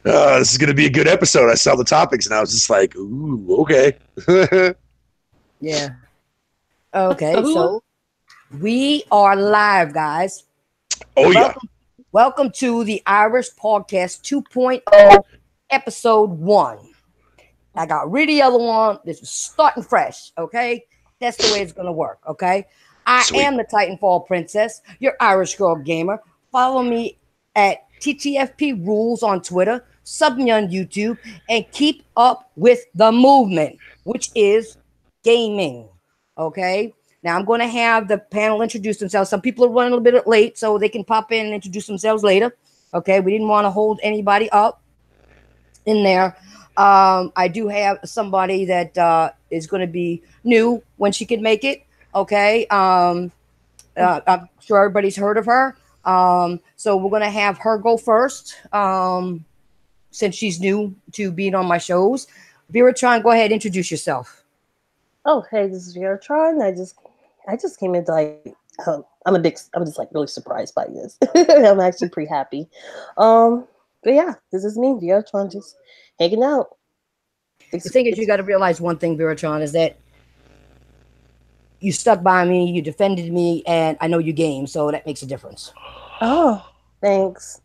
This is going to be a good episode. I saw the topics and I was just like, ooh, okay. Yeah. Okay, so we are live, guys. Oh, yeah. Welcome to the Irish Podcast 2.0, episode 1. I got rid of the other one. This is starting fresh, okay? That's the way it's going to work, okay? I am the Titanfall Princess, your Irish girl gamer. Follow me at TTFP Rules on Twitter, sub me on YouTube, and keep up with the movement, which is gaming, okay? Now, I'm going to have the panel introduce themselves. Some people are running a little bit late, so they can pop in and introduce themselves later, okay? We didn't want to hold anybody up in there. I do have somebody that is going to be new when she can make it. Okay. I'm sure everybody's heard of her. So we're going to have her go first since she's new to being on my shows. Viera, go ahead, introduce yourself. Oh, hey, this is Viera. I just came into like, I'm just like really surprised by this. I'm actually pretty happy. But yeah, this is me, Viera, just hanging out. The thing is, you got to realize one thing, Viera, is that you stuck by me, you defended me, and I know you game, so that makes a difference. Oh, thanks.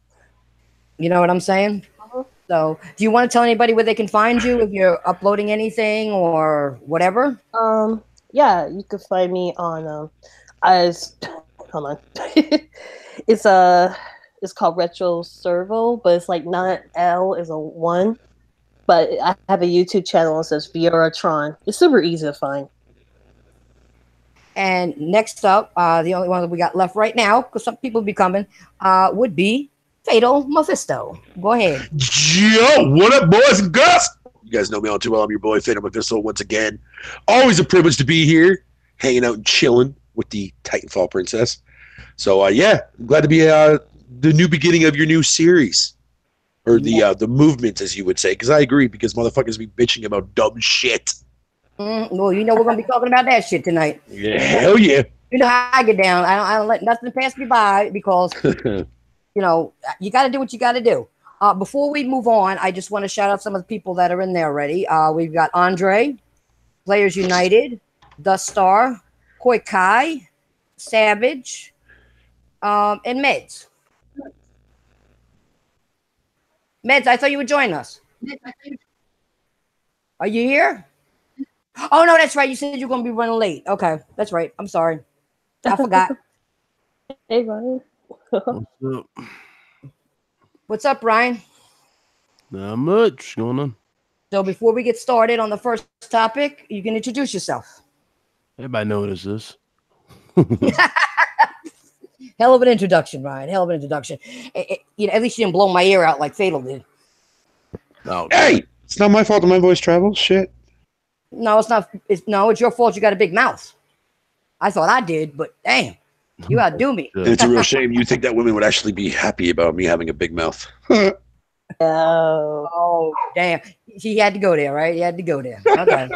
You know what I'm saying? Uh-huh. So, do you want to tell anybody where they can find you if you're uploading anything or whatever? Yeah, you can find me on hold on. It's called Retro Servo, but it's like not L is a 1. But I have a YouTube channel that says Viera Tron. It's super easy to find. And next up, the only one that we got left right now, because some people be coming, would be Fatal Mephisto. Go ahead. Yo, what up, boys and girls? You guys know me all too well. I'm your boy, Fatal Mephisto, once again. Always a privilege to be here, hanging out and chilling with the Titanfall Princess. So, yeah, I'm glad to be the new beginning of your new series. Or the movement, as you would say, because I agree, because motherfuckers be bitching about dumb shit. Well, you know we're gonna be talking about that shit tonight. Yeah, hell yeah. You know how I get down. I don't let nothing pass me by because you know you got to do what you got to do. Before we move on, I just want to shout out some of the people that are in there already. We've got Andre, Players United, Dust Star, Koi Kai, Savage, and Meds. Meds, I thought you would join us. Are you here? Oh, no, that's right. You said you're going to be running late. Okay, that's right. I'm sorry. I forgot. Hey, Ryan. What's up? What's up, Ryan? Not much. What's going on? So before we get started on the first topic, you can introduce yourself. Everybody know what this is. Hell of an introduction, Ryan. Hell of an introduction. You know, at least you didn't blow my ear out like Fatal did. Oh, hey, it's not my fault that my voice travels. Shit. No, it's not. It's your fault. You got a big mouth. I thought I did, but damn, you outdo me. It's a real shame. You think that women would actually be happy about me having a big mouth? Oh, damn. He had to go there, right? He had to go there. Okay.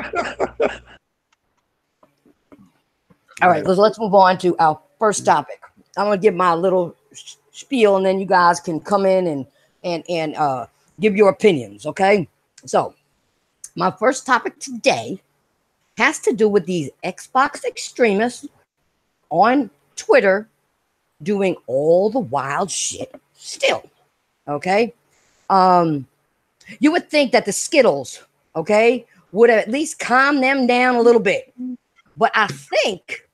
All right, let's move on to our first topic. I'm gonna give my little spiel, and then you guys can come in and give your opinions. Okay. So, my first topic today has to do with these Xbox extremists on Twitter doing all the wild shit still. Okay. You would think that the Skittles, okay, would have at least calmed them down a little bit, but I think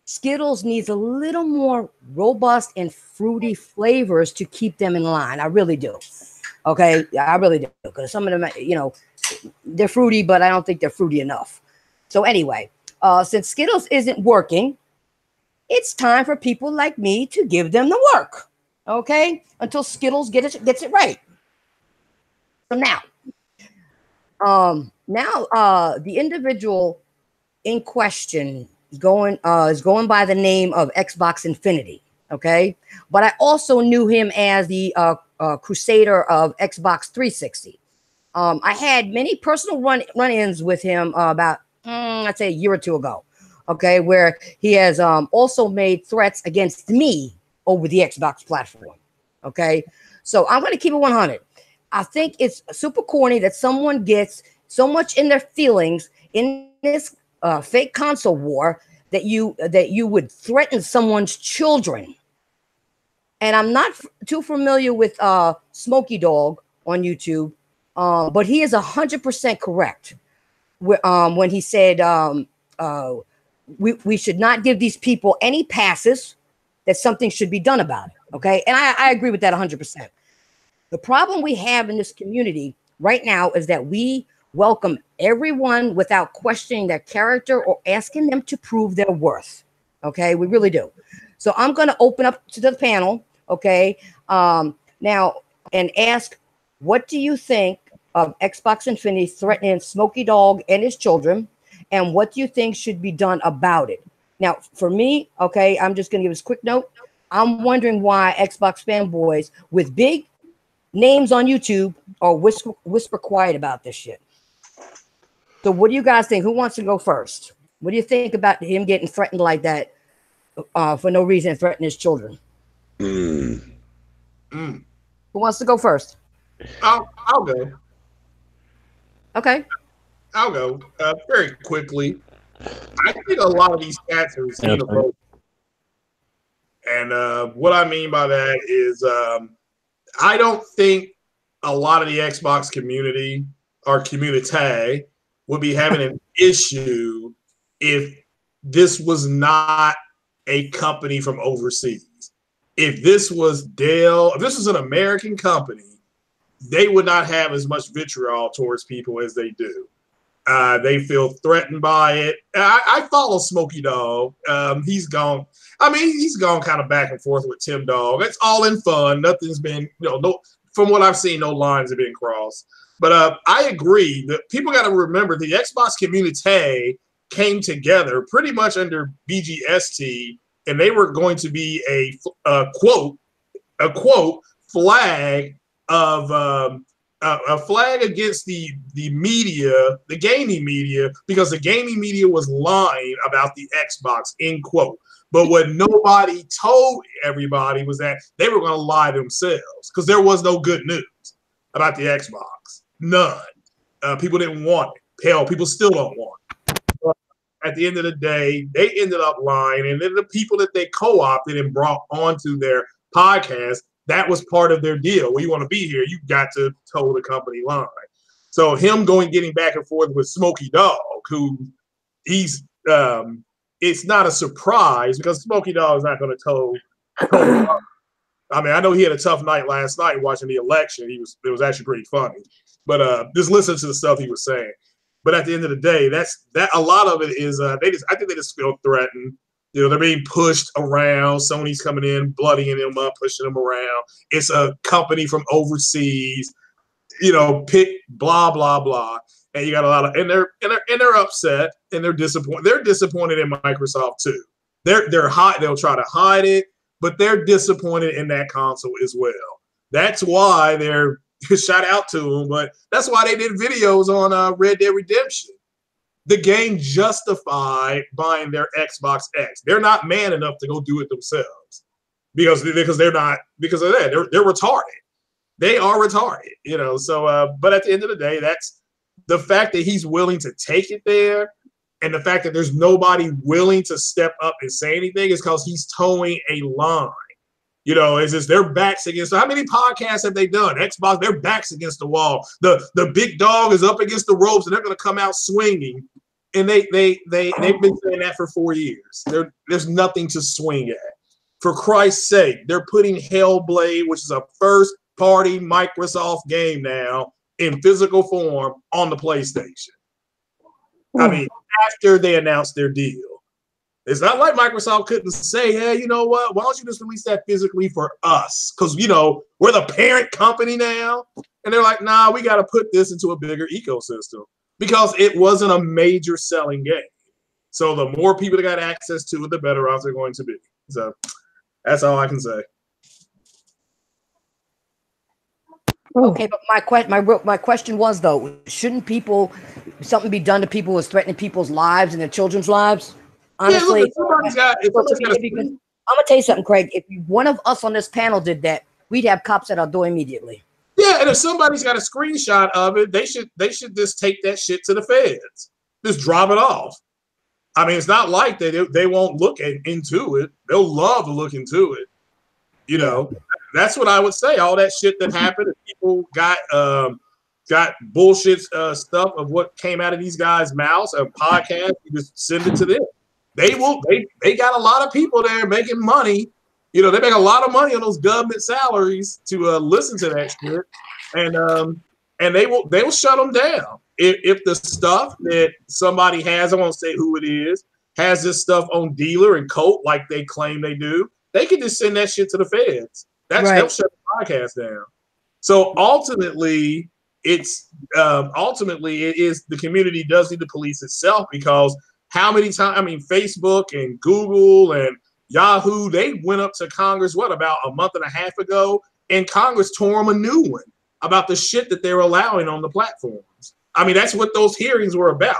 Skittles needs a little more robust and fruity flavors to keep them in line. I really do. Okay, I really do, because some of them, you know, they're fruity, but I don't think they're fruity enough. So anyway, since Skittles isn't working, it's time for people like me to give them the work. Okay, until Skittles gets it right. So now, the individual in question is going by the name of Xbox Infinity. Okay, but I also knew him as the crusader of Xbox 360. I had many personal run-ins with him about I'd say a year or two ago. Okay, where he has also made threats against me over the Xbox platform. Okay, so I'm going to keep it 100. I think it's super corny that someone gets so much in their feelings in this fake console war that you would threaten someone's children. And I'm not too familiar with Smokey Dog on YouTube, but he is 100% correct when he said we should not give these people any passes, that something should be done about it. Okay, and I agree with that 100%. The problem we have in this community right now is that we welcome everyone without questioning their character or asking them to prove their worth. Okay, we really do. So I'm going to open up to the panel, okay, now, and ask, what do you think of Xbox Infinity threatening Smokey Dog and his children, and what do you think should be done about it? Now, for me, okay, I'm just going to give this quick note. I'm wondering why Xbox fanboys with big names on YouTube are whisper quiet about this shit. So what do you guys think? Who wants to go first? What do you think about him getting threatened like that for no reason, threatening his children? Who wants to go first? I'll go. Okay. I'll go very quickly. I think a lot of these cats are xenophobic. And what I mean by that is I don't think a lot of the Xbox community or community would be having an issue if this was not a company from overseas. If this was Dell, if this was an American company, they would not have as much vitriol towards people as they do. They feel threatened by it. I follow Smokey Dog. He's gone. I mean, he's gone kind of back and forth with Tim Dog. It's all in fun. Nothing's been, no. From what I've seen, no lines have been crossed. But I agree that people got to remember the Xbox community came together pretty much under BGST, and they were going to be a quote flag of a flag against the media, the gaming media, because the gaming media was lying about the Xbox, end quote. But what nobody told everybody was that they were going to lie to themselves, because there was no good news about the Xbox. None. People didn't want it. Hell, people still don't want it. But at the end of the day, they ended up lying. And then the people that they co-opted and brought onto their podcast, that was part of their deal. Well, you want to be here, you got to toe the company line. So him getting back and forth with Smokey Dog, who he's it's not a surprise because Smokey Dog is not going to toe. I mean, I know he had a tough night last night watching the election. It was actually pretty funny, but just listen to the stuff he was saying. But at the end of the day, that a lot of it is I think they just feel threatened. They're being pushed around. Sony's coming in, bloodying them up, pushing them around. It's a company from overseas, pick blah blah blah. And you got a lot of, and they're upset and they're disappointed. They're disappointed in Microsoft too. They're hot. They'll try to hide it, but they're disappointed in that console as well. That's why they're shout out to them. But that's why they did videos on Red Dead Redemption. The game justified buying their Xbox X. They're not man enough to go do it themselves because they're not, because of that. They're retarded. They are retarded, So, but at the end of the day, that's the fact that he's willing to take it there, and the fact that there's nobody willing to step up and say anything is because he's towing a line. It's just their backs against. How many podcasts have they done? Xbox, their backs against the wall. The big dog is up against the ropes, and they're going to come out swinging. And they've been saying that for 4 years. There's nothing to swing at. For Christ's sake, they're putting Hellblade, which is a first-party Microsoft game now, in physical form on the PlayStation. I mean, after they announced their deal. It's not like Microsoft couldn't say, hey, you know what? Why don't you just release that physically for us? Because, we're the parent company now. And they're like, nah, we got to put this into a bigger ecosystem because it wasn't a major selling game. So the more people that got access to it, the better off they're going to be. So that's all I can say. Okay, but my question was though, shouldn't something be done to people who's threatening people's lives and their children's lives? Honestly, I'm gonna tell you something, Craig. If one of us on this panel did that, we'd have cops at our door immediately. Yeah, Yeah, and if somebody's got a screenshot of it, they should just take that shit to the feds. Just drop it off. I mean, it's not like they won't look into it. They'll love to look into it. You know, that's what I would say. All that shit that happened, people got bullshit stuff of what came out of these guys' mouths, a podcast, you just send it to them. They got a lot of people there making money. You know, they make a lot of money on those government salaries to listen to that shit, and they will shut them down if the stuff that somebody has, I won't say who it is, has this stuff on dealer and coat like they claim they do. They can just send that shit to the feds. They'll shut the podcast down. So ultimately, it is the community does need to police itself, because how many times? I mean, Facebook and Google and Yahoo, they went up to Congress, about a month and a half ago, and Congress tore them a new one about the shit that they're allowing on the platforms. I mean, that's what those hearings were about.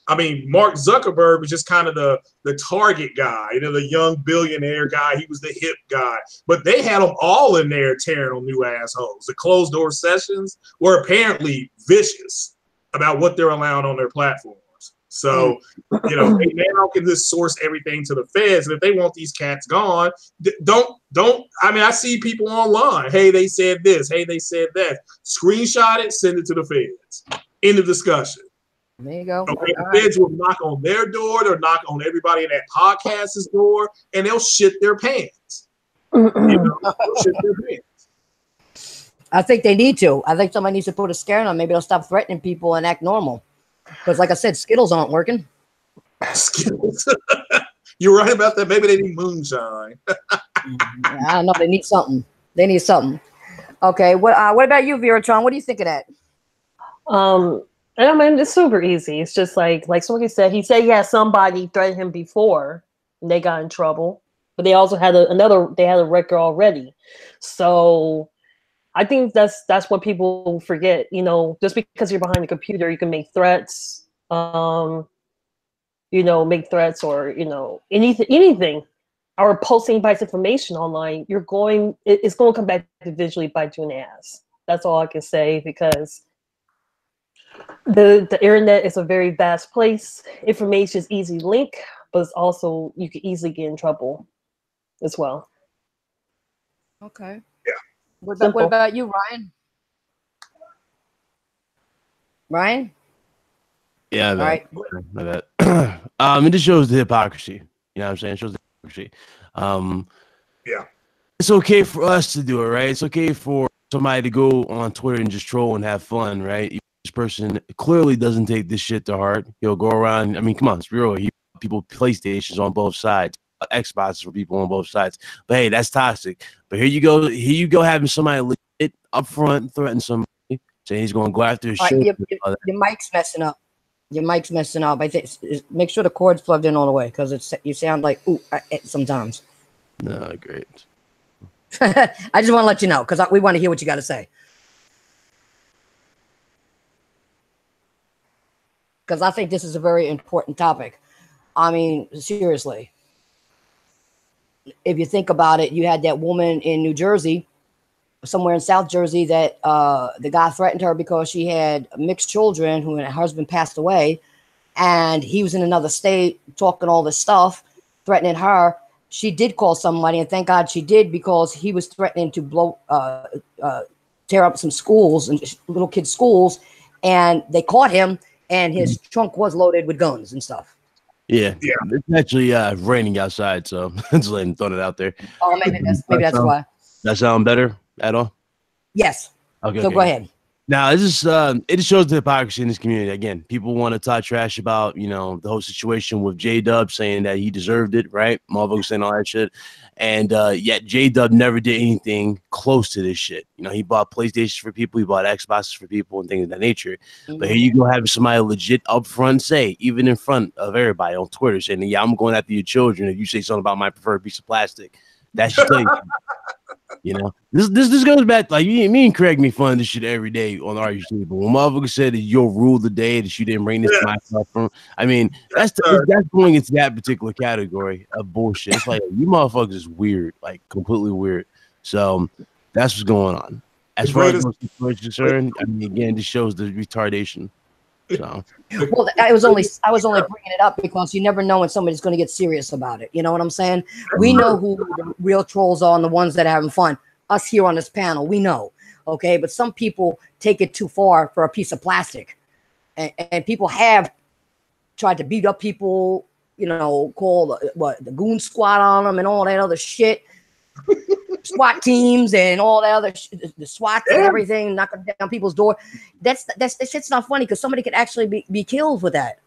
I mean, Mark Zuckerberg was just kind of the target guy, you know, the young billionaire guy. He was the hip guy. But they had them all in there tearing on new assholes. The closed door sessions were apparently vicious about what they're allowing on their platforms. So, you know, they now can just source everything to the feds. And if they want these cats gone, don't. I mean, I see people online. Hey, they said this. Hey, they said that. Screenshot it, send it to the feds. End of discussion. There you go. Okay, the feds will knock on their door. They'll knock on everybody in that podcast's door, and they'll shit their pants. You know, they'll shit their pants. I think they need to. I think somebody needs to put a scare on them. Maybe they'll stop threatening people and act normal. Because, like I said, Skittles aren't working. Skittles. You're right about that. Maybe they need moonshine. I don't know. They need something. They need something. Okay. What about you, Viera Tron? What do you think of that? I mean, it's super easy. It's just like somebody said. He said, yeah, somebody threatened him before, and they got in trouble. But they also had they had a record already. So I think that's what people forget. You know, just because you're behind the computer, you can make threats. You know, make threats or, you know, anything, or posting biased information online. It's going to come back to visually bite you in the ass. That's all I can say, because the internet is a very vast place. Information is easy to link, but it's also, you can easily get in trouble as well. Okay. Yeah. What about you, Ryan? Ryan? Yeah, All right. It just shows the hypocrisy. You know what I'm saying? It shows the hypocrisy. Yeah. It's okay for us to do it, right? It's okay for somebody to go on Twitter and just troll and have fun, right? This person clearly doesn't take this shit to heart. He'll go around. I mean, come on, it's real. People PlayStations on both sides, Xboxes for people on both sides. But hey, that's toxic. But here you go, having somebody legit up front threaten somebody, saying he's going to go after his shit. Your mic's messing up. Your mic's messing up. I think make sure the cord's plugged in all the way, because you sound like sometimes. No, great. I just want to let you know, because we want to hear what you got to say. Because I think this is a very important topic. I mean, seriously. If you think about it, you had that woman in New Jersey, somewhere in South Jersey, that the guy threatened her because she had mixed children who her husband passed away, and he was in another state talking all this stuff, threatening her. She did call somebody, and thank God she did, because he was threatening to tear up some schools and little kids' schools, and they caught him, and his trunk was loaded with guns and stuff. Yeah. It's actually raining outside, so just letting throw it out there. Oh, maybe that's why. That sound better at all? Yes. Okay. So go ahead. Now, it just shows the hypocrisy in this community. Again, people want to talk trash about, you know, the whole situation with J-Dub, saying that he deserved it, right? Motherfuckers saying all that shit. And yet J-Dub never did anything close to this shit. You know, he bought PlayStations for people, he bought Xboxes for people and things of that nature. Mm-hmm. But here you go, having somebody legit up front say, even in front of everybody on Twitter, saying, yeah, I'm going after your children if you say something about my preferred piece of plastic. That's just like, you know, this goes back, like, me and Craig make fun of this shit every day on RDR2, but when motherfucker said that you'll rule the day that you didn't bring this to my platform, I mean, that's going into that particular category of bullshit. It's like, you motherfuckers is weird, like completely weird. So that's what's going on. As far as those situations concerned, I mean, again, this shows the retardation. So. Well, I was only bringing it up because you never know when somebody's going to get serious about it. You know what I'm saying? We know who the real trolls are and the ones that are having fun. Us here on this panel, we know. Okay, but some people take it too far for a piece of plastic, and people have tried to beat up people. You know, call the goon squad on them and all that other shit. SWAT teams and all that other the SWAT and everything, knocking down people's door. That shit's not funny because somebody could actually be killed with that.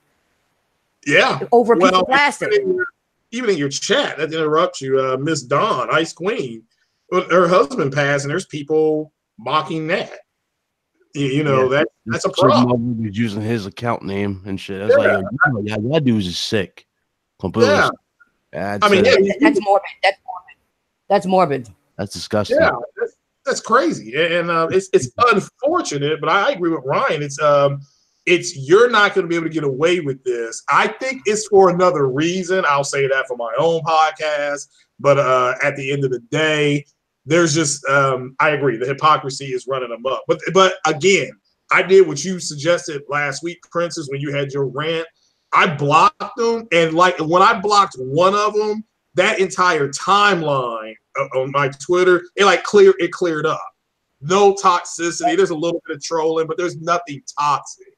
Yeah, over a piece of plastic. Even in your chat, that interrupts you, Miss Dawn, Ice Queen. Her husband passed, and there's people mocking that. You know that's a problem. He's using his account name and shit. That's like, that dude is sick. Completely. Yeah. I mean, that's morbid. That's morbid. That's disgusting. Yeah, that's crazy, and it's unfortunate. But I agree with Ryan. It's you're not going to be able to get away with this. I think it's for another reason. I'll say that for my own podcast. But at the end of the day, there's just I agree. The hypocrisy is running amok. But again, I did what you suggested last week, Princess, when you had your rant. I blocked them, and like when I blocked one of them, that entire timeline on my Twitter, it cleared up. No toxicity. There's a little bit of trolling, but there's nothing toxic.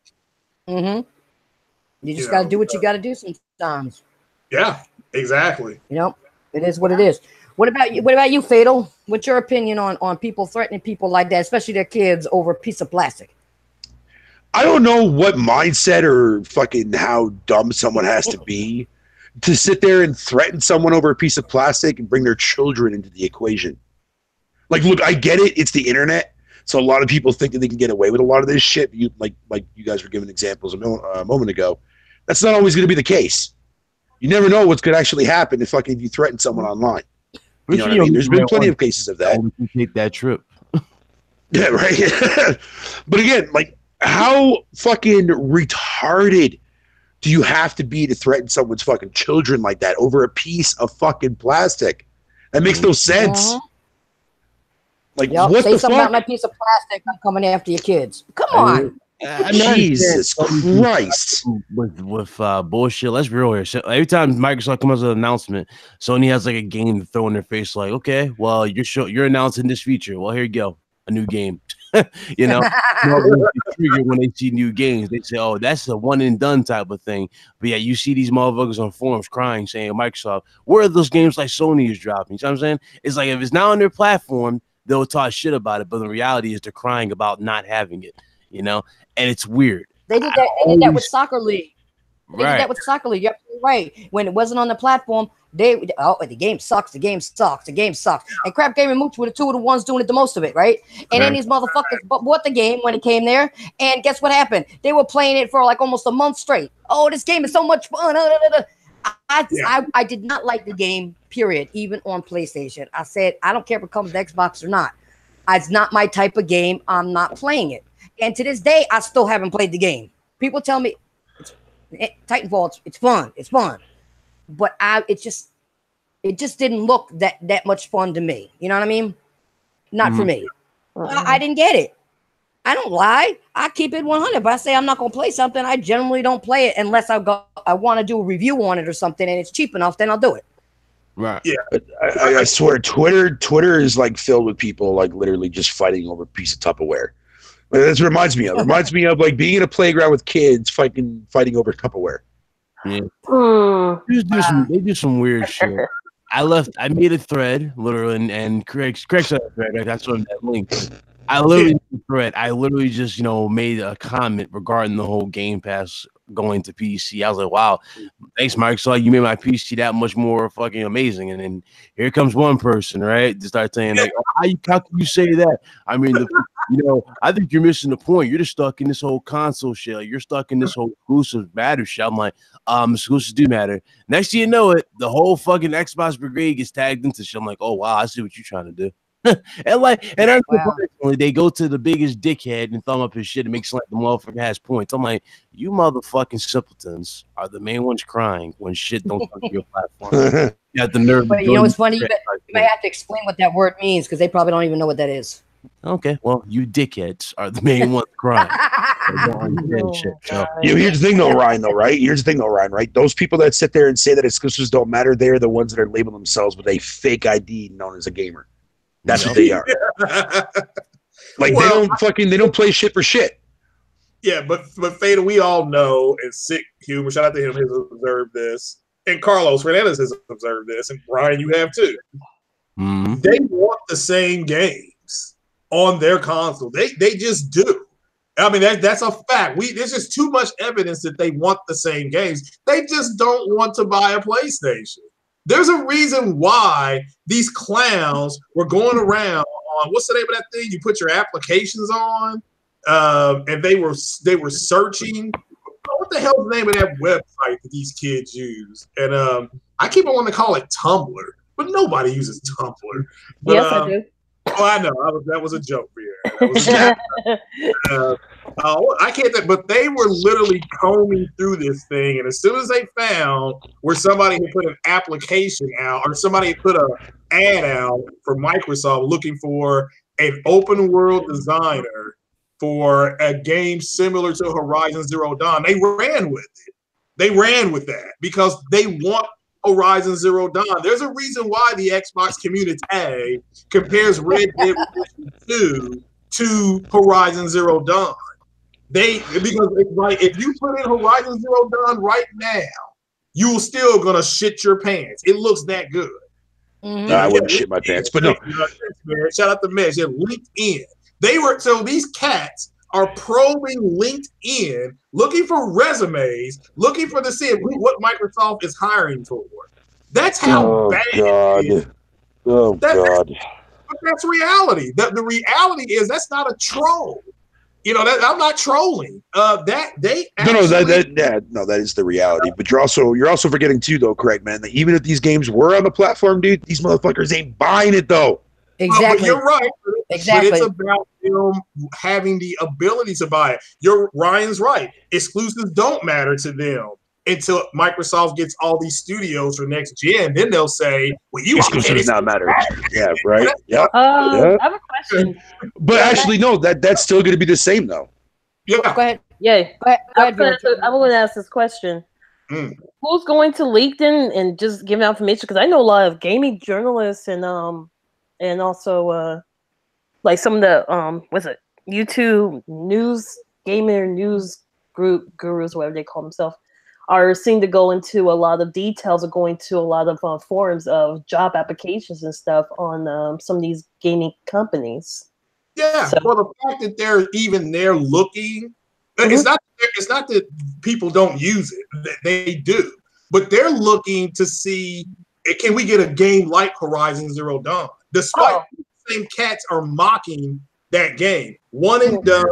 Mm-hmm. You just got to do what you got to do sometimes. Yeah, exactly. You know, it is what it is. What about you? What about you, Fatal? What's your opinion on people threatening people like that, especially their kids, over a piece of plastic? I don't know what mindset or fucking how dumb someone has to be to sit there and threaten someone over a piece of plastic and bring their children into the equation. Like, look, I get it. It's the internet. So a lot of people think that they can get away with a lot of this shit. Like you guys were giving examples a moment ago. That's not always going to be the case. You never know what's going to actually happen if you threaten someone online. You know what I mean? There's been plenty of cases of that. We can take that trip. Yeah, right. But again, like, how fucking retarded do you have to be to threaten someone's fucking children like that over a piece of fucking plastic? That makes no sense. Like, what say the something fuck? about my piece of plastic. I'm coming after your kids. Come on. Jesus Christ. With bullshit. Let's be real here. So every time Microsoft comes with an announcement, Sony has like a game to throw in their face, like, okay, well, you're announcing this feature. Well, here you go. A new game. You know, when they see new games, they say, oh, that's a one and done type of thing. But yeah, you see these motherfuckers on forums crying, saying, Microsoft, where are those games like Sony is dropping? You know what I'm saying? It's like, if it's not on their platform, they'll talk shit about it. But the reality is they're crying about not having it, you know, and it's weird. They did that with Soccer League. They did that with Soccer League. You're right. When it wasn't on the platform, the game sucks. The game sucks. The game sucks. And Crap Game and Mooch were the two of the ones doing it the most of it, right? And then these motherfuckers bought the game when it came there. And guess what happened? They were playing it for like almost a month straight. Oh, this game is so much fun. I did not like the game, period, even on PlayStation. I said, I don't care if it comes to Xbox or not. It's not my type of game. I'm not playing it. And to this day, I still haven't played the game. People tell me, Titanfall, it's fun. It's fun. But it just didn't look that much fun to me. You know what I mean? Not for me. I didn't get it. I don't lie. I keep it 100. If I say I'm not going to play something, I generally don't play it unless I want to do a review on it or something and it's cheap enough, then I'll do it. Right. Yeah. I swear, Twitter is like filled with people like literally just fighting over a piece of Tupperware. That's what it reminds me of. It reminds me of like being in a playground with kids fighting over Tupperware. Yeah. They do some weird shit. I made a thread literally, and Craig said a thread. Right? That's what that link. I literally made a thread. I literally just made a comment regarding the whole Game Pass going to PC. I was like, wow, thanks, Microsoft. You made my PC that much more fucking amazing. And then here comes one person, right, to start saying like, how can you say that? I mean, I think you're missing the point. You're just stuck in this whole console shit. You're stuck in this whole exclusive matter shit. I'm like, exclusives do matter. Next thing you know it, the whole fucking Xbox brigade gets tagged into shit. I'm like, oh wow, I see what you're trying to do. Unfortunately, they go to the biggest dickhead and thumb up his shit and makes like the motherfucker has points. I'm like, you motherfucking simpletons are the main ones crying when shit don't come to your platform. You have the nerve. But it's funny. You may have to explain what that word means because they probably don't even know what that is. Okay, well, you dickheads are the main ones crying. Shit, so. Here's the thing, though, Ryan. Though, right? Here's the thing, though, Ryan. Right? Those people that sit there and say that exclusives don't matter, they're the ones that are labeling themselves with a fake ID known as a gamer. That's what they are. Like they don't play shit for shit. Yeah, but Fada, we all know, and Sick Humor, shout out to him, has observed this, and Carlos Fernandez has observed this, and Brian, you have too. Mm-hmm. They want the same games on their console. They just do. I mean, that's a fact. There's just too much evidence that they want the same games. They just don't want to buy a PlayStation. There's a reason why these clowns were going around on, what's the name of that thing? You put your applications on, and they were searching. What the hell's the name of that website that these kids use? And I keep on wanting to call it Tumblr, but nobody uses Tumblr. But, yes, I do. Oh, I know. That was a joke for you. I can't. But they were literally combing through this thing, and as soon as they found where somebody had put an application out, or somebody had put an ad out for Microsoft looking for an open world designer for a game similar to Horizon Zero Dawn, they ran with it. They ran with that because they want Horizon Zero Dawn. There's a reason why the Xbox community compares Red Dead Redemption 2 to Horizon Zero Dawn. Because it's like, if you put in Horizon Zero Dawn right now, you're still gonna shit your pants. It looks that good. Mm-hmm. No, I wouldn't shit my pants, but no. Shout out to Mesh. They're LinkedIn. So these cats are probing LinkedIn, looking for resumes, looking for to see what Microsoft is hiring for. That's how bad it is. Oh, God. But that's reality. The reality is that's not a troll. You know, I'm not trolling. That is the reality. But you're also forgetting too, though, Craig, man, that even if these games were on the platform, dude, these motherfuckers ain't buying it though. Exactly. But you're right. Exactly. But it's about them having the ability to buy it. Ryan's right. Exclusives don't matter to them until Microsoft gets all these studios for next gen. Then they'll say, "Well, you exclusives not matter." Yeah, right. Yeah. I have a question. But actually, no. That's still going to be the same, though. Yeah. Go ahead. Yeah. Go ahead. I'm going to ask this question. Who's going to LinkedIn and just give out information? Because I know a lot of gaming journalists and also like some of the YouTube gamer news group gurus, whatever they call themselves, are seen to go into a lot of details, or going to a lot of forums of job applications and stuff on some of these gaming companies. Yeah, so, well, the fact that they're even there looking, it's not that people don't use it; they do, but they're looking to see, can we get a game like Horizon Zero Dawn? Despite the same cats are mocking that game, one and done,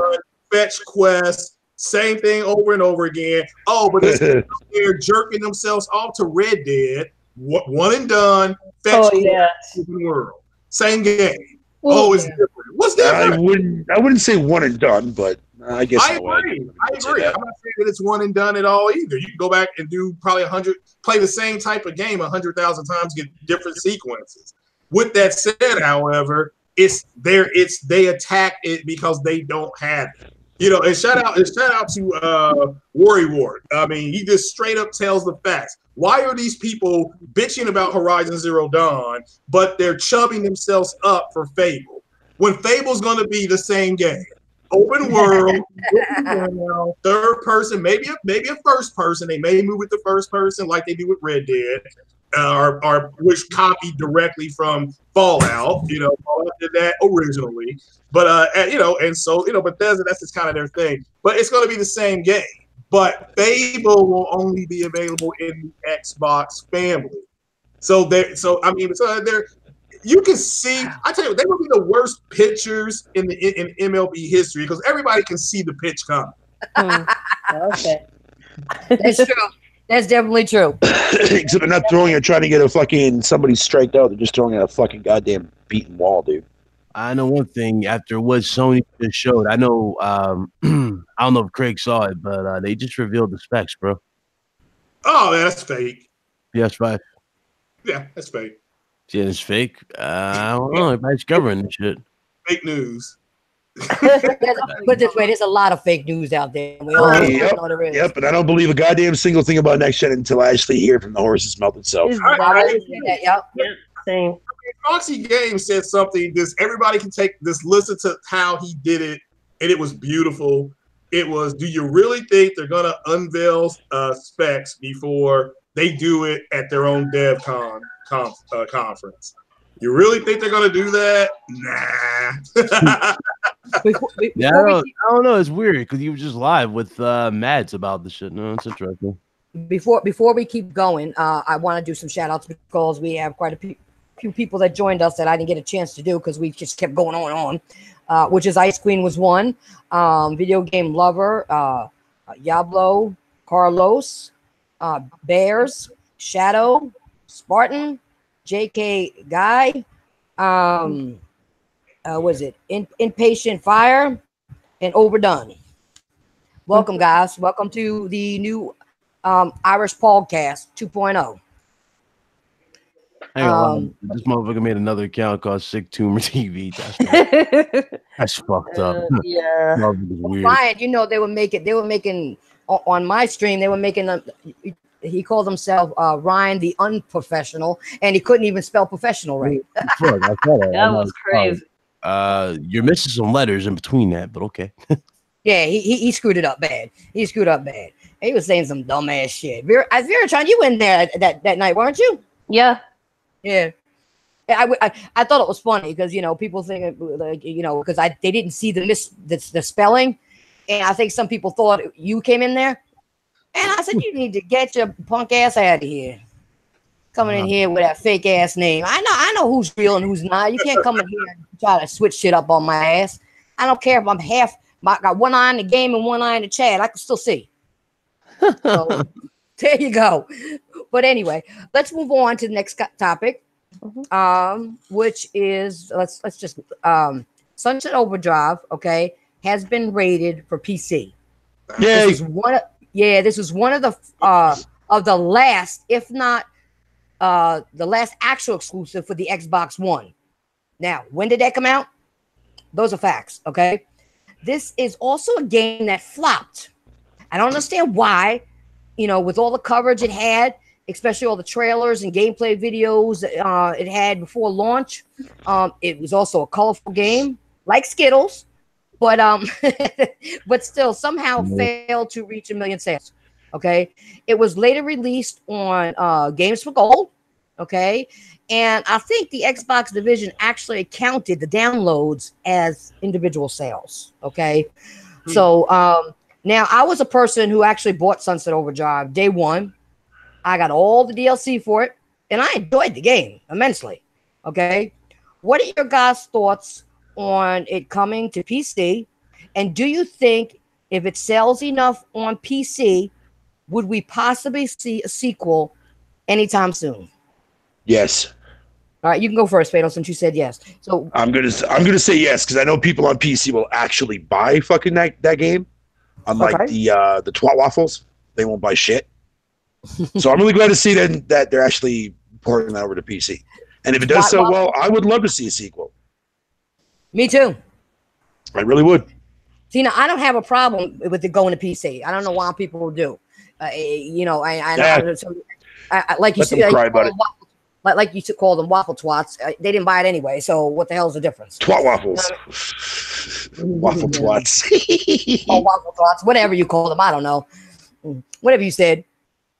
fetch quest. Same thing over and over again. Oh, but they're jerking themselves off to Red Dead. One and done. Fetch open world. Same game. It's different. What's different? I wouldn't say one and done, but I guess I agree. I'm not saying that it's one and done at all either. You can go back and do probably 100, play the same type of game 100,000 times, get different sequences. With that said, however, they attack it because they don't have it. You know, and shout out to Worry Ward. I mean, he just straight up tells the facts. Why are these people bitching about Horizon Zero Dawn, but they're chubbing themselves up for Fable? When Fable's going to be the same game. Open world, third person, maybe a first person. They may move with the first person like they do with Red Dead, or which copied directly from Fallout. You know, Fallout did that originally. But Bethesda, that's just kind of their thing. But it's going to be the same game. But Fable will only be available in the Xbox family. You can see. I tell you, they will be the worst pitchers in MLB history because everybody can see the pitch coming. Okay, that's true. That's definitely true. Except they're not throwing it trying to get a fucking somebody striked out. They're just throwing at a fucking goddamn beaten wall, dude. I know one thing after what Sony just showed. I know, I don't know if Craig saw it, but they just revealed the specs, bro. Oh, man, that's fake. PS5. Yeah, that's fake. Yeah, it's fake. I don't know. Everybody's covering this shit. fake news. Put it this way, there's a lot of fake news out there. We all know there is. Yep, and I don't believe a goddamn single thing about next gen until I actually hear it from the horse's mouth itself. Yep. Same. Foxy Games said something. Everybody can take this. Listen to how he did it, and it was beautiful. It was. Do you really think they're gonna unveil specs before they do it at their own DevCon conference? You really think they're gonna do that? Nah. Yeah, I don't know. It's weird because you were just live with Mads about the shit. No, it's interesting. Before we keep going, I want to do some shout outs because we have quite a few people that joined us that I didn't get a chance to do because we just kept going on, which is Ice Queen was one, Video Game Lover, Yablo, Carlos, Bears, Shadow, Spartan, JK Guy, was it Impatient Fire, and Overdone. Welcome, guys. Welcome to the new Irish PUBGcast 2.0. Hang on, this motherfucker made another account called Sick Tumor TV. That's fucked up. Yeah. Ryan, you know they were making on my stream. They were making he called himself Ryan the Unprofessional, and he couldn't even spell professional right. Fuck, I saw that. That was crazy. You're missing some letters in between that, but okay. Yeah, he screwed it up bad. He screwed up bad. He was saying some dumbass shit. Viera, you in there that night, weren't you? Yeah. Yeah. I thought it was funny because people think like because they didn't see the spelling, and I think some people thought you came in there, and I said you need to get your punk ass out of here, coming in here with that fake ass name. I know who's real and who's not. You can't come in here and try to switch shit up on my ass. I don't care if I'm got one eye in the game and one eye in the chat. I can still see. So there you go. But anyway, let's move on to the next topic, which is let's just Sunset Overdrive. Okay, has been rated for PC. Yeah, this is one of the last, if not the last actual exclusive for the Xbox One. Now, when did that come out? Those are facts. Okay, this is also a game that flopped. I don't understand why. With all the coverage it had, especially all the trailers and gameplay videos it had before launch. It was also a colorful game, like Skittles, but but still somehow failed to reach 1 million sales. Okay, it was later released on Games for Gold. Okay, and I think the Xbox division actually counted the downloads as individual sales. Okay, so now I was a person who actually bought Sunset Overdrive day one. I got all the DLC for it, and I enjoyed the game immensely. Okay, what are your guys' thoughts on it coming to PC? And do you think if it sells enough on PC, would we possibly see a sequel anytime soon? Yes. All right, you can go first, Fado, since you said yes. So I'm gonna say yes because I know people on PC will actually buy fucking that game. Unlike the twat waffles, they won't buy shit. So I'm really glad to see that they're actually porting that over to PC. And if it does so well, I would love to see a sequel. Me too. I really would. See, now I don't have a problem with it going to PC. I don't know why people do. I like you said, like you call them waffle twats. They didn't buy it anyway, so what the hell's the difference? Twat waffles. Waffle twats. Oh, waffle twats, whatever you call them. I don't know. Whatever you said.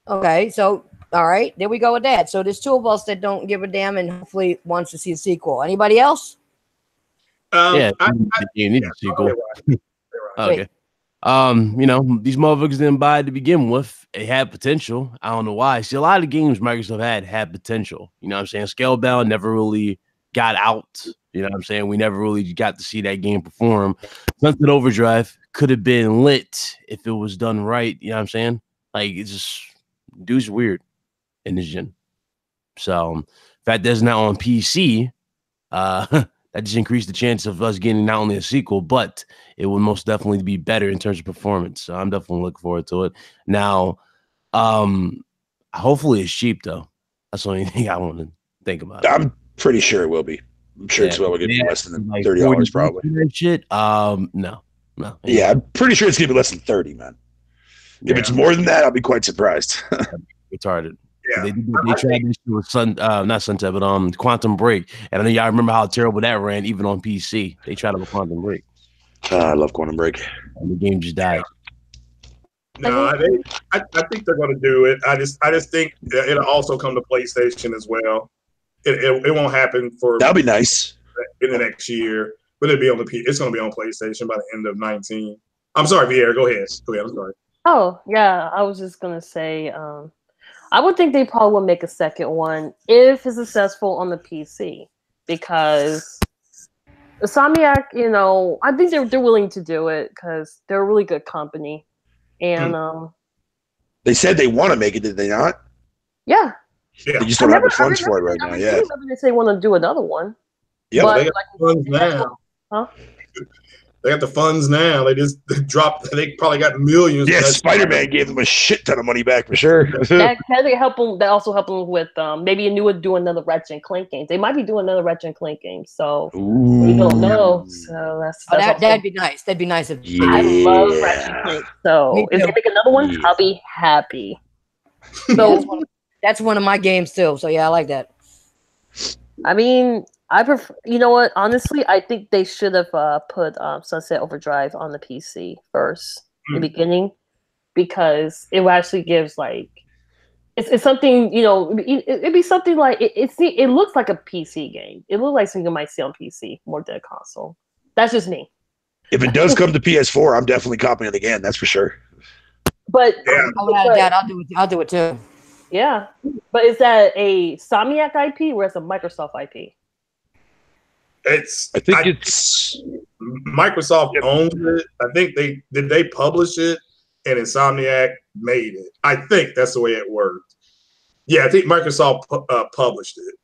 Okay, so all right, there we go with that. So there's two of us that don't give a damn and hopefully wants to see a sequel. Anybody else? You need a sequel. Okay. These motherfuckers didn't buy it to begin with. It had potential. I don't know why. See, a lot of the games Microsoft had potential. You know what I'm saying? Scalebound never really got out. You know what I'm saying? We never really got to see that game perform. Sunset Overdrive could have been lit if it was done right. You know what I'm saying? Like, it's just, dude's weird in this gen. So, in fact, that's not on PC. That just increased the chance of us getting not only a sequel, but it will most definitely be better in terms of performance. So I'm definitely looking forward to it. Now, hopefully it's cheap though. That's the only thing I want to think about. I'm pretty sure it will be. I'm sure it's well going to be less than like $30 probably. That shit. No. Yeah, I'm pretty sure it's going to be less than 30, man. If it's more than that, I'll be quite surprised. Retarded. Yeah. They tried this shit with not Sunset, but Quantum Break. And I know y'all remember how terrible that ran, even on PC. They tried it with Quantum Break. I love Quantum Break. And the game just died. No, I think they're going to do it. I just think it'll also come to PlayStation as well. It won't happen for that'll be nice in the next year, but it's going to be on PlayStation by the end of 19. I'm sorry, Viera. Go ahead. I'm sorry. Oh yeah, I was just gonna say. I would think they probably will make a second one if it's successful on the PC, because Insomniac, I think they're willing to do it because they're a really good company, and they said they want to make it, did they not? Yeah. They just don't have the funds for it right now. Yeah. They say want to do another one. Yeah, they got the funds now. Huh? They got the funds now. They just dropped. They probably got millions. Yeah, Spider-Man gave them a shit ton of money back for sure. that help them. That also help them with maybe do another Ratchet and Clank game. They might be doing another Ratchet and Clank game. So we don't know. So that'd be nice. That'd be nice if I love Ratchet and Clank. So if they make another one, I'll be happy. So that's one of my games too. So yeah, I like that. I mean, I prefer. You know what? Honestly, I think they should have put Sunset Overdrive on the PC first in the beginning, because it actually gives it's something, it'd be something like it looks like a PC game. It looks like something you might see on PC more than a console. That's just me. If it does come to PS4, I'm definitely copying it again. That's for sure. But I'll do it too. Yeah, but is that a Insomniac IP or is it a Microsoft IP? I think it's Microsoft owns it. I think they publish it and Insomniac made it. I think that's the way it worked. Yeah, I think Microsoft published it.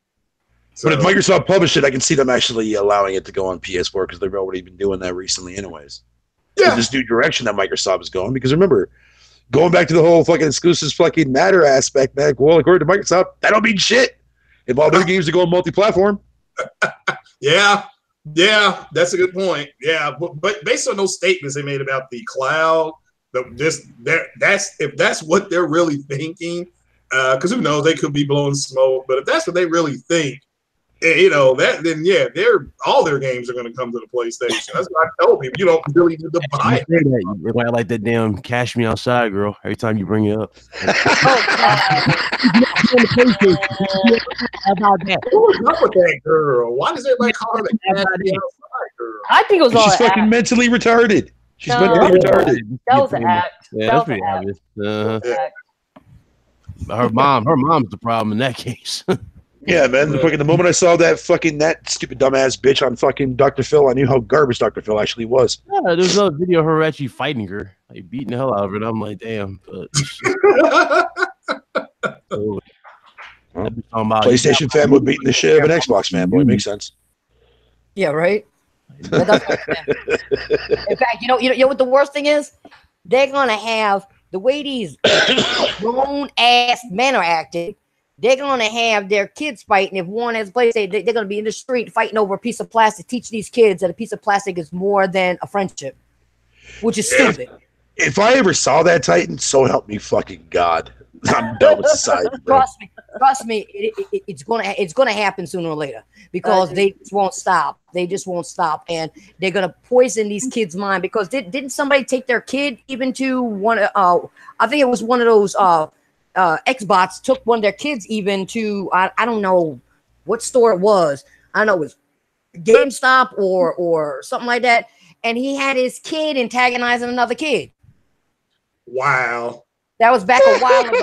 So, but if Microsoft published it, I can see them actually allowing it to go on PS4 because they've already been doing that recently anyways. Yeah. With this new direction that Microsoft is going. Because remember, going back to the whole fucking exclusive fucking matter aspect, man, well, according to Microsoft, that don't mean shit if all their games are going multi-platform. Yeah, that's a good point. Yeah, but based on those statements they made about the cloud, if that's what they're really thinking, because who knows, they could be blowing smoke. But if that's what they really think, then all their games are going to come to the PlayStation. That's what I tell people. You don't really need to buy it. They might like that damn Cash Me Outside girl every time you bring it up. What's up with that girl? Why does everybody call her the Cash Me Outside girl? I think it was all she's fucking mentally retarded. She's mentally retarded. That was an act. Yeah, that's pretty obvious. Her mom's the problem in that case. Yeah, man. The moment I saw that stupid dumbass bitch on fucking Dr. Phil, I knew how garbage Dr. Phil actually was. Yeah, there was no video of her actually fighting her, like beating the hell out of her. And I'm like, damn. But PlayStation fanboy beating the shit out of an Xbox fanboy. Makes sense. Yeah, right. In fact, you know what the worst thing is? They're gonna have the way these grown ass men are acting. They're going to have their kids fighting. If one has a PlayStation, they're going to be in the street fighting over a piece of plastic, teach these kids that a piece of plastic is more than a friendship, which is stupid. If I ever saw that, Titan, so help me fucking God. I'm done with society. Trust me, it's gonna happen sooner or later because they just won't stop. They just won't stop, and they're gonna poison these kids' mind. Because didn't somebody take their kid even to one? I think it was one of those Xbox took one of their kids even to I don't know what store it was. I don't know it was GameStop or something like that, and he had his kid antagonizing another kid. Wow. That was back a while ago.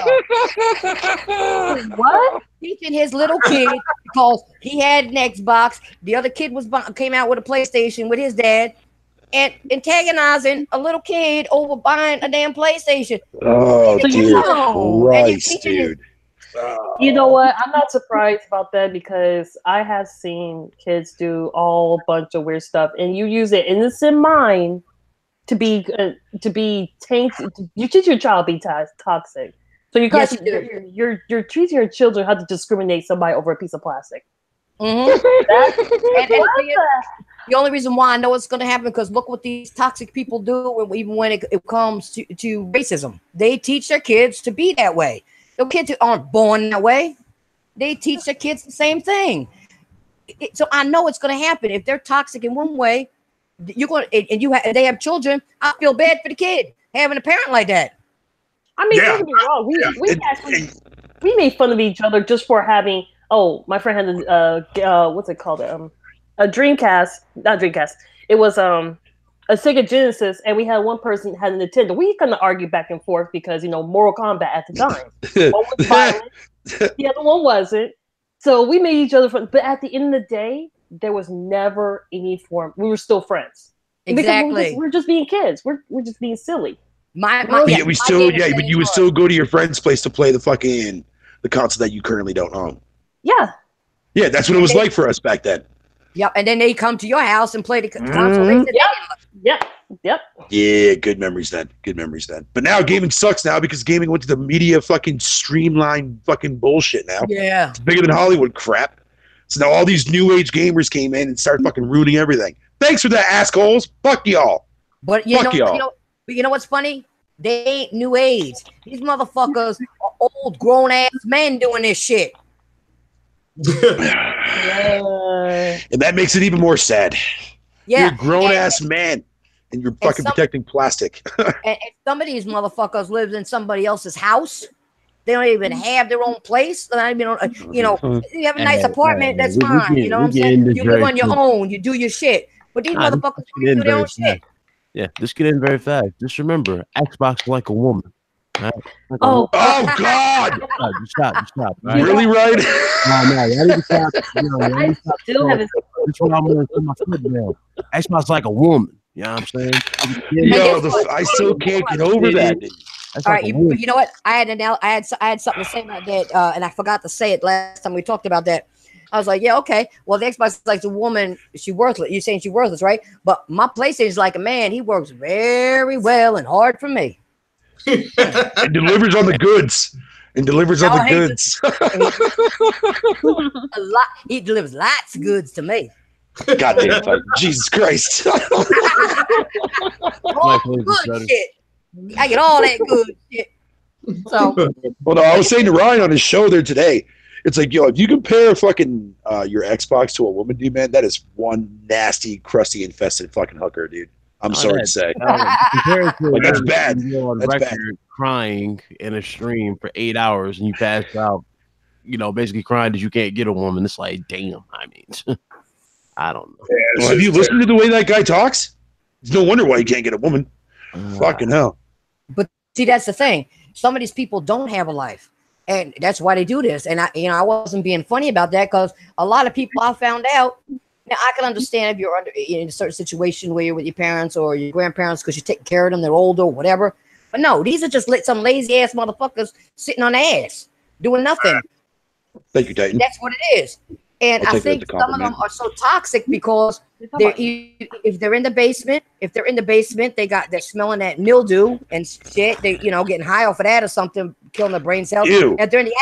What? Teaching his little kid because he had an Xbox. The other kid came out with a PlayStation with his dad, and antagonizing a little kid over buying a damn PlayStation. Oh, dear Christ, dude. You know what? I'm not surprised about that because I have seen kids do all bunch of weird stuff, and you use an innocent mind to be tainted. You teach your child to be toxic. So you guys, you're teaching your children how to discriminate somebody over a piece of plastic. The only reason why I know it's going to happen because look what these toxic people do even when it comes to racism. They teach their kids to be that way. The kids aren't born that way. They teach their kids the same thing. So I know it's going to happen. If they're toxic in one way, you're going to, and they have children. I feel bad for the kid having a parent like that. I mean, don't get me wrong. We made fun of each other just for having. Oh, my friend had what's it called? A Dreamcast, not Dreamcast. It was a Sega Genesis, and we had one person had a Nintendo. We kind of argued back and forth because Mortal Kombat at the time. One was violent, the other one wasn't. So we made each other fun. But at the end of the day, there was never any form. We were still friends. Exactly. We're just being kids. We're just being silly. But you would still go to your friend's place to play the console that you currently don't own. Yeah. Yeah, that's what it was like for us back then. Yep, and then they come to your house and play the console. Yep. Yeah, good memories then. But now gaming sucks now because gaming went to the media fucking streamlined fucking bullshit now. Yeah. It's bigger than Hollywood crap. So now all these new age gamers came in and started fucking ruining everything. Thanks for that, assholes. Fuck y'all. But you know what's funny? They ain't new age. These motherfuckers are old grown ass men doing this shit. And that makes it even more sad. Yeah, you're a grown-ass man, and you're fucking protecting plastic. and some of these motherfuckers live in somebody else's house. They don't even have their own place. I mean, you have a nice apartment, that's fine. You know what I'm saying? You live on your own. You do your shit. But these motherfuckers do their own shit. Yeah, this get in very fast. Just remember, Xbox like a woman. Right? Oh God! Stop. Right? Really right? No, you need to stop. I still haven't. Xbox like a woman. You know what I'm saying? I still can't get over that. All right, you know what? I had something to say about that, and I forgot to say it last time we talked about that. I was like, yeah, okay. Well, the Xbox is like a woman. She's worthless. You're saying she's worthless, right? But my PlayStation is like a man. He works very well and hard for me. And delivers on the goods. He delivers lots of goods to me. Goddamn, Jesus Christ! All good shit. I get all that good shit. So, well, no, I was saying to Ryan on his show there today. It's like, if you compare fucking your Xbox to a woman, dude, man, that is one nasty, crusty, infested fucking hooker, dude. I'm sorry to say. That's bad. That's bad. Crying in a stream for 8 hours and you pass out, basically crying that you can't get a woman. It's like, damn. I mean, I don't know. Yeah, have you listened to the way that guy talks? It's no wonder why you can't get a woman. Fucking hell. But see, that's the thing. Some of these people don't have a life. And that's why they do this. And I wasn't being funny about that because a lot of people I found out. Now I can understand if you're in a certain situation where you're with your parents or your grandparents because you're taking care of them, they're older, or whatever. But no, these are just some lazy ass motherfuckers sitting on their ass doing nothing. Thank you, Titan. That's what it is. And I think some of them are so toxic because if they're in the basement, they're smelling that mildew and shit. They getting high off of that or something, killing their brain cells. If they're in the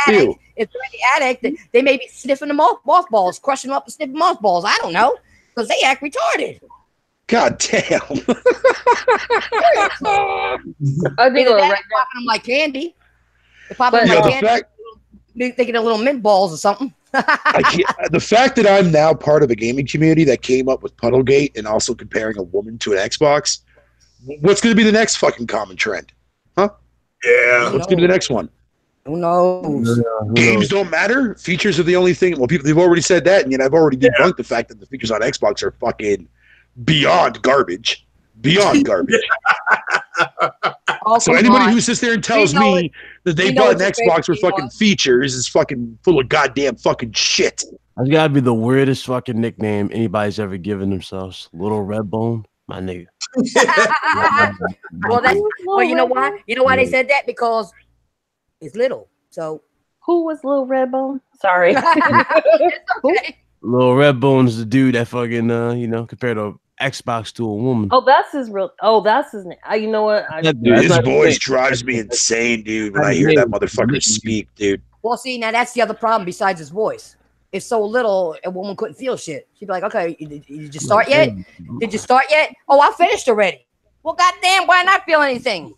attic, they may be sniffing the mothballs, crushing them up and sniffing mothballs. I don't know because they act retarded. God damn! I think they're popping them like candy. They're popping them like candy. They get a little mint balls or something. The fact that I'm now part of a gaming community that came up with Puddlegate and also comparing a woman to an Xbox, what's going to be the next fucking common trend? Huh? Yeah. What's going to be the next one? Who knows? Games don't matter. Features are the only thing. Well, they've already said that, and I've already debunked the fact that the features on Xbox are fucking beyond garbage. Beyond garbage. So anybody who sits there and tells me that they bought an Xbox for fucking features is fucking full of goddamn fucking shit. That's gotta be the weirdest fucking nickname anybody's ever given themselves. Little Redbone, my nigga. Well, you know why? You know why they said that? Because it's little. So who was Little Redbone? Sorry. Okay. Little Redbone is the dude that fucking compared to Xbox to a woman. Oh, that's his real. Oh, that's his name. You know what? His voice drives me insane, dude. When I hear that motherfucker speak, dude. Well, see, now that's the other problem besides his voice. is so little, a woman couldn't feel shit. She'd be like, okay, did you start yet? Did you start yet? Oh, I finished already. Well, goddamn, why not feel anything?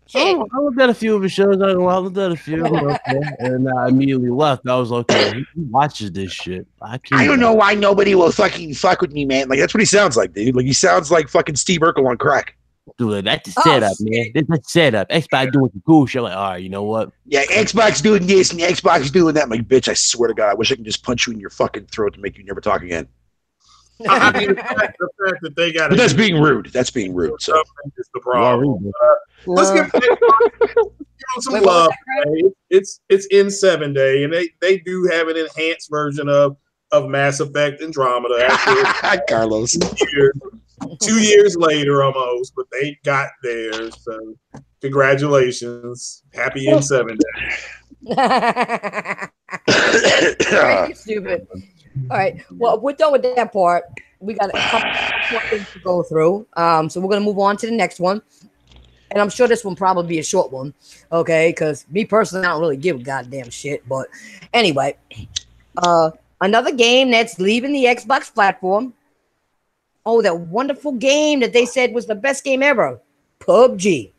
Shit. I looked at a few of his shows. I looked at a few, and I immediately left. I was like, okay, who watches this shit? I don't know why nobody will fucking fuck with me, man. Like, that's what he sounds like, dude. Like, he sounds like fucking Steve Urkel on crack. Dude, that's the setup, man. That's the setup. Xbox doing some cool shit. Like, all right, you know what? Yeah, Xbox doing this and Xbox doing that. I'm like, bitch, I swear to God, I wish I could just punch you in your fucking throat to make you never talk again. I mean, the fact that they got. But that's being rude. That's being rude. So that's the problem. Let's give some love. It's in 7 day, and they do have an enhanced version of Mass Effect Andromeda. Carlos. 2 years later, almost, but they got theirs. So, congratulations! Happy in 7 day. Very stupid. All right. Well, we're done with that part. We got a couple more things to go through. So we're gonna move on to the next one, and I'm sure this one probably be a short one. Okay, because me personally, I don't really give a goddamn shit. But anyway, another game that's leaving the Xbox platform. Oh, that wonderful game that they said was the best game ever, PUBG.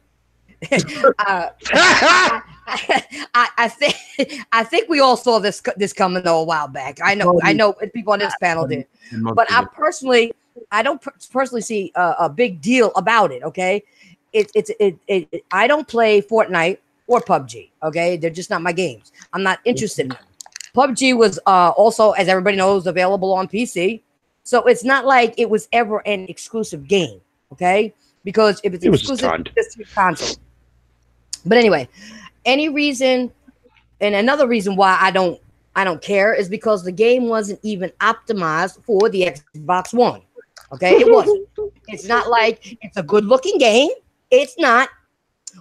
I think we all saw this coming though a while back. I know people on this panel did, but I don't personally see a big deal about it. Okay, I don't play Fortnite or PUBG. Okay, they're just not my games. I'm not interested in them. PUBG was also, as everybody knows, available on PC. So it's not like it was ever an exclusive game, okay? Because if it's exclusive, it's to console. But anyway, any reason, and another reason why I don't care is because the game wasn't even optimized for the Xbox One. Okay, it wasn't. It's not like it's a good-looking game. It's not,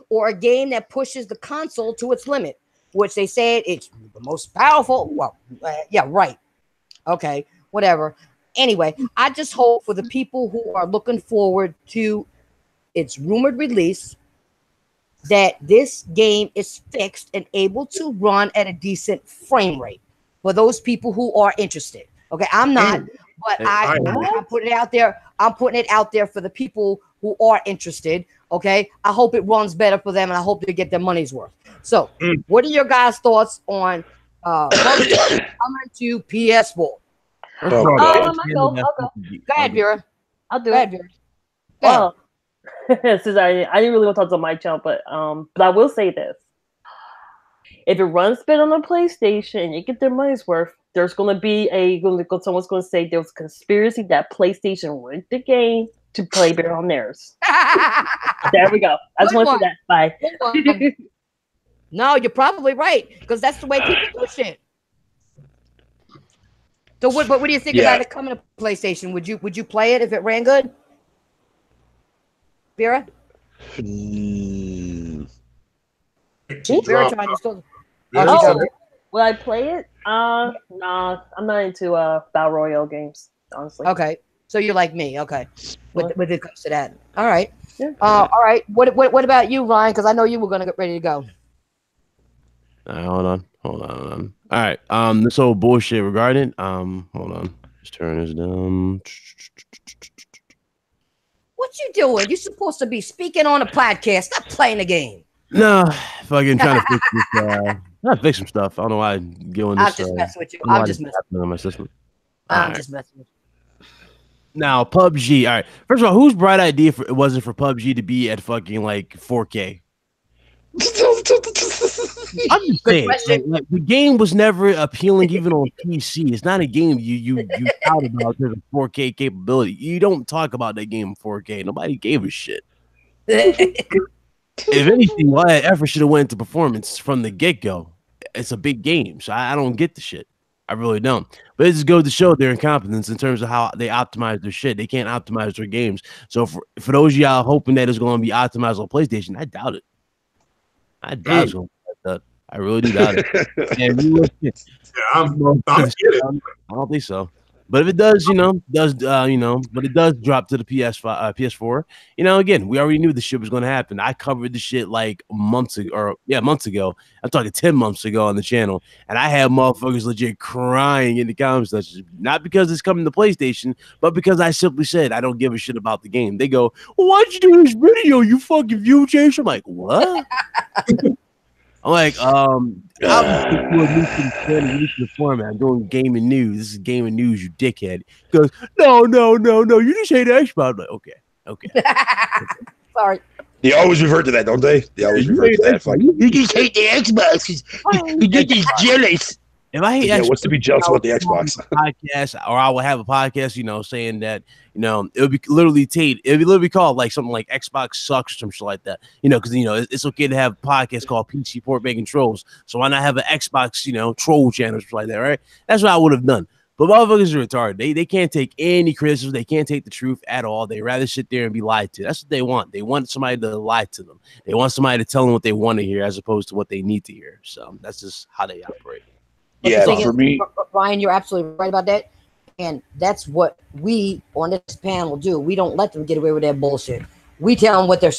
or a game that pushes the console to its limit, which they said it's the most powerful. Well, yeah, right. Okay, whatever. Anyway, I just hope for the people who are looking forward to its rumored release that this game is fixed and able to run at a decent frame rate for those people who are interested. Okay, I'm not, but I'm putting it out there. I'm putting it out there for the people who are interested. Okay, I hope it runs better for them, and I hope they get their money's worth. So, what are your guys' thoughts on coming to PS4? I'll go. Go ahead, Viera. I'll do it. Viera. Well, since I didn't really want to talk to my channel, but I will say this: if it runs better on the PlayStation and you get their money's worth, there's going to be someone's going to say there was a conspiracy that PlayStation rigged the game to play better on theirs. There we go. I just want to say that. Bye. No, you're probably right, because that's the way people do shit. So what do you think about it coming to PlayStation? Would you play it if it ran good? Viera? Viera trying to still. Will I play it? Nah, I'm not into battle royale games, honestly. Okay, so you're like me. Okay, when it comes to that. All right. Yeah. All right. What about you, Ryan? Because I know you were gonna get ready to go. Hold on. All right. This whole bullshit regarding hold on. Just turn this down. What you doing? You're supposed to be speaking on a podcast, not playing a game. No, fucking trying to fix this. Not fix some stuff. I don't know why I'm going this. I'm just messing with you. I'm just messing with my system. I'm just messing with you. Now, PUBG. All right. First of all, whose bright idea it wasn't for PUBG to be at fucking like 4K? I'm just saying, like, the game was never appealing even on PC. It's not a game you shout about there's a 4K capability. You don't talk about that game in 4K. Nobody gave a shit. If anything, all that effort should have went to performance from the get-go. It's a big game, so I don't get the shit. I really don't. But it just goes to show their incompetence in terms of how they optimize their shit. They can't optimize their games. So for those of y'all hoping that it's going to be optimized on PlayStation, I doubt it. I doubt it's going to be like that. I really do doubt it. And I don't think so. But if it does, but it does drop to the PS4. Again, we already knew the shit was going to happen. I covered the shit like months ago. I'm talking 10 months ago on the channel, and I had motherfuckers legit crying in the comment section, not because it's coming to PlayStation, but because I simply said I don't give a shit about the game. They go, well, why'd you do this video? You fucking view changer. I'm like, what? I'm like, obviously the format. I'm doing gaming news. This is gaming news, you dickhead. He goes, no, you just hate Xbox. I'm like, okay. Sorry. They always revert to that, don't they? They always revert to that. You just hate the Xbox. You're just jealous. If I hate Xbox, what's to be jealous about the Xbox? Podcast, or I will have a podcast, saying that, it would be literally called like something like Xbox sucks or some shit like that, because it's okay to have a podcast called PC Port Making Trolls. So why not have an Xbox, troll channel or something like that, right? That's what I would have done. But motherfuckers are retarded. They can't take any criticism. They can't take the truth at all. They rather sit there and be lied to. That's what they want. They want somebody to lie to them. They want somebody to tell them what they want to hear as opposed to what they need to hear. So that's just how they operate. Yeah, for me, Brian, you're absolutely right about that, and that's what we on this panel do. We don't let them get away with that bullshit. We tell them what the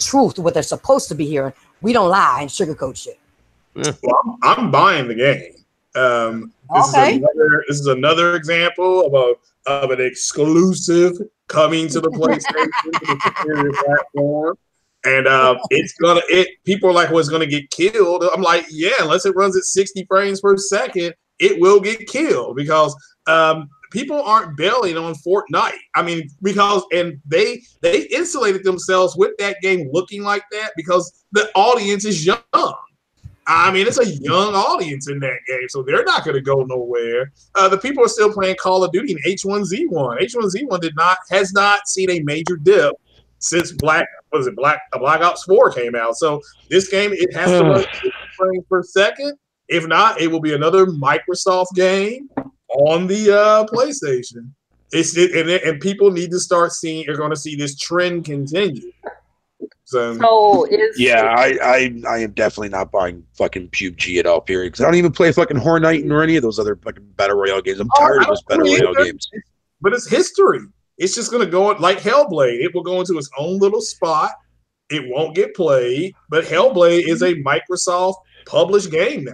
truth, what they're supposed to be hearing. We don't lie and sugarcoat shit. Well, I'm buying the game. This is another example of an exclusive coming to the PlayStation, to the superior platform. And people are like, well, it's gonna get killed. I'm like, yeah, unless it runs at 60 frames per second, it will get killed because people aren't bailing on Fortnite. I mean, they insulated themselves with that game looking like that because the audience is young. I mean, it's a young audience in that game, so they're not going to go nowhere. The people are still playing Call of Duty and H1Z1. H1Z1 has not seen a major dip since Black Ops 4 came out. So this game, it has to run 60 frames per second. If not, it will be another Microsoft game on the PlayStation. And people need to start seeing. You're going to see this trend continue. I am definitely not buying fucking PUBG at all, period. Because I don't even play fucking Horror Night or any of those other fucking battle royale games. I'm tired of those battle royale games. But it's history. It's just going to go like Hellblade. It will go into its own little spot. It won't get played. But Hellblade is a Microsoft published game now.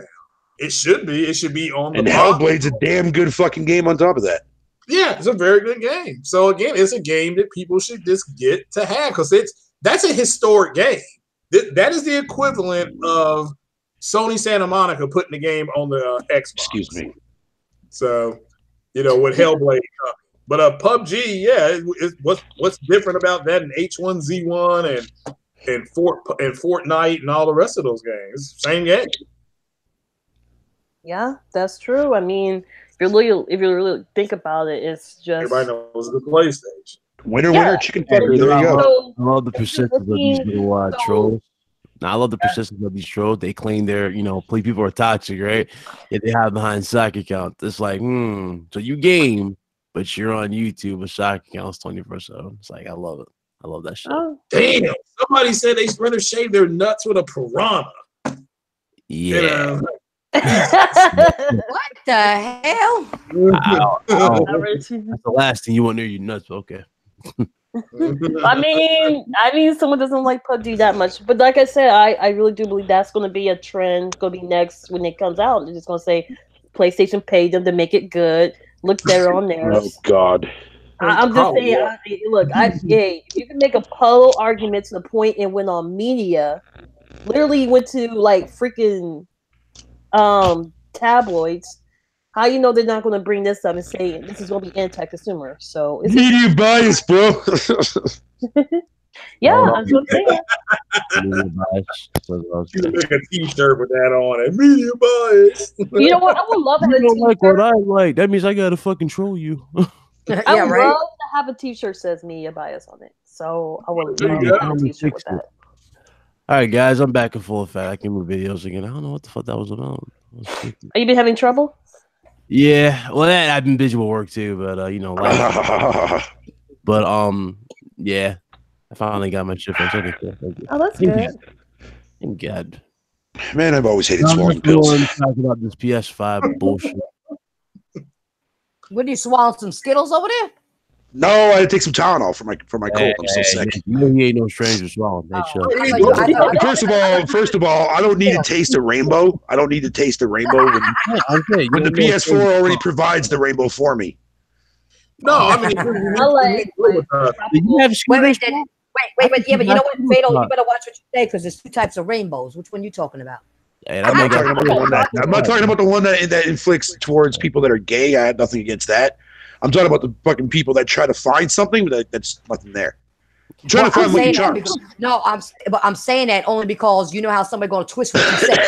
It should be. It should be on the And Hellblade's a damn good fucking game on top of that. Yeah, it's a very good game. So again, it's a game that people should just get to have because that's a historic game. That is the equivalent of Sony Santa Monica putting the game on the Xbox. Excuse me. So, with Hellblade coming. But PUBG, what's different about that in H1Z1 and Fortnite and all the rest of those games? Same game. Yeah, that's true. I mean, if you really think about it, it's just everybody knows the PlayStation. Winner, chicken fucker. There you go. I love the persistence of these little trolls. Now, I love the persistence of these trolls. They claim they're, play people are toxic, right? Yet they hide behind soccer accounts. It's like, so you game, but you're on YouTube with soccer accounts 24/7. It's like, I love it. I love that shit. Oh. Damn. Somebody said they'd rather shave their nuts with a piranha. Yeah. What the hell? That's the last thing you want near your nuts, but okay. I mean, someone doesn't like PUBG that much, but like I said, I really do believe that's going to be a trend. Going to be next when it comes out. They're just going to say PlayStation paid them to make it good, look better on there. Oh God! I'm just saying. Look, if you can make a polo argument to the point it went on media, literally went to like freaking tabloids. How you know they're not going to bring this up and say this is going to be anti-consumer? So it's media bias, bro. Yeah, I'm just saying. You can make a T-shirt with that on it. Media bias. You know what? I would love to have a don't like T-shirt. what I like. That means I gotta fucking troll you. I would love to have a T-shirt that says media bias on it. So I would love to have a T-shirt with that. All right, guys, I'm back in full effect. I can move videos again. I don't know what the fuck that was about. Are you been having trouble? Yeah, well, I've been busy with work too, but yeah, I finally got my shit fixed. Oh, that's good. Thank God. Man, I've always hated swallowing pills. Talking about this PS5 bullshit. What are you swallowing some Skittles over there? No, I had to take some Tylenol for my cold. I'm still sick. You know he ain't no stranger swallowing that shit. First of all, I don't need to taste a rainbow. I don't need to taste a rainbow when the PS4 already provides the rainbow for me. No, I mean, wait, yeah, but you know what, Fatal, you better watch what you say because there's two types of rainbows. Which one you talking about? I'm not talking about the one that inflicts towards people that are gay. I have nothing against that. I'm talking about the fucking people that try to find something that's nothing there. I'm trying to find Lucky Charms. I'm saying that only because you know how somebody going to twist what you say.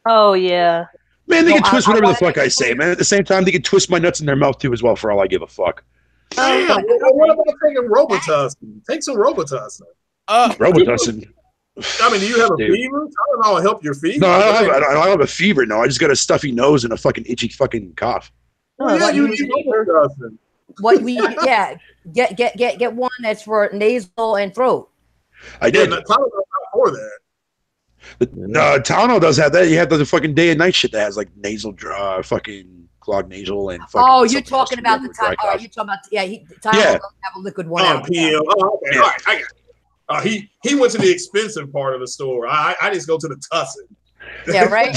Oh yeah. Man, they can twist whatever the fuck I say, man. At the same time, they can twist my nuts in their mouth too, as well. For all I give a fuck. Damn, what about taking Robitussin? Take some Robitussin. Robitussin. I mean, do you have a fever? Tylenol will help your fever. No, I don't have a fever. No, I just got a stuffy nose and a fucking itchy fucking cough. Oh, yeah, you need Robitussin. What we get one that's for nasal and throat. I did. Tylenol's not for that. Tylenol does have that. You have the fucking day and night shit that has like nasal fucking clogged nasal and fucking. Oh, you're talking about the time. Oh, you're talking about Tylenol doesn't have a liquid one. PL. Oh, okay. All right, I got it. He went to the expensive part of the store. I just go to the Tussin. Yeah, right.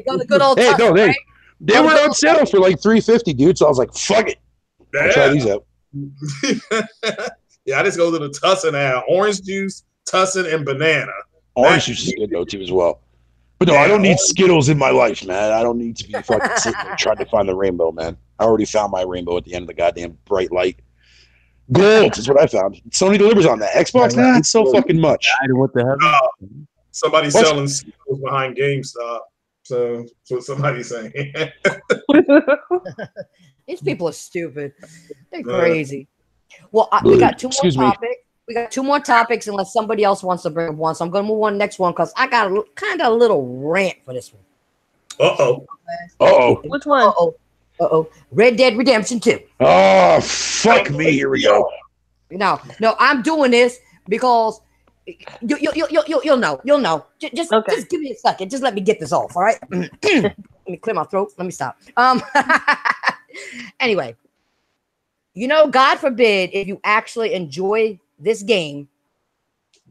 Go the good old Tussin, no, right? They were on sale for like $3.50, dude. So I was like, fuck it. I'll try these out. Yeah, I just go to the Tussin now. Orange juice, Tussin, and banana. Orange juice is good though too as well. But no, I don't need Skittles in my life, man. I don't need to be fucking sitting there trying to find the rainbow, man. I already found my rainbow at the end of the goddamn bright light. Gold is what I found. Sony delivers on that. Xbox, not so fucking much. What the hell? Somebody's selling Skittles behind GameStop. So that's what somebody's saying. These people are stupid. They're crazy. Well, we got two more topics. We got two more topics unless somebody else wants to bring up one. So I'm going to move on to the next one because I got a little rant for this one. Uh-oh. Which one? Red Dead Redemption 2. Oh, fuck me. Here we go. No, I'm doing this because you'll know. Just give me a second. Just let me get this off, all right? Let me clear my throat. Let me stop. Anyway, God forbid if you actually enjoy this game,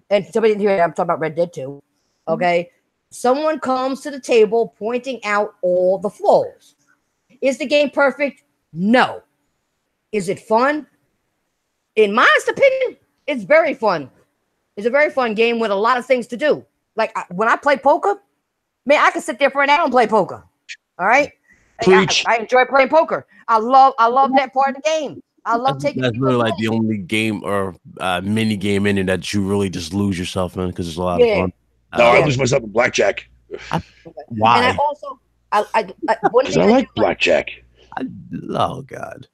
and somebody didn't hear it, I'm talking about Red Dead 2, okay? Someone comes to the table pointing out all the flaws. Is the game perfect? No. Is it fun? In my opinion, it's very fun. It's a very fun game with a lot of things to do. Like when I play poker, man, I can sit there for an hour and play poker. All right? I enjoy playing poker. I love that part of the game. I love taking. That's really like the only game or mini game in it that you really just lose yourself in because it's a lot of fun. No, I lose myself in blackjack. Why? And I also, I like blackjack. Oh God.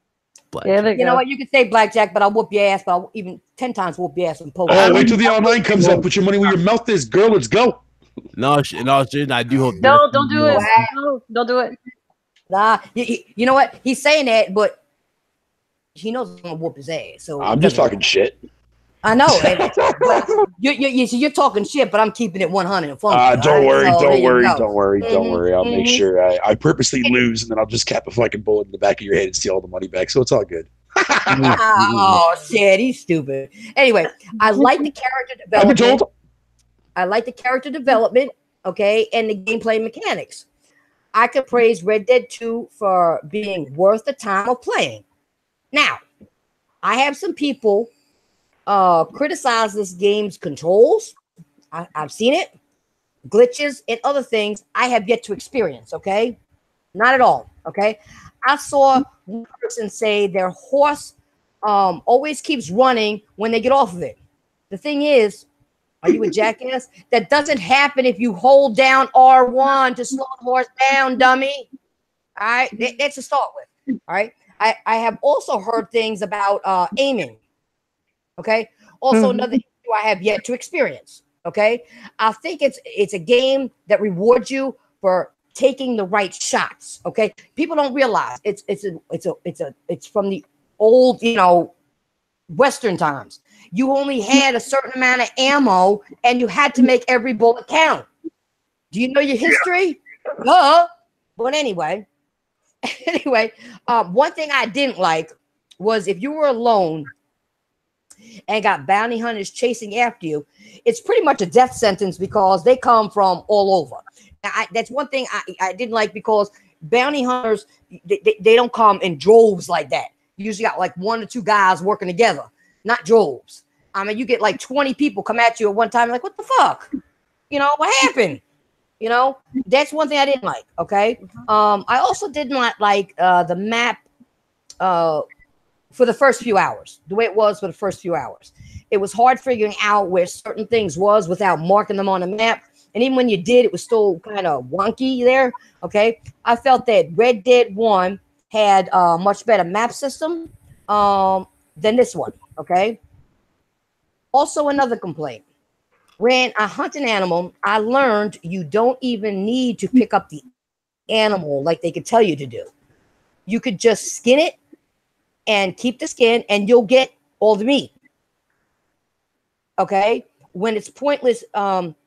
You know what? You can say blackjack, but I'll whoop your ass. But I'll even 10 times whoop your ass in poker. Oh, wait till the online comes up. Put your money where your mouth is, girl. Let's go. No, I do hope. Don't do it. No, don't do it. Nah, you know what? He's saying that, but he knows I'm gonna whoop his ass. So I'm just talking shit. I know. You're talking shit, but I'm keeping it 100 and fun. Don't worry. I'll make sure I purposely lose, and then I'll just cap a fucking bullet in the back of your head and steal all the money back. So it's all good. Oh shit, he's stupid. Anyway, I like the character development. I like the character development, okay, and the gameplay mechanics. I could praise Red Dead 2 for being worth the time of playing. Now, I have some people criticize this game's controls. I've seen it, glitches and other things I have yet to experience. Okay, not at all. Okay, I saw one person say their horse always keeps running when they get off of it. The thing is, are you a jackass? That doesn't happen if you hold down R1 to slow the horse down, dummy. All right, that's to start with. All right, I have also heard things about aiming. Okay. Also, another issue I have yet to experience. Okay. I think it's a game that rewards you for taking the right shots. Okay. People don't realize it's from the old, Western times. You only had a certain amount of ammo and you had to make every bullet count. Do you know your history? But anyway, Anyway, one thing I didn't like was if you were alone and got bounty hunters chasing after you, it's pretty much a death sentence because they come from all over. That's one thing I didn't like, because bounty hunters, they don't come in droves like that. You usually got like 1 or 2 guys working together, not droves. I mean, you get like 20 people come at you at one time. Like, what the fuck? You know, what happened? You know, that's one thing I didn't like. Okay. I also did not like the map for the first few hours, the way it was for the first few hours. It was hard figuring out where certain things was without marking them on the map. And even when you did, it was still kind of wonky there. Okay. I felt that Red Dead 1 had a much better map system than this one. Okay. Also, another complaint. When I hunt an animal, I learned you don't even need to pick up the animal like they could tell you to do. You could just skin it and keep the skin, and you'll get all the meat. Okay? When it's pointless,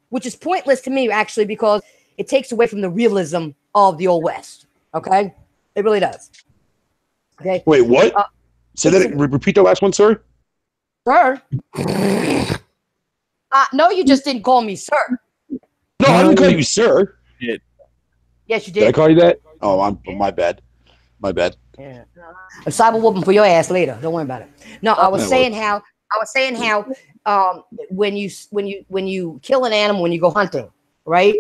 which is pointless to me, actually, because it takes away from the realism of the Old West. Okay? It really does. Okay? Wait, what? Say that. Repeat the last one, sir. Sir? No, you just didn't call me sir. No, I didn't call you sir. Yes, you Did I did. call you that? Oh, my bad. My bad. Yeah. A cyber whooping for your ass later. Don't worry about it. No, I was saying how when you kill an animal, when you go hunting, right?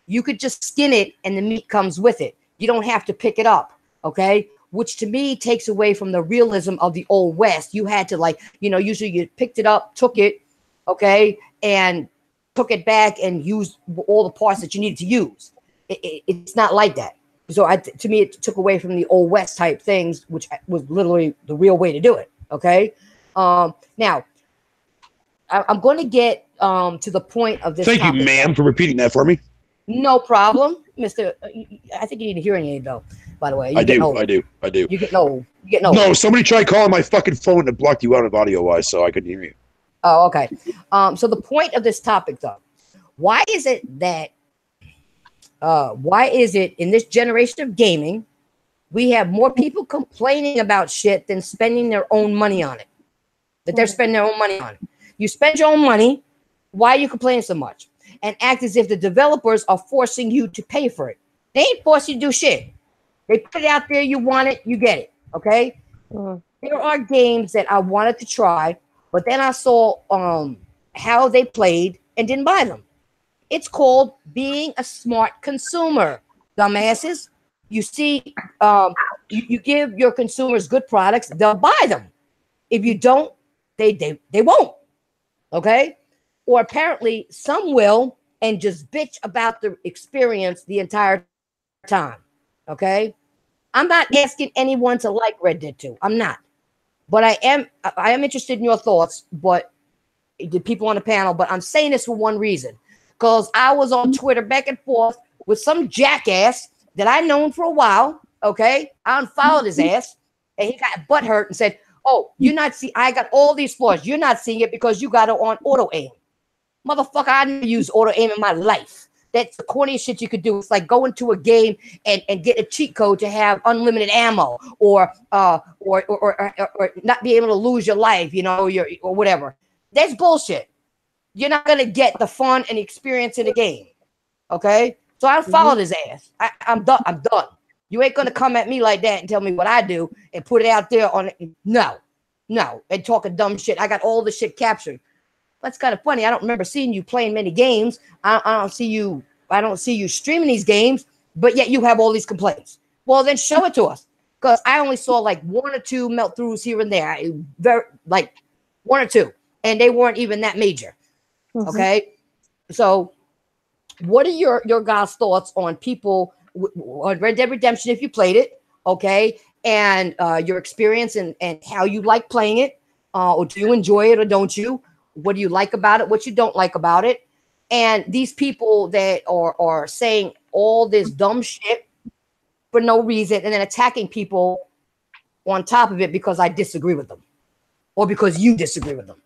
You could just skin it and the meat comes with it. You don't have to pick it up. Okay. Which to me takes away from the realism of the Old West. You had to, like, you know, usually you picked it up, took it, okay, and took it back and used all the parts that you needed to use. It's not like that. So to me, it took away from the Old West type things, which was literally the real way to do it. Okay. Now, I'm going to get to the point of this. Thank you, ma'am, for repeating that for me. No problem, Mr. I think you need a hearing aid, though. By the way, I do. You get old. No, somebody tried calling my fucking phone and blocked you out of audio wise, so I couldn't hear you. Oh, okay. So the point of this topic, though, why is it in this generation of gaming, we have more people complaining about shit than spending their own money on it? That they're spending their own money on it. You spend your own money. Why are you complaining so much? And act as if the developers are forcing you to pay for it. They ain't forcing you to do shit. They put it out there. You want it, you get it. Okay. There are games that I wanted to try, but then I saw how they played and didn't buy them. It's called being a smart consumer, dumbasses. You see, you give your consumers good products, they'll buy them. If you don't, they won't. Okay? Or apparently some will and just bitch about the experience the entire time. Okay? I'm not asking anyone to like Red Dead 2. I'm not. But I am interested in your thoughts, but the people on the panel, but I'm saying this for one reason. Because I was on Twitter back and forth with some jackass that I known for a while. Okay. I unfollowed his ass and he got butthurt and said, "Oh, you're not see, I got all these flaws. You're not seeing it because you got it on auto aim." Motherfucker, I never used auto aim in my life. That's the corniest shit you could do. It's like going to a game and get a cheat code to have unlimited ammo or not be able to lose your life, you know, or whatever. That's bullshit. You're not gonna get the fun and experience in the game. Okay? So I followed his ass. I'm done. I'm done. You ain't gonna come at me like that and tell me what I do and put it out there on it. No, and talking dumb shit. I got all the shit captured. That's kind of funny. I don't remember seeing you playing many games. I don't see you streaming these games, but yet you have all these complaints. Well, then show it to us. Because I only saw like 1 or 2 melt throughs here and there. Like 1 or 2. And they weren't even that major. Okay. So what are your guys' thoughts on people on Red Dead Redemption if you played it? Okay. And your experience and how you like playing it. Or do you enjoy it or don't you? What do you like about it? What you don't like about it? And these people that are saying all this dumb shit for no reason and then attacking people on top of it because I disagree with them or because you disagree with them.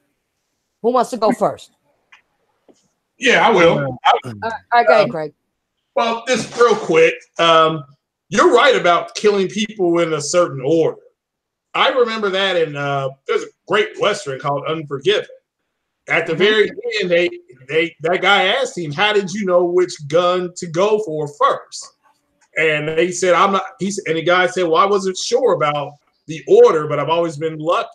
Who wants to go first? Yeah, I will. All right, go ahead, Craig. Well, just real quick. you're right about killing people in a certain order. I remember that in there's a great Western called Unforgiven. At the very end, that guy asked him, "How did you know which gun to go for first?" And they said, "I'm not." And the guy said, "Well, I wasn't sure about the order, but I've always been lucky."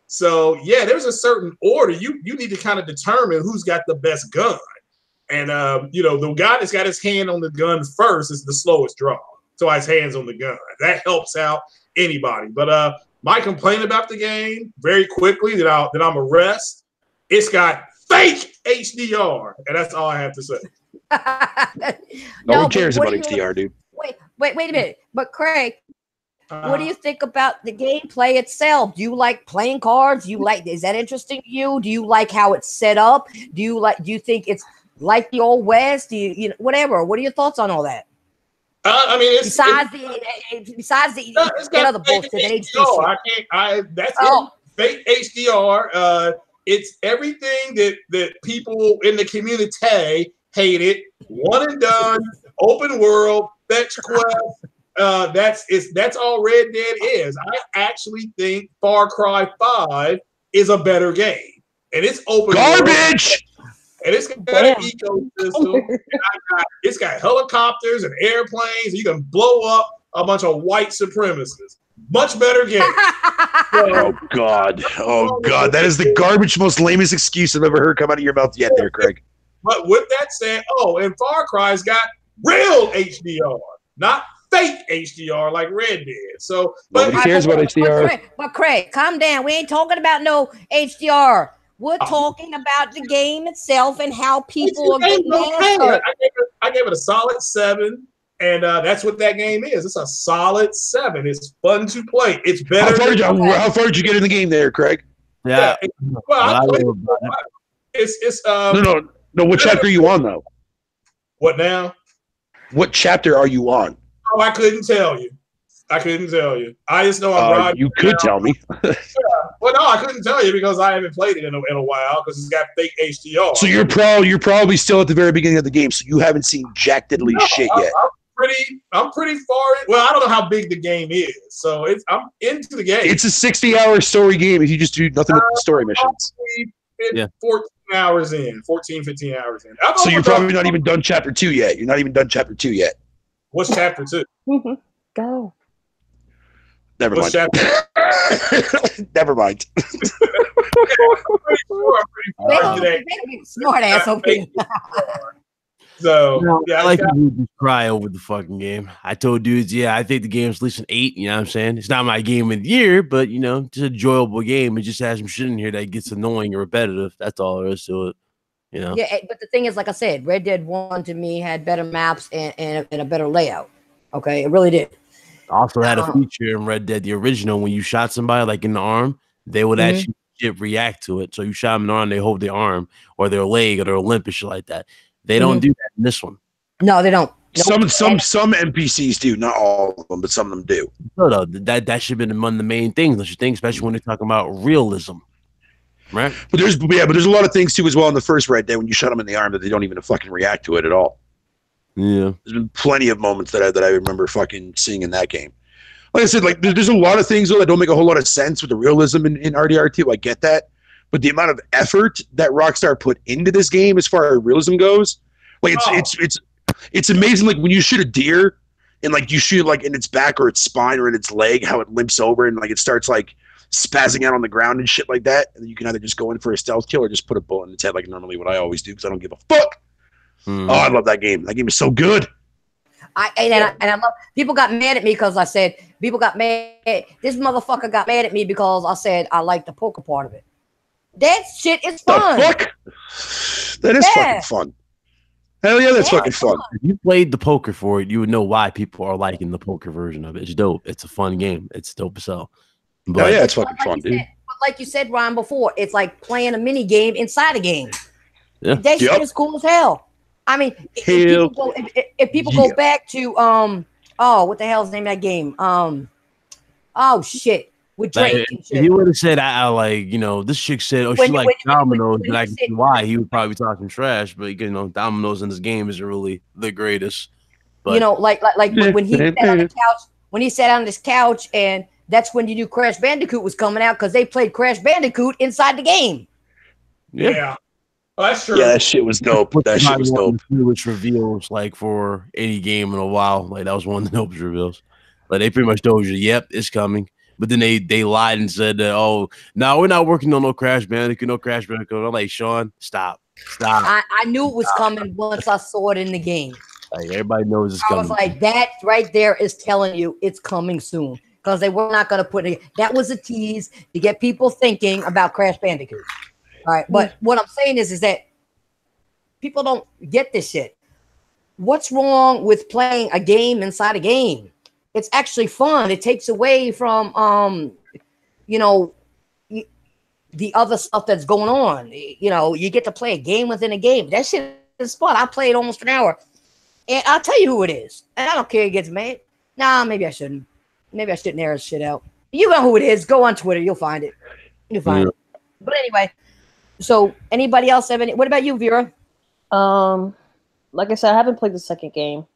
So yeah, there's a certain order. You need to kind of determine who's got the best gun. And the guy that's got his hand on the gun first is the slowest draw. So his hands on the gun. That helps out anybody. But my complaint about the game, very quickly, that I'm a rest, it's got fake HDR, and that's all I have to say. No one cares about HDR, dude. Wait a minute. But Craig, what do you think about the gameplay itself? Do you like playing cards? Is that interesting to you? Do you like how it's set up? Do you think it's like the old West? Whatever. What are your thoughts on all that? I mean, besides the other bullshit, that's fake HDR. It's everything that people in the community hated. One and done, open world, fetch quest. That's all Red Dead is. I actually think Far Cry 5 is a better game, and it's open garbage. World, and it's got an ecosystem. It's got helicopters and airplanes. You can blow up a bunch of white supremacists. Much better game. Oh God! That is the garbage, most lamest excuse I've ever heard come out of your mouth yet, there, Craig. But with that said, and Far Cry's got real HDR, not fake HDR like Red Dead. So, nobody cares about HDR. But Craig, calm down. We ain't talking about no HDR. We're talking about the game itself and how people are getting I gave it a solid 7, and that's what that game is. It's a solid 7. It's fun to play. It's better. How far did you get in the game there, Craig? Yeah. It's No. What chapter are you on though? What now? What chapter are you on? Oh, I couldn't tell you. I just know I'm riding. You could tell me. Well, no, I couldn't tell you because I haven't played it in a while because it's got fake HDR. So you're probably still at the very beginning of the game, so you haven't seen jack diddly shit yet. I'm pretty far in. Well, I don't know how big the game is, so I'm into the game. It's a 60-hour story game if you just do nothing but story missions. 14 hours in, 14, 15 hours in. So you're probably not even done chapter 2 yet. You're not even done chapter 2 yet. What's chapter 2? Go. Never mind. Never mind. Smart ass, okay. So I like to just cry over the fucking game. I told dudes, I think the game's at least an 8. You know what I'm saying? It's not my game of the year, but it's an enjoyable game. It just has some shit in here that gets annoying or repetitive. That's all there is to it. Yeah, but the thing is, like I said, Red Dead 1 to me had better maps and a better layout. Okay, it really did. Also had a feature in Red Dead, the original, when you shot somebody like in the arm, they would actually react to it. So you shot them in the arm, they hold their arm or their leg or their limb and shit like that. They don't do that in this one. No, they don't. Some NPCs do, not all of them, but some of them do. No, that should have been one of the main things, don't you think? Especially when they're talking about realism, right? But there's a lot of things too as well in the first Red Dead when you shot them in the arm that they don't even fucking react to it at all. Yeah, there's been plenty of moments that I remember fucking seeing in that game. Like I said, like there's a lot of things though that don't make a whole lot of sense with the realism in RDR2. I get that, but the amount of effort that Rockstar put into this game as far as realism goes, like it's amazing. Like when you shoot a deer and like you shoot like in its back or its spine or in its leg, how it limps over and like it starts like spazzing out on the ground and shit like that. And you can either just go in for a stealth kill or just put a bullet in its head like normally what I always do because I don't give a fuck. Oh, I love that game. That game is so good. I love. People got mad at me because I said people got mad. This motherfucker got mad at me because I said I like the poker part of it. That shit is fun. The fuck? That is fucking fun. Hell yeah, that's fucking fun. If you played the poker for it, you would know why people are liking the poker version of it. It's dope. It's a fun game. It's dope as hell. But, yeah, it's fucking fun, dude. But like you said, Ryan, before, it's like playing a mini game inside a game. Yeah. That shit is cool as hell. I mean, if people go back to what the hell's the name of that game? Oh shit, with Drake. Like, if you would have said I like, this chick said, she likes dominoes, and I can see why he would probably be talking trash. But dominoes in this game isn't really the greatest. But you know, like when he sat on the couch, when he sat on this couch, and that's when you knew Crash Bandicoot was coming out because they played Crash Bandicoot inside the game. Yeah. Oh, that's true. Yeah, that shit was dope. That shit was dope. Which reveals like for any game in a while, like that was one of the dopest reveals. Like they pretty much told you, "Yep, it's coming." But then they lied and said that, "Oh, no, we're not working on no Crash Bandicoot, no Crash Bandicoot." I'm like, Sean, stop. I knew it was coming once I saw it in the game. Like everybody knows it's coming. I was like, that right there is telling you it's coming soon because they were not going to put it. That was a tease to get people thinking about Crash Bandicoot. All right, but what I'm saying is that people don't get this shit. What's wrong with playing a game inside a game? It's actually fun. It takes away from, you know, the other stuff that's going on. You know, you get to play a game within a game. That shit is fun. I played almost an hour. And I'll tell you who it is. And I don't care who gets mad. Nah, maybe I shouldn't. Maybe I shouldn't air this shit out. You know who it is. Go on Twitter. You'll find it. You'll find it. But anyway, so anybody else have any? What about you, Vera? Like I said, I haven't played the second game.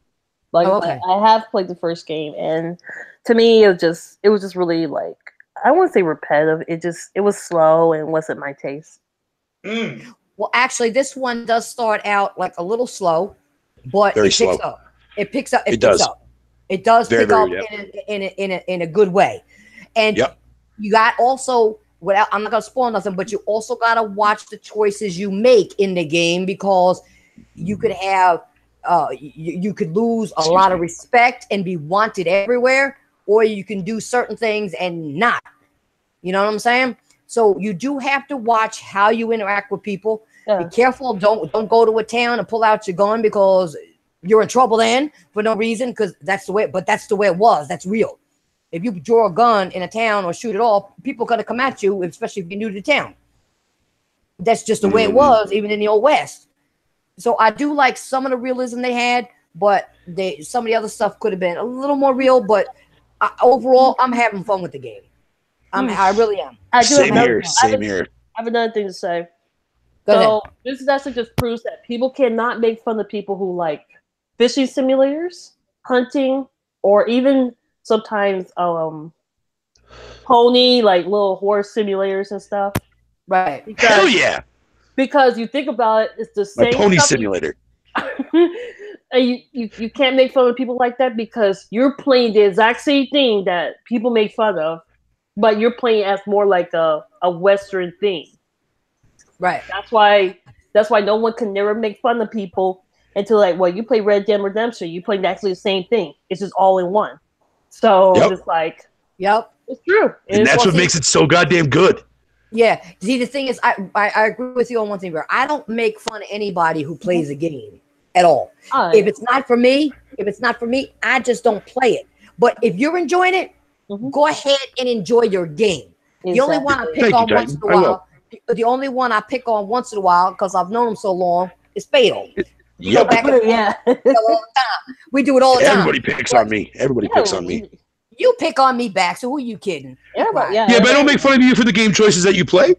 Like okay. I have played the first game, and to me, it was just really like, I wouldn't say repetitive. It was slow and wasn't my taste. Well, actually, this one does start out like a little slow, but Very it picks slow. up. It picks up. It does. It does Very, pick up very, in a good way. And Yep. you got also, without, I'm not gonna spoil nothing, but you also gotta watch the choices you make in the game because you could have you could lose a lot of respect and be wanted everywhere, or you can do certain things and not. You know what I'm saying? So you do have to watch how you interact with people. Yeah. Be careful. Don't go to a town and pull out your gun because you're in trouble then for no reason, because that's the way. But that's the way it was. That's real. If you draw a gun in a town or shoot it off, people are gonna come at you, especially if you're new to the town. That's just the way it was, even in the old West. So I do like some of the realism they had, but some of the other stuff could have been a little more real. But overall, I'm having fun with the game. I really am. Same here. Same here. I have another thing to say. Go ahead. This is actually just proves that people cannot make fun of people who like fishing simulators, hunting, or even sometimes pony, like little horse simulators and stuff. Right. Hell yeah. Because you think about it, it's the My same pony stuff. simulator. And you can't make fun of people like that because you're playing the exact same thing that people make fun of, but you're playing as more like a Western thing. Right. That's why no one can never make fun of people until like, well, you play Red Dead Redemption, you play actually the same thing. It's just all in one. So it's like, it's true. And that's what makes it so goddamn good. Yeah. See, the thing is, I agree with you on one thing, where I don't make fun of anybody who plays a game at all. If it's not for me, I just don't play it. But if you're enjoying it, go ahead and enjoy your game. The only one I pick on once in a while, because I've known him so long, is Fatal. Yep. Yeah. We do it all the time. Everybody picks on me. Everybody picks on me. You pick on me back, so who are you kidding? Yeah, but but I don't make fun of you for the game choices that you play.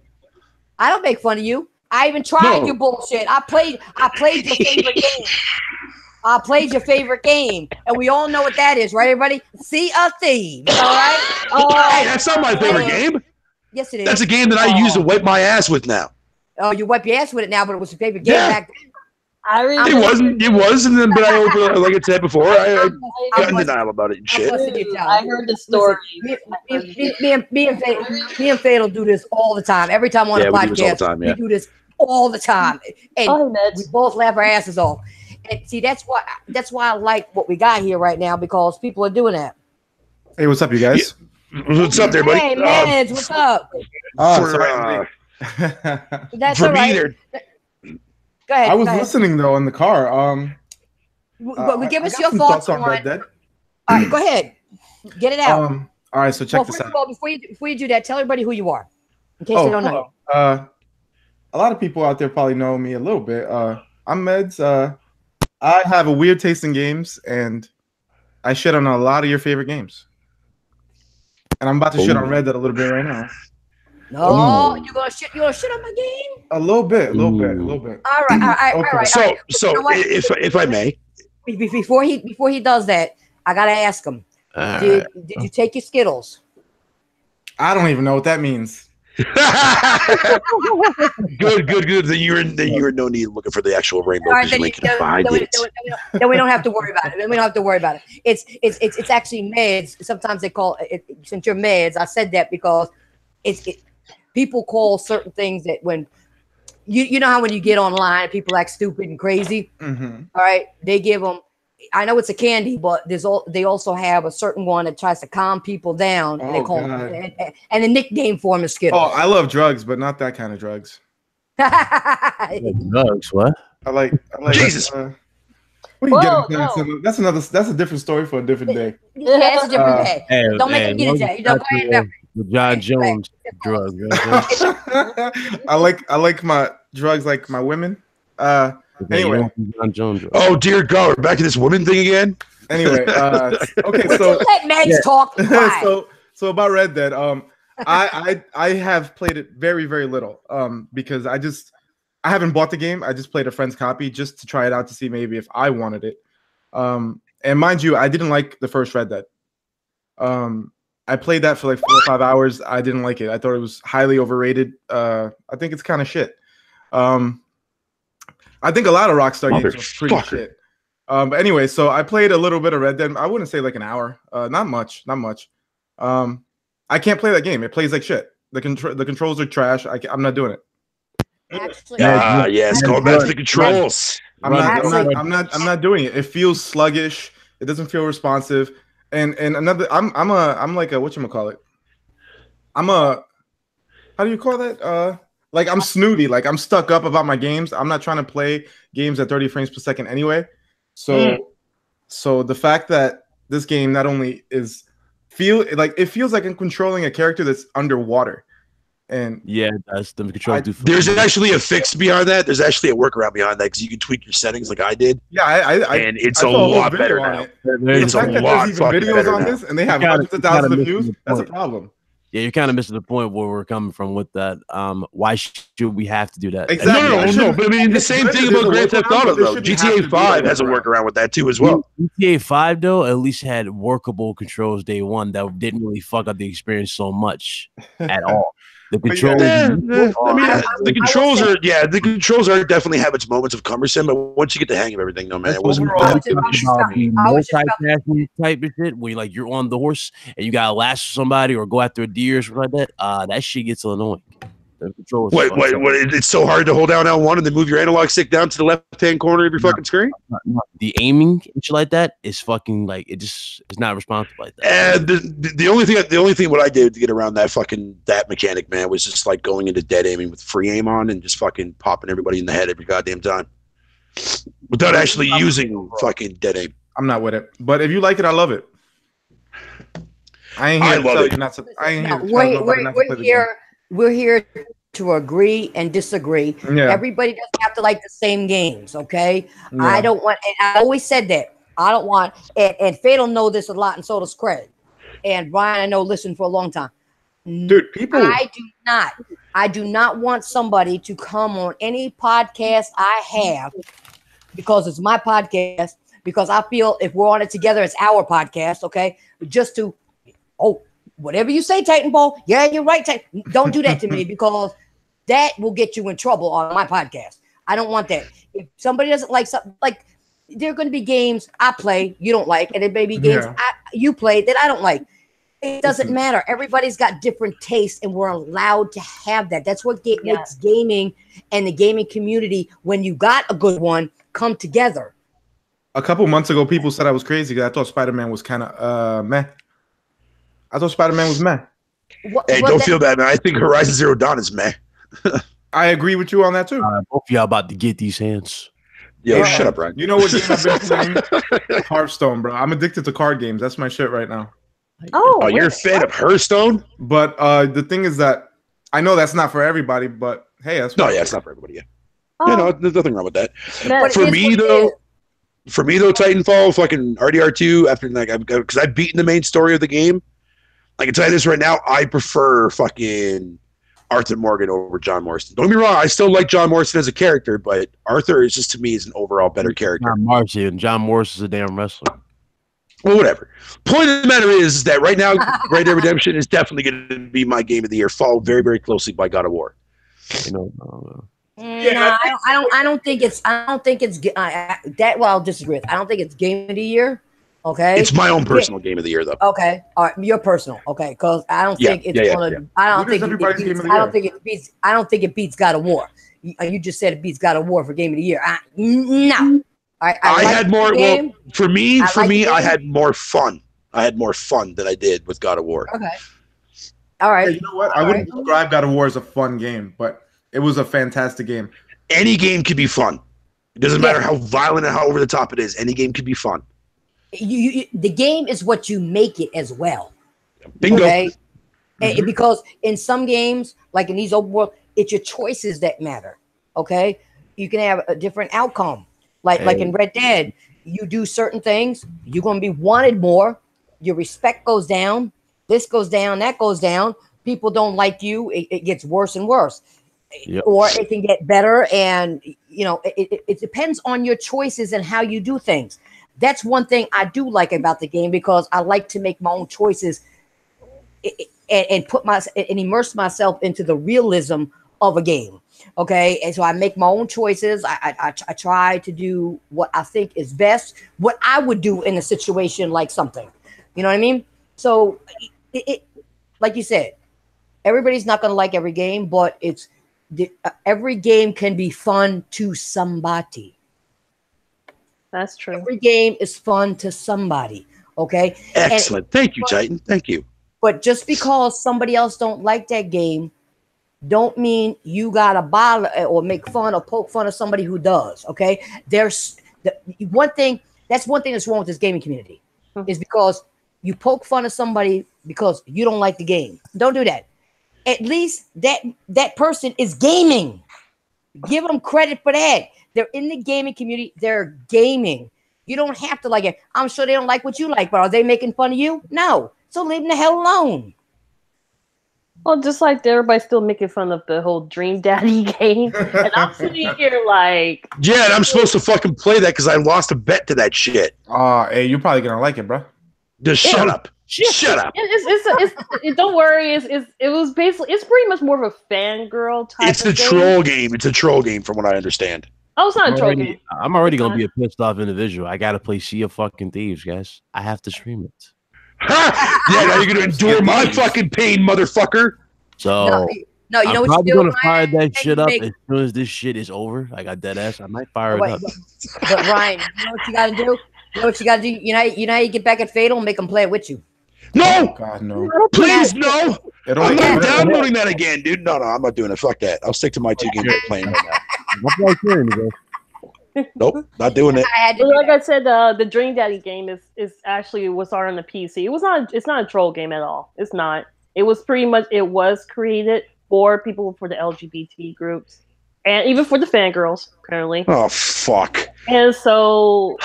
I don't make fun of you. I even tried your bullshit. I played your favorite game. I played your favorite game, and we all know what that is, right, everybody? Sea of Thieves, all right? Hey, that's not my favorite game. Yes, it is. That's a game that I use to wipe my ass with now. Oh, you wipe your ass with it now, but it was your favorite game back then. It was, and then, but like I said before, I got in denial about it and shit. I heard the story. Me and Fatal do this all the time. Every time on the podcast, we do this all the time, and we both laugh our asses off. And see, that's why I like what we got here right now, because people are doing that. Hey, what's up, you guys? What's up there, buddy? Hey, man, what's up? Sorry. That's all right. Go ahead. I was listening though in the car. Give us your thoughts on Red Dead. All right, go ahead. Get it out. All right, so check this out. Well, before you do that, tell everybody who you are, in case they don't know. A lot of people out there probably know me a little bit. I'm Meds. I have a weird taste in games, and I shit on a lot of your favorite games. And I'm about to shit on Red Dead a little bit right now. No, you gonna shit on my game? A little bit. All right. So if I may, before he does that, I gotta ask him. Did you take your Skittles? I don't even know what that means. Good. Then you're no need looking for the actual rainbow because you ain't gonna find it. Then we don't have to worry about it. Then we don't have to worry about it. It's actually meds. Sometimes they call it, since you're meds. I said that because people call certain things that when you know how when you get online people act stupid and crazy. Mm-hmm. All right, they give them. I know it's a candy, but they also have a certain one that tries to calm people down, and they call them, and the nickname for them is Skittles. Oh, I love drugs, but not that kind of drugs. Drugs? What? I like Jesus. What are you getting? That's a different story for a different day. Yeah, it's a different day. Don't make it get into that. You don't the John Jones drug. I like my drugs like my women. Anyway. Oh dear God, we're back to this woman thing again. Anyway, okay, so let Max talk. so about Red Dead, I have played it very, very little. Because I haven't bought the game. I just played a friend's copy just to try it out to see maybe if I wanted it. And mind you, I didn't like the first Red Dead. I played that for like 4 or 5 hours. I didn't like it. I thought it was highly overrated. I think it's kind of shit. I think a lot of Rockstar games are pretty shit. But anyway, so I played a little bit of Red Dead. I wouldn't say like an hour. Not much. I can't play that game. It plays like shit. The controls are trash. I'm not doing it. Actually, yes, going back to the controls. I'm not doing it. It feels sluggish. It doesn't feel responsive. And another, I'm like a whatchamacallit. How do you call that? Like I'm snooty. Like I'm stuck up about my games. I'm not trying to play games at 30 frames per second anyway. So the fact that this game not only it feels like I'm controlling a character that's underwater. And yeah, that's the control. There's actually a fix behind that. There's actually a workaround behind that because you can tweak your settings like I did. Yeah, and it's a lot better now. It's a lot fucking better on this, and they have hundreds of thousands of views. That's a problem. Yeah, you're kind of missing the point where we're coming from with that. Why should we have to do that? Exactly. No. But I mean, the same thing about Grand Theft Auto, though. GTA 5 has a workaround with that too, as well. GTA 5 though, at least had workable controls day one that didn't really fuck up the experience so much at all. The controls, the controls are definitely have its moments of cumbersome, but once you get the hang of everything, though, man, it wasn't multitasking type of shit where you're on the horse and you gotta lasso somebody or go after a deer or something like that. That shit gets annoying. The controls. Wait, it's so hard to hold down L1 and then move your analog stick down to the left-hand corner of your fucking screen? The aiming and shit like that is fucking it's not responsive like that. And the only thing what I did to get around that mechanic, man, was just like going into dead aiming with free aim on and just fucking popping everybody in the head every goddamn time. Without actually using fucking dead aim. I'm not with it. But if you like it, I love it. I ain't here to tell you not to play the game. We're here to agree and disagree. Yeah. Everybody doesn't have to like the same games, okay? Yeah. I don't want, and I always said that. I don't want, and Fatal know this a lot, and so does Craig. And Brian, I know, listened for a long time. Dude, people. I do not want somebody to come on any podcast I have because it's my podcast, because I feel if we're on it together, it's our podcast, okay? Just to, whatever you say, Titanfall. Yeah, you're right. Don't do that to me because that will get you in trouble on my podcast. I don't want that. If somebody doesn't like something, like there are going to be games I play you don't like, and there may be games you play that I don't like. It doesn't matter. Everybody's got different tastes, and we're allowed to have that. That's what makes gaming and the gaming community, when you got a good one, come together. A couple months ago, people said I was crazy because I thought Spider-Man was kind of meh. I thought Spider-Man was meh. Hey, don't feel bad, man. I think Horizon Zero Dawn is meh. I agree with you on that too. Both of y'all about to get these hands. Yo, shut up, Ryan. You know what game I've been playing? Hearthstone, bro. I'm addicted to card games. That's my shit right now. Oh, you're a fan of Hearthstone? But the thing is that I know that's not for everybody, but hey, that's it's not for everybody. Yeah, there's nothing wrong with that. For me though, Titanfall, fucking RDR2, after because I've beaten the main story of the game. I can tell you this right now, I prefer fucking Arthur Morgan over John Marston. Don't get me wrong, I still like John Marston as a character, but Arthur is just to me is an overall better character. John Morrison's a damn wrestler. Well, whatever. Point of the matter is that right now, Red Dead Redemption is definitely going to be my game of the year, followed very, very closely by God of War. No, I don't think it's that. Well, I'll disagree. I don't think it's game of the year. Okay, it's my own personal game of the year, though. Okay, all right, your personal. Okay, because I don't think it's gonna. I don't think it beats God of War. You just said it beats God of War for game of the year. No. I had more. Well, for me, I had more fun. I had more fun than I did with God of War. Okay. All right. Yeah, you know what? I wouldn't describe God of War as a fun game, but it was a fantastic game. Any game could be fun. It doesn't matter how violent and how over the top it is. Any game could be fun. The game is what you make it as well. Bingo. Okay? Because in some games, like in these open world, it's your choices that matter. Okay, you can have a different outcome. Like in Red Dead, you do certain things, you're going to be wanted more. Your respect goes down. This goes down. That goes down. People don't like you. It gets worse and worse. Yep. Or it can get better. And, it depends on your choices and how you do things. That's one thing I do like about the game because I like to make my own choices and immerse myself into the realism of a game. Okay, and so I make my own choices. I try to do what I think is best, what I would do in a situation like something. You know what I mean? So, like you said, everybody's not going to like every game, but every game can be fun to somebody. That's true. Every game is fun to somebody. Okay. Excellent. Thank you, Titan. Thank you. But just because somebody else don't like that game, don't mean you gotta bother or make fun or poke fun of somebody who does. Okay, there's one thing that's wrong with this gaming community is because you poke fun of somebody because you don't like the game. Don't do that. At least that person is gaming. Give them credit for that. They're in the gaming community. They're gaming. You don't have to like it. I'm sure they don't like what you like, but are they making fun of you? No. So leave them the hell alone. Well, just like everybody's still making fun of the whole Dream Daddy game. And I'm sitting here like... Yeah, and I'm supposed to fucking play that because I lost a bet to that shit. Hey, you're probably going to like it, bro. Just shut up. Shut up. Don't worry. It was basically... It's pretty much more of a fangirl type It's the troll game. It's a troll game from what I understand. Oh, it's not a troll game. I'm already going to be a pissed off individual. I got to play Sea of fucking Thieves, guys. I have to stream it. Ha! Yeah, now you're gonna endure my fucking pain, motherfucker. So no, you know I'm what probably you do, gonna fire that shit up as soon as this shit is over. I got dead ass. I might fire it up. But Ryan, you know what you gotta do? You know what you gotta do? You know how you get back at Fatal and make them play it with you. No, God, no. Please, no. I'm not downloading that again, dude. No, I'm not doing it. Fuck that. I'll stick to my 2 games I'm playing right now. Nope, not doing it. Like I said, the Dream Daddy game is actually was started on the PC. It's not a troll game at all. It's not. It was pretty much created for people for the LGBT groups and even for the fangirls apparently. Oh fuck. And so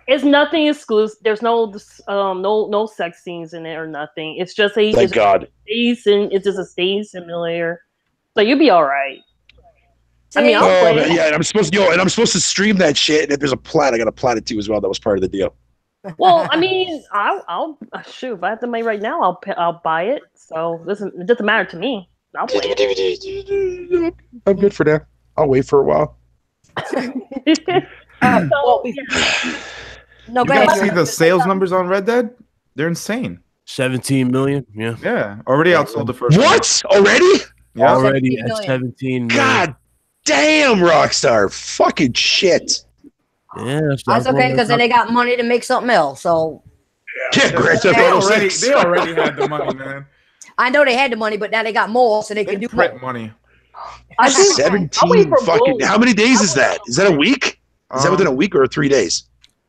it's nothing exclusive. There's no sex scenes in it or nothing. It's just Thank God. It's just a stage simulator. So you'll be all right. I mean, I'll play it. Yeah, and I'm supposed to stream that shit. And if there's a plat, I got to plat it too as well. That was part of the deal. Well, I mean, I'll shoot. If I have the money right now, I'll buy it. So it doesn't matter to me. I'll play it. I'm good for that. I'll wait for a while. You guys see the sales numbers on Red Dead? They're insane. 17 million. Yeah. Yeah. Already outsold the first What? Already? Yeah. Already at 17 million. God damn, Rockstar. Fucking shit. Yeah, that's okay because then they got money to make something else. So yeah, Grand Theft Auto 6. They already had the money, man. I know they had the money, but now they got more, so they can do print more. money. 17 fucking. How many days is that? Is that a week? Is that within a week or 3 days?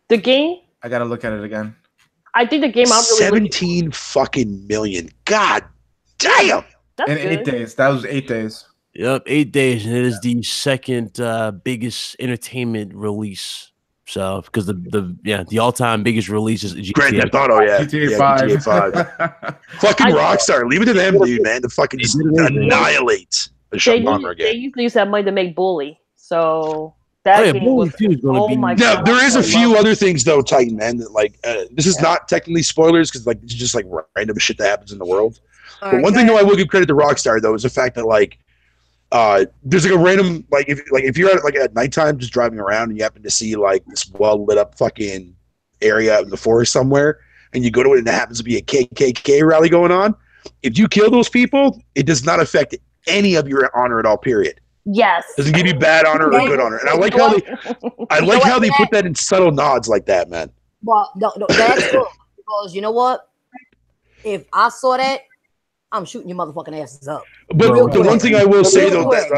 The game? I gotta look at it again. I think the game. 17 fucking million. God damn. That's in good. 8 days. That was 8 days. Yep, 8 days, and it is the second biggest entertainment release So because the all-time biggest release is Grand GTA. Theft Auto, yeah. GTA Yeah, 5. GTA 5. Fucking Rockstar. Leave it to them, dude, man. To fucking just annihilate the genre They again. used to use that money to make Bully, so that game Bully was. 2 is gonna Oh be my Now, god! there is I a few love other things, though, Titan, man, that, like, this is not technically spoilers because, like, this is just, like, random shit that happens in the world. All But right, one go thing, though, ahead. I will give credit to Rockstar, though, is the fact that, like, there's, like, a random, if you're at nighttime just driving around and you happen to see, like, this well-lit-up fucking area out in the forest somewhere, and you go to it and it happens to be a KKK rally going on, if you kill those people, it does not affect any of your honor at all, period. Yes. Doesn't give you bad honor or good honor. And I like how they put that in subtle nods like that, man. Well, no, that's good because you know what? If I saw that, I'm shooting your motherfucking asses up. But Real the quick. one thing I will say, Real though, that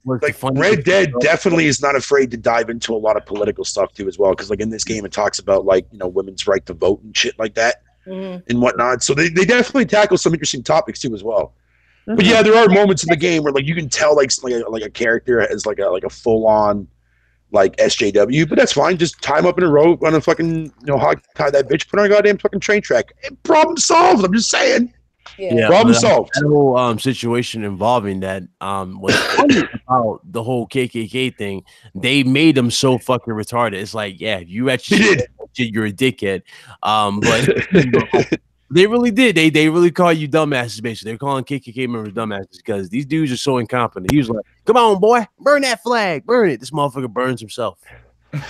quick. like Red Dead definitely is not afraid to dive into a lot of political stuff too as well, because like in this game it talks about like, you know, women's right to vote and shit like that and whatnot. So they definitely tackle some interesting topics too as well. But yeah, there are moments in the game where like you can tell like a character has like a full on like SJW, but that's fine. Just tie them up in a row on a fucking, you know, hog tie that bitch, put on a goddamn fucking train track. Problem solved. I'm just saying. Yeah. Problem solved. That whole situation involving that was funny about the whole KKK thing. They made them so fucking retarded. It's like, yeah, you actually you're a dickhead. But they really did. They really call you dumbasses. Basically, they're calling KKK members dumbasses because these dudes are so incompetent. He was like, "Come on, boy, burn that flag, burn it." This motherfucker burns himself.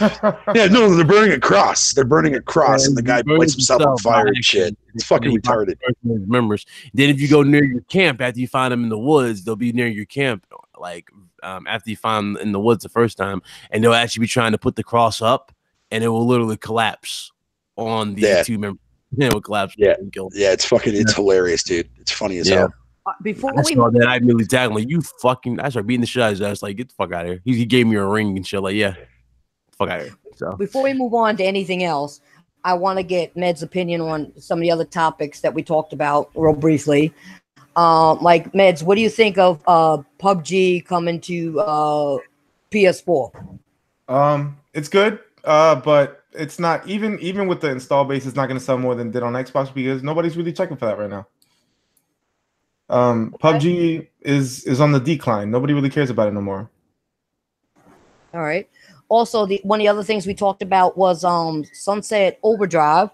Yeah, no, they're burning a cross. They're burning a cross, and the guy lights himself on fire and shit. It's fucking retarded. Members. Then if you go near your camp after you find them in the woods, they'll be near your camp. Like after you find them in the woods the first time, and they'll actually be trying to put the cross up, and it will literally collapse on the two members. Yeah, it will collapse. Yeah, it's fucking, it's hilarious, dude. It's funny as hell. Before I saw that, I immediately tagged him like, "You fucking!" I started beating the shit out of his ass. Like, get the fuck out of here. He gave me a ring and shit. Like, yeah. Fuck out of here. So before we move on to anything else, I want to get Med's opinion on some of the other topics that we talked about real briefly. Like Meds, what do you think of PUBG coming to PS4? It's good, but it's not even with the install base. It's not going to sell more than it did on Xbox because nobody's really checking for that right now. PUBG is on the decline. Nobody really cares about it no more. All right. Also, one of the other things we talked about was Sunset Overdrive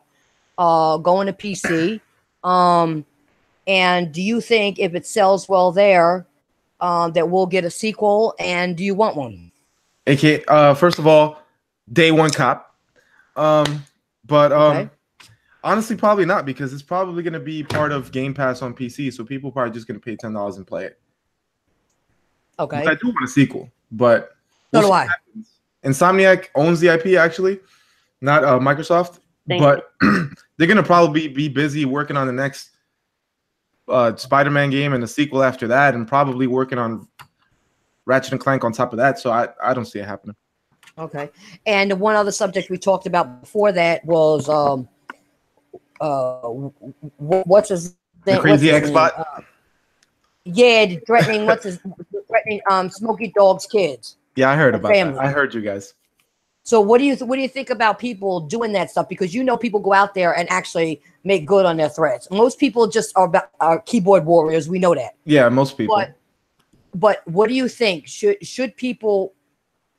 going to PC. And do you think if it sells well there, that we'll get a sequel? And do you want one? Okay. First of all, day one cop. Honestly, probably not because it's probably going to be part of Game Pass on PC. So people are probably just going to pay $10 and play it. Okay. But I do want a sequel, but so do I. Insomniac owns the IP actually, not Microsoft. But they're going to probably be busy working on the next Spider-Man game and the sequel after that, and probably working on Ratchet and Clank on top of that. So I don't see it happening. Okay. And one other subject we talked about before that was what's his name? The crazy Xbot. Threatening Smokey Dog's kids. Yeah, I heard about that. I heard you guys. So what do you think about people doing that stuff? Because you know people go out there and actually make good on their threats. Most people just are keyboard warriors. We know that. Yeah, most people. But what do you think? Should people?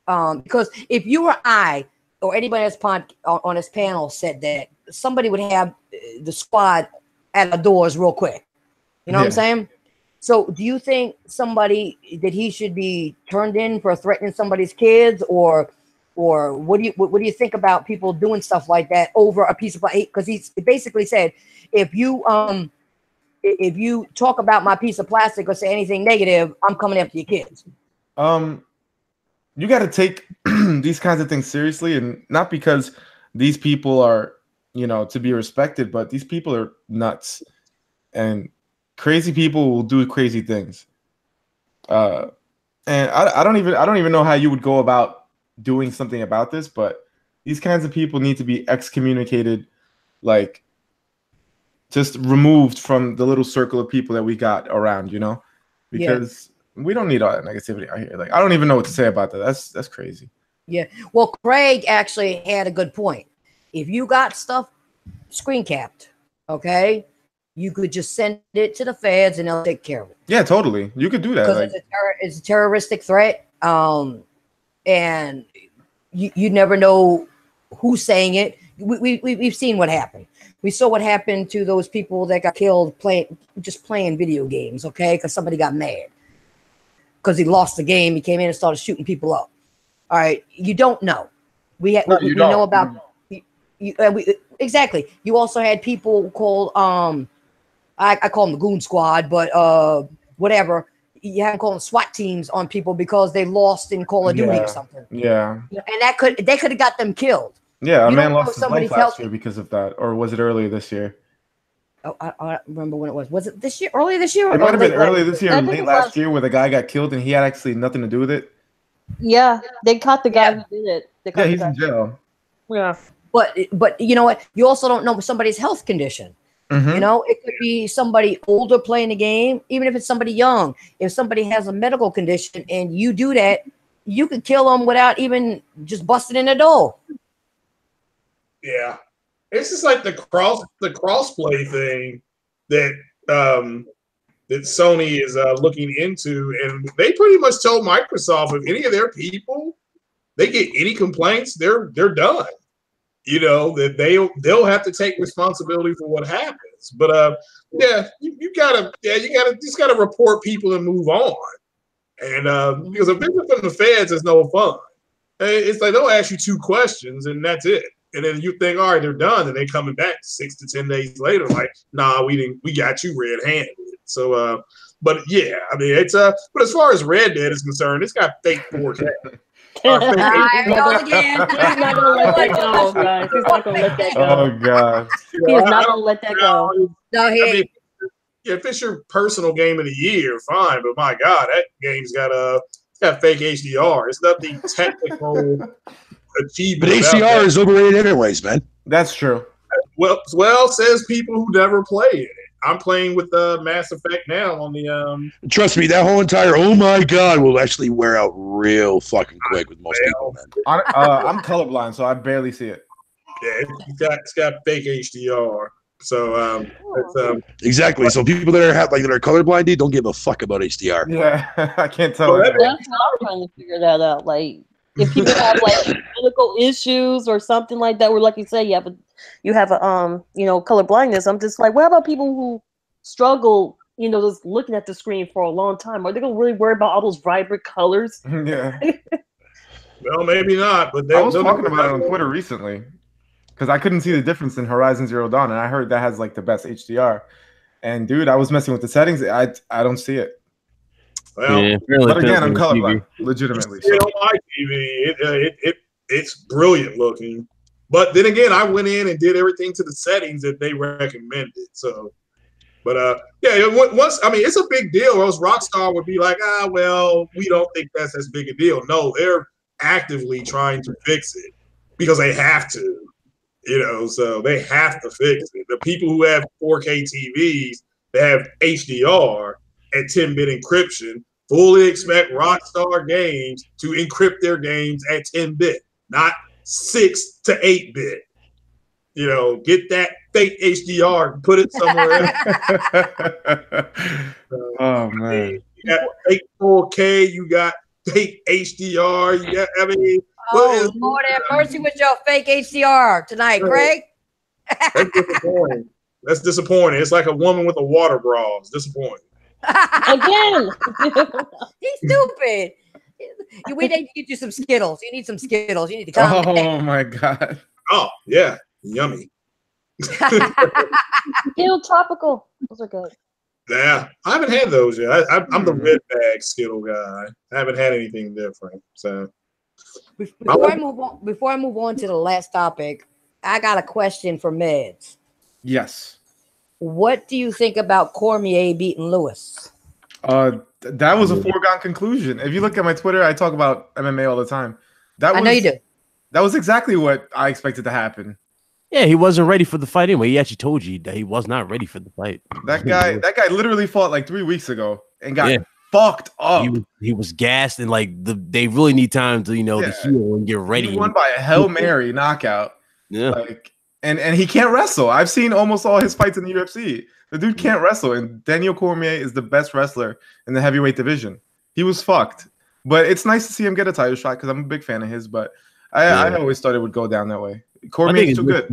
Because if you or I or anybody else on this panel said that, somebody would have the squad at our doors real quick. You know what I'm saying? So do you think somebody that he should be turned in for threatening somebody's kids, or what do you think about people doing stuff like that over a piece of plastic? Because he basically said, if you talk about my piece of plastic or say anything negative, I'm coming after your kids. You got to take these kinds of things seriously, and not because these people are, to be respected, but these people are nuts, and crazy people will do crazy things. And I don't even know how you would go about doing something about this, but these kinds of people need to be excommunicated, like just removed from the little circle of people that we got around, because we don't need all that negativity out here. Like, I don't even know what to say about that. That's crazy. Yeah. Well, Craig actually had a good point. If you got stuff screen capped, okay, you could just send it to the feds and they'll take care of it. Yeah, totally. You could do that. Because Like, it's a terroristic threat. And you never know who's saying it. We've seen what happened. We saw what happened to those people that got killed playing video games, okay? Because somebody got mad. Because he lost the game. He came in and started shooting people up. All right. You don't know. We know about... exactly. You also had people called... I call them the goon squad, but whatever. You have to call them SWAT teams on people because they lost in Call of Duty or something. Yeah. And they could have got them killed. Yeah, a man lost his life last year because of that. Or was it earlier this year? Oh, I don't remember when it was. Was it this year? Earlier this year? It might have been earlier this year or late last year where the guy got killed and he had actually nothing to do with it. Yeah, they caught the guy who did it. Yeah, he's in jail. Yeah. But you know what? You also don't know somebody's health condition. Mm-hmm. You know, it could be somebody older playing the game, even if it's somebody young. If somebody has a medical condition and you do that, you could kill them without even just busting in the door. Yeah, it's just like the crossplay thing that that Sony is looking into, and they pretty much told Microsoft if any of their people they get any complaints, they're done. You know that they'll have to take responsibility for what happens. But you gotta just gotta report people and move on. And because if they're from the feds, it's no fun. It's like they'll ask you 2 questions and that's it. And then you think, all right, they're done, and they're coming back 6 to 10 days later, like, nah, we got you red-handed. So, but yeah, I mean, it's but as far as Red Dead is concerned, it's got fake 4K. He's not gonna let that go, guys. He's not gonna let that go. Oh god, he's not gonna let that go. No, he ain't. If it's your personal game of the year, fine. But my God, that game's got fake HDR. It's nothing technical achievement. But HDR is overrated anyways, man. that's true. Well, says people who never play it. I'm playing with Mass Effect now on the Trust me, that whole entire oh my god will actually wear out real fucking quick with most people, man. I'm colorblind, so I barely see it. Yeah, it's got fake HDR. So Exactly. So people that are colorblind, dude, don't give a fuck about HDR. Yeah, I can't tell. Well, That's how I'm trying to figure that out. Like, if people have like medical issues or something like that, where like you say, you have a color blindness. I'm just like, what about people who struggle, just looking at the screen for a long time? Are they gonna really worry about all those vibrant colors? Yeah. Well, maybe not. But I was talking about it on Twitter recently because I couldn't see the difference in Horizon Zero Dawn, and I heard that has like the best HDR. And dude, I was messing with the settings. I don't see it. Well, Yeah, but again, I'm colorblind, legitimately. So. On my TV, it's brilliant looking. But then again, I went in and did everything to the settings that they recommended. So, but it's a big deal. Or else Rockstar would be like, well, we don't think that's as big a deal. No, they're actively trying to fix it because they have to. So they have to fix it. The people who have 4K TVs that have HDR at 10-bit encryption fully expect Rockstar Games to encrypt their games at 10-bit, not 6 to 8-bit. Get that fake HDR and put it somewhere else. Oh man. You got fake 4K, you got fake HDR, you got Lord have mercy with your fake HDR tonight, Craig. That's disappointing. It's like a woman with a water bra. It's disappointing. Again. He's stupid. We need to get you some Skittles. You need some Skittles. You need to come. Oh my god. Oh yeah, yummy. Skittle tropical. Those are good. Yeah, I haven't had those yet. I'm the red bag Skittle guy. I haven't had anything different. So before I move on to the last topic, I got a question for Meds. Yes. What do you think about Cormier beating Lewis? That was a foregone conclusion. If you look at my Twitter, I talk about MMA all the time. I know you do. That was exactly what I expected to happen. Yeah, he wasn't ready for the fight anyway. He actually told you that he was not ready for the fight. That guy literally fought like 3 weeks ago and got fucked up. He was gassed, and like they really need time to to heal and get ready. He won by a Hail Mary knockout. Yeah, like and he can't wrestle. I've seen almost all his fights in the UFC. The dude can't wrestle, and Daniel Cormier is the best wrestler in the heavyweight division. He was fucked, but it's nice to see him get a title shot because I'm a big fan of his. But I always thought it would go down that way. Cormier is too good.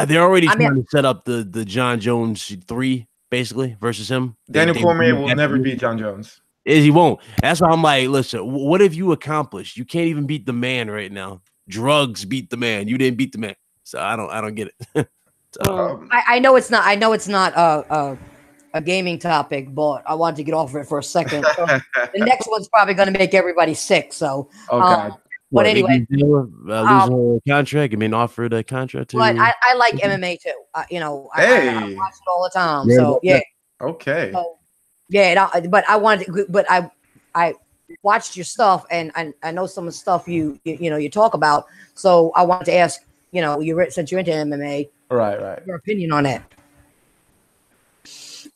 They're already trying to set up the John Jones 3 basically versus him. Daniel Cormier will never beat John Jones. He won't. That's why I'm like, listen, what have you accomplished? You can't even beat the man right now. Drugs beat the man. You didn't beat the man. So I don't get it. I know it's not. I know it's not a gaming topic, but I wanted to get off of it for a second. So the next one's probably going to make everybody sick. So, but anyway, lose a contract. I mean, offered a contract to. But I like MMA too. I watch it all the time. So yeah. Okay. So, but I wanted, but I watched your stuff, and I know some of the stuff you talk about. So I wanted to ask, since you're into MMA, right, your opinion on that.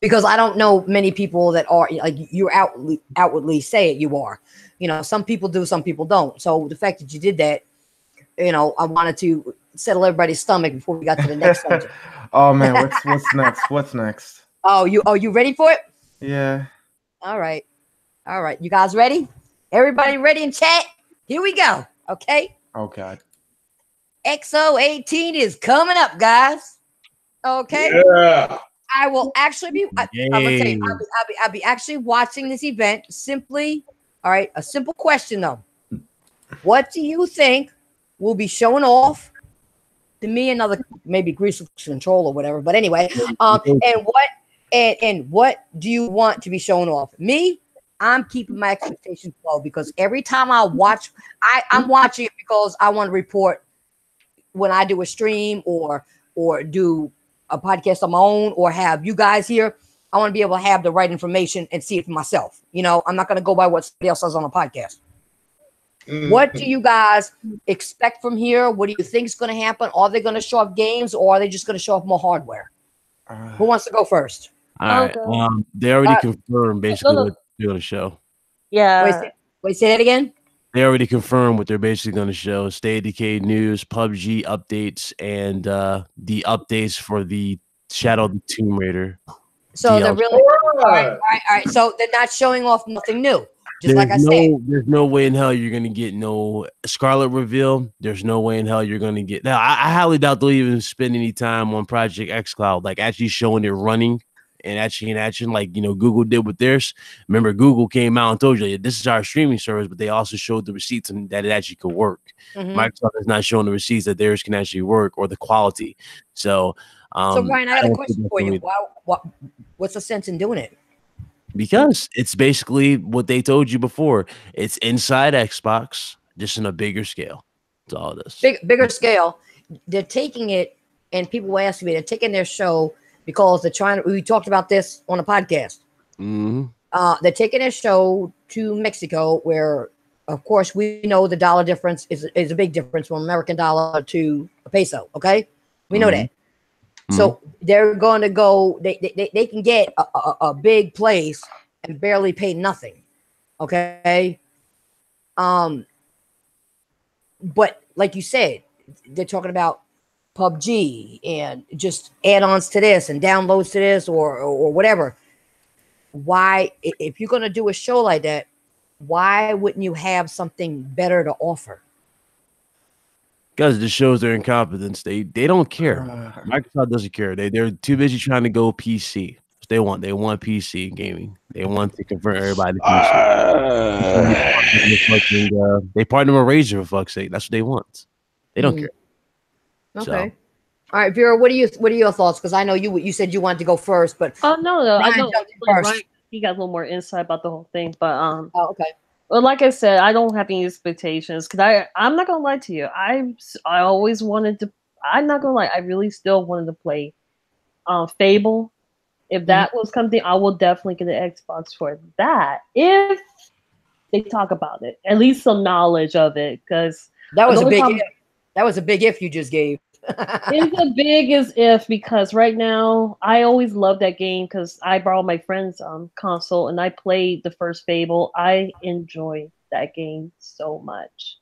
Because I don't know many people that are like you outwardly say it. You are, some people do, some people don't. So the fact that you did that, I wanted to settle everybody's stomach before we got to the next subject. Oh man, what's next? What's next? Oh, you ready for it? Yeah. All right. You guys ready? Everybody ready in chat? Here we go. Okay. Oh God. XO18 is coming up, guys. Okay. Yeah. I will actually be. I'm gonna tell you, I'll be actually watching this event. Simply, all right. A simple question though. What do you think will be showing off to me? Another maybe grease control or whatever. But anyway, and what do you want to be shown off? Me, I'm keeping my expectations low because every time I watch, I'm watching it because I want to report when I do a stream or do a podcast on my own or have you guys here. I want to be able to have the right information and see it for myself. I'm not going to go by what somebody else says on a podcast. Mm-hmm. What do you guys expect from here? What do you think is going to happen? Are they going to show off games or are they just going to show off more hardware? Who wants to go first? All right. They already confirmed basically what they're going to show. Yeah. Wait, say that again? They already confirmed what they're basically going to show: State of Decay news, PUBG updates, and the updates for the Shadow of the Tomb Raider. So DLC. they're really all right. So they're not showing off nothing new. Just like I said, there's no way in hell you're going to get no Scarlet reveal. There's no way in hell you're going to get. Now, I highly doubt they'll even spend any time on Project xCloud, like actually showing it running. And actually in action, like Google did with theirs. Remember, Google came out and told you this is our streaming service, but they also showed the receipts and that it actually could work. Mm-hmm. Microsoft is not showing the receipts that theirs can actually work or the quality. So, Ryan, I got a question for you. What's the sense in doing it? Because it's basically what they told you before. It's inside Xbox, just in a bigger scale. That's all it is. Bigger scale. They're taking it, and people will ask me. They're taking their show. Because they're trying to, we talked about this on a podcast. Mm-hmm. They're taking their show to Mexico, where, of course, we know the dollar difference is a big difference from American dollar to a peso. Okay, we know that. Mm-hmm. So they're going to go. They can get a big place and barely pay nothing. Okay. But like you said, they're talking about PUBG and just add-ons to this and downloads to this or whatever. Why, if you're going to do a show like that, why wouldn't you have something better to offer? Because it shows their incompetence. They don't care. Microsoft doesn't care. They're too busy trying to go PC. They want PC gaming. They want to convert everybody to PC. They partner with Razer, for fuck's sake. That's what they want. They don't care. Okay. So. All right, Viera, what are your thoughts? Because I know you said you wanted to go first, but no, I know first. He got a little more insight about the whole thing, but okay. Well, like I said, I don't have any expectations because I'm not gonna lie to you. I always wanted to. I'm not gonna lie. I really still wanted to play Fable. If that was something, I will definitely get an Xbox for that. If they talk about it, at least some knowledge of it, because that was a big. That was a big if you just gave. It's a big as if because right now I always love that game because I borrowed my friend's console and I played the first Fable. I enjoy that game so much.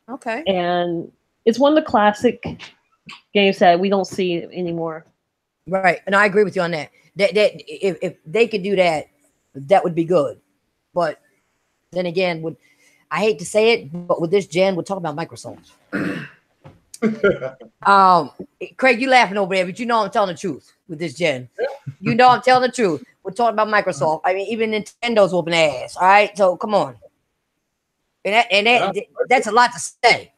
Okay. And it's one of the classic games that we don't see anymore. Right. And I agree with you on that. That if they could do that, that would be good. But then again, I hate to say it, but with this gen, we're talking about Microsoft. Craig, you laughing over there, but you know I'm telling the truth with this gen. You know I'm telling the truth. We're talking about Microsoft. I mean, even Nintendo's whooping ass. All right, so come on. That's a lot to say.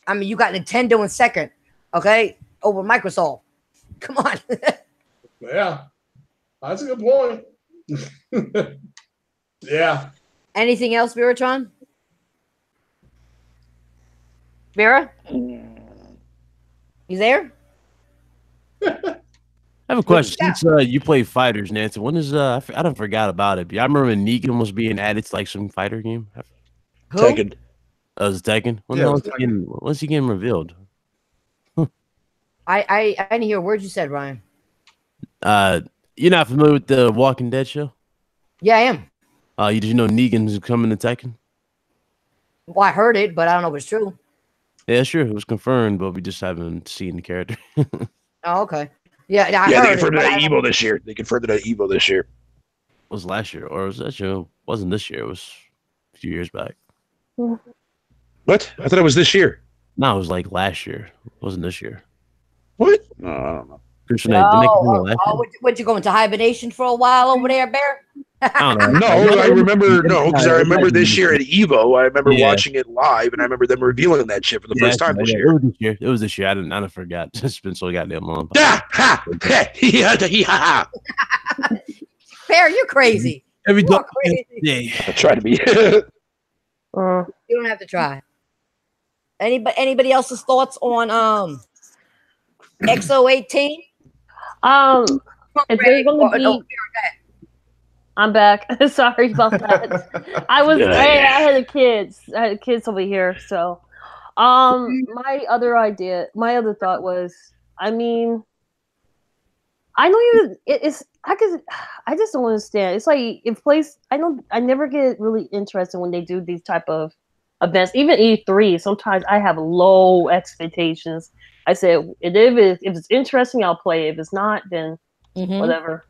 I mean, you got Nintendo in second, okay, over Microsoft. Come on. Yeah, that's a good point. Yeah. Anything else, Viera? Viera? You there? I have a question. Since you play fighters, Nancy, when is I don't forgot about it. I remember Negan was being added to like some fighter game. Who? Tekken. Was it Tekken? When's he getting revealed? I didn't hear a word you said, Ryan. You're not familiar with the Walking Dead show? Yeah, I am. Did you know Negan's coming to Tekken? Well, I heard it, but I don't know if it's true. Yeah, sure. It was confirmed, but we just haven't seen the character. Oh, okay. Yeah, I They heard confirmed it it. at Evo this year. They confirmed it at Evo this year. Was last year, or was that show? It wasn't this year. It was a few years back. What? I thought it was this year. No, it was like last year. It wasn't this year. What? No, I don't know. Would you go into hibernation for a while over there, Bear? I don't know. No, I remember. No, because I remember this year at Evo. I remember watching it live, and I remember them revealing that shit for the first time this year. It was this year. I forgot. It's been so goddamn long. Bear, you're crazy. Every You're crazy. I try to be. You don't have to try. Anybody else's thoughts on XO18? If they're gonna be, I'm back. Sorry about that. I had kids. I had kids over here. So, my other thought was, I mean, I don't even. I just don't understand. It's like I never get really interested when they do these type of events. Even E3, sometimes I have low expectations. I said, if it's interesting, I'll play. If it's not, then whatever.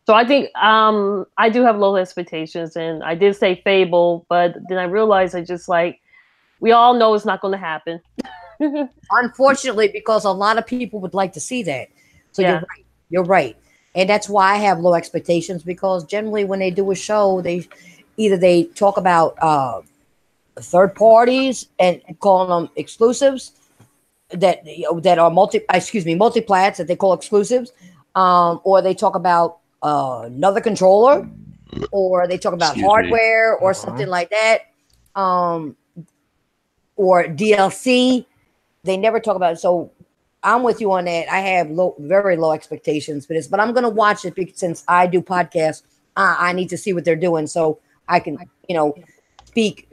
So I think I do have low expectations, and I did say Fable, but then I realized we all know it's not going to happen. Unfortunately, because a lot of people would like to see that. So yeah. You're right. And that's why I have low expectations, because generally when they do a show, they talk about third parties and calling them exclusives that are multiplats that they call exclusives, or they talk about another controller, or they talk about hardware or something like that, or DLC. They never talk about it. So I'm with you on that. I have very low expectations for this, but I'm going to watch it because since I do podcasts, I need to see what they're doing so I can, speak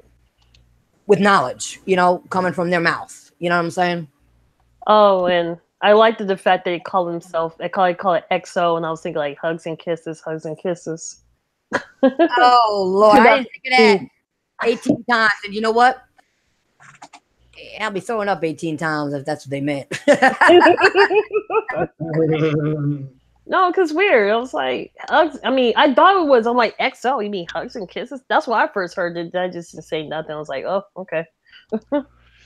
with knowledge, coming from their mouth. You know what I'm saying? Oh, and I like the fact that they call it XO, and I was thinking like hugs and kisses. Oh, Lord. I didn't think of that 18 times. And you know what? I'll be throwing up 18 times if that's what they meant. No, because weird. I was like, hugs. I mean, I thought it was. I'm like, XO, you mean hugs and kisses? That's when I first heard it. I just didn't say nothing. I was like, oh, okay.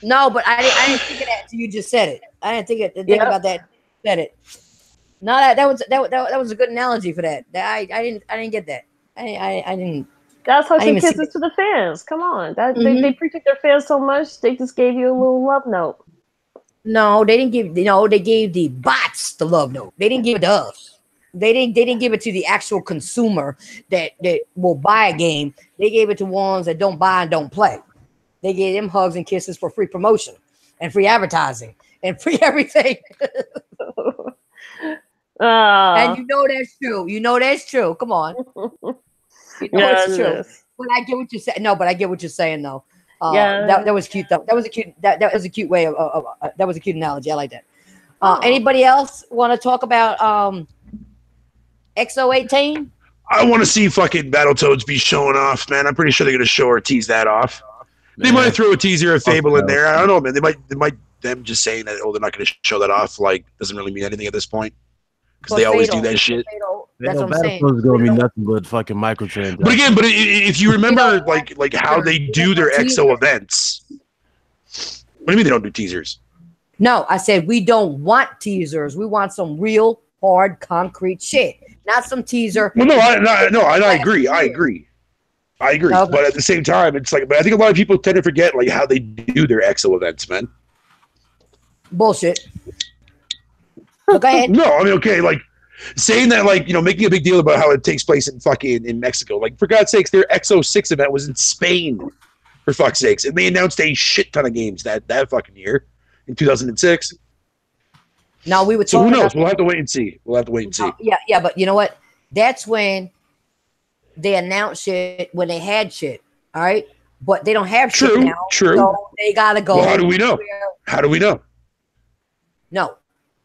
No, but I didn't think of that until you just said it. I didn't think about that. Said it. No, that was a good analogy for that. I didn't get that. I didn't. That's hugs and kisses to the fans. Come on, they appreciate their fans so much. They just gave you a little love note. No, they didn't give. They gave the bots the love note. They didn't give it to us. They didn't give it to the actual consumer that will buy a game. They gave it to ones that don't buy and don't play. They gave them hugs and kisses for free promotion and free advertising and free everything. And that's true. That's true. Come on. It's true. But I get what you're saying. No, but I get what you're saying though. That was cute though. That was a cute way of that was a cute analogy. I like that. Anybody else want to talk about XO18? I want to see fucking Battletoads be showing off, man. I'm pretty sure they're gonna show or tease that off. They might throw a teaser of Fable in there. I don't know, man. They might them just saying that they're not gonna show that off like doesn't really mean anything at this point because they always do that shit. That's what I'm saying. Battletoads is gonna be nothing but fucking microtransactions. But again, if you remember like how they do their XO events, what do you mean they don't do teasers? No, I said we don't want teasers. We want some real, hard, concrete shit, not some teaser. Well, I agree. Okay. But at the same time, it's like, but I think a lot of people tend to forget like how they do their XO events, man. Bullshit. Go ahead. No, I mean, okay, like saying that, like, you know, making a big deal about how it takes place in Mexico. Like, for God's sakes, their XO6 event was in Spain. For fuck's sakes, and they announced a shit ton of games that fucking year in 2006. Now we were talking. So who knows? We'll have to wait and see. Yeah, but you know what? That's when they announced shit when they had shit. All right, but they don't have shit now. True. So they gotta go. Well, how do we know? How do we know? No,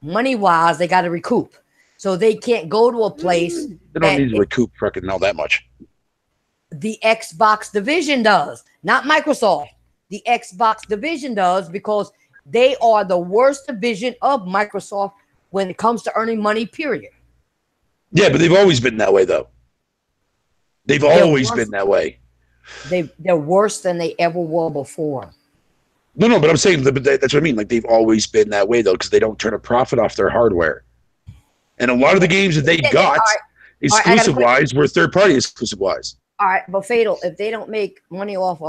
money wise, they got to recoup. So they can't go to a place. They don't need to recoup fucking all that much. The Xbox division does, not Microsoft. The Xbox division does because they are the worst division of Microsoft when it comes to earning money, period. Yeah, but they've always been that way, though. They've always been that way. They're worse than they ever were before. No, but I'm saying that's what I mean. Like, they've always been that way, though, because they don't turn a profit off their hardware. And a lot of the games that they got, exclusive-wise, were third-party exclusive-wise. All right, but Fatal, if they don't make money off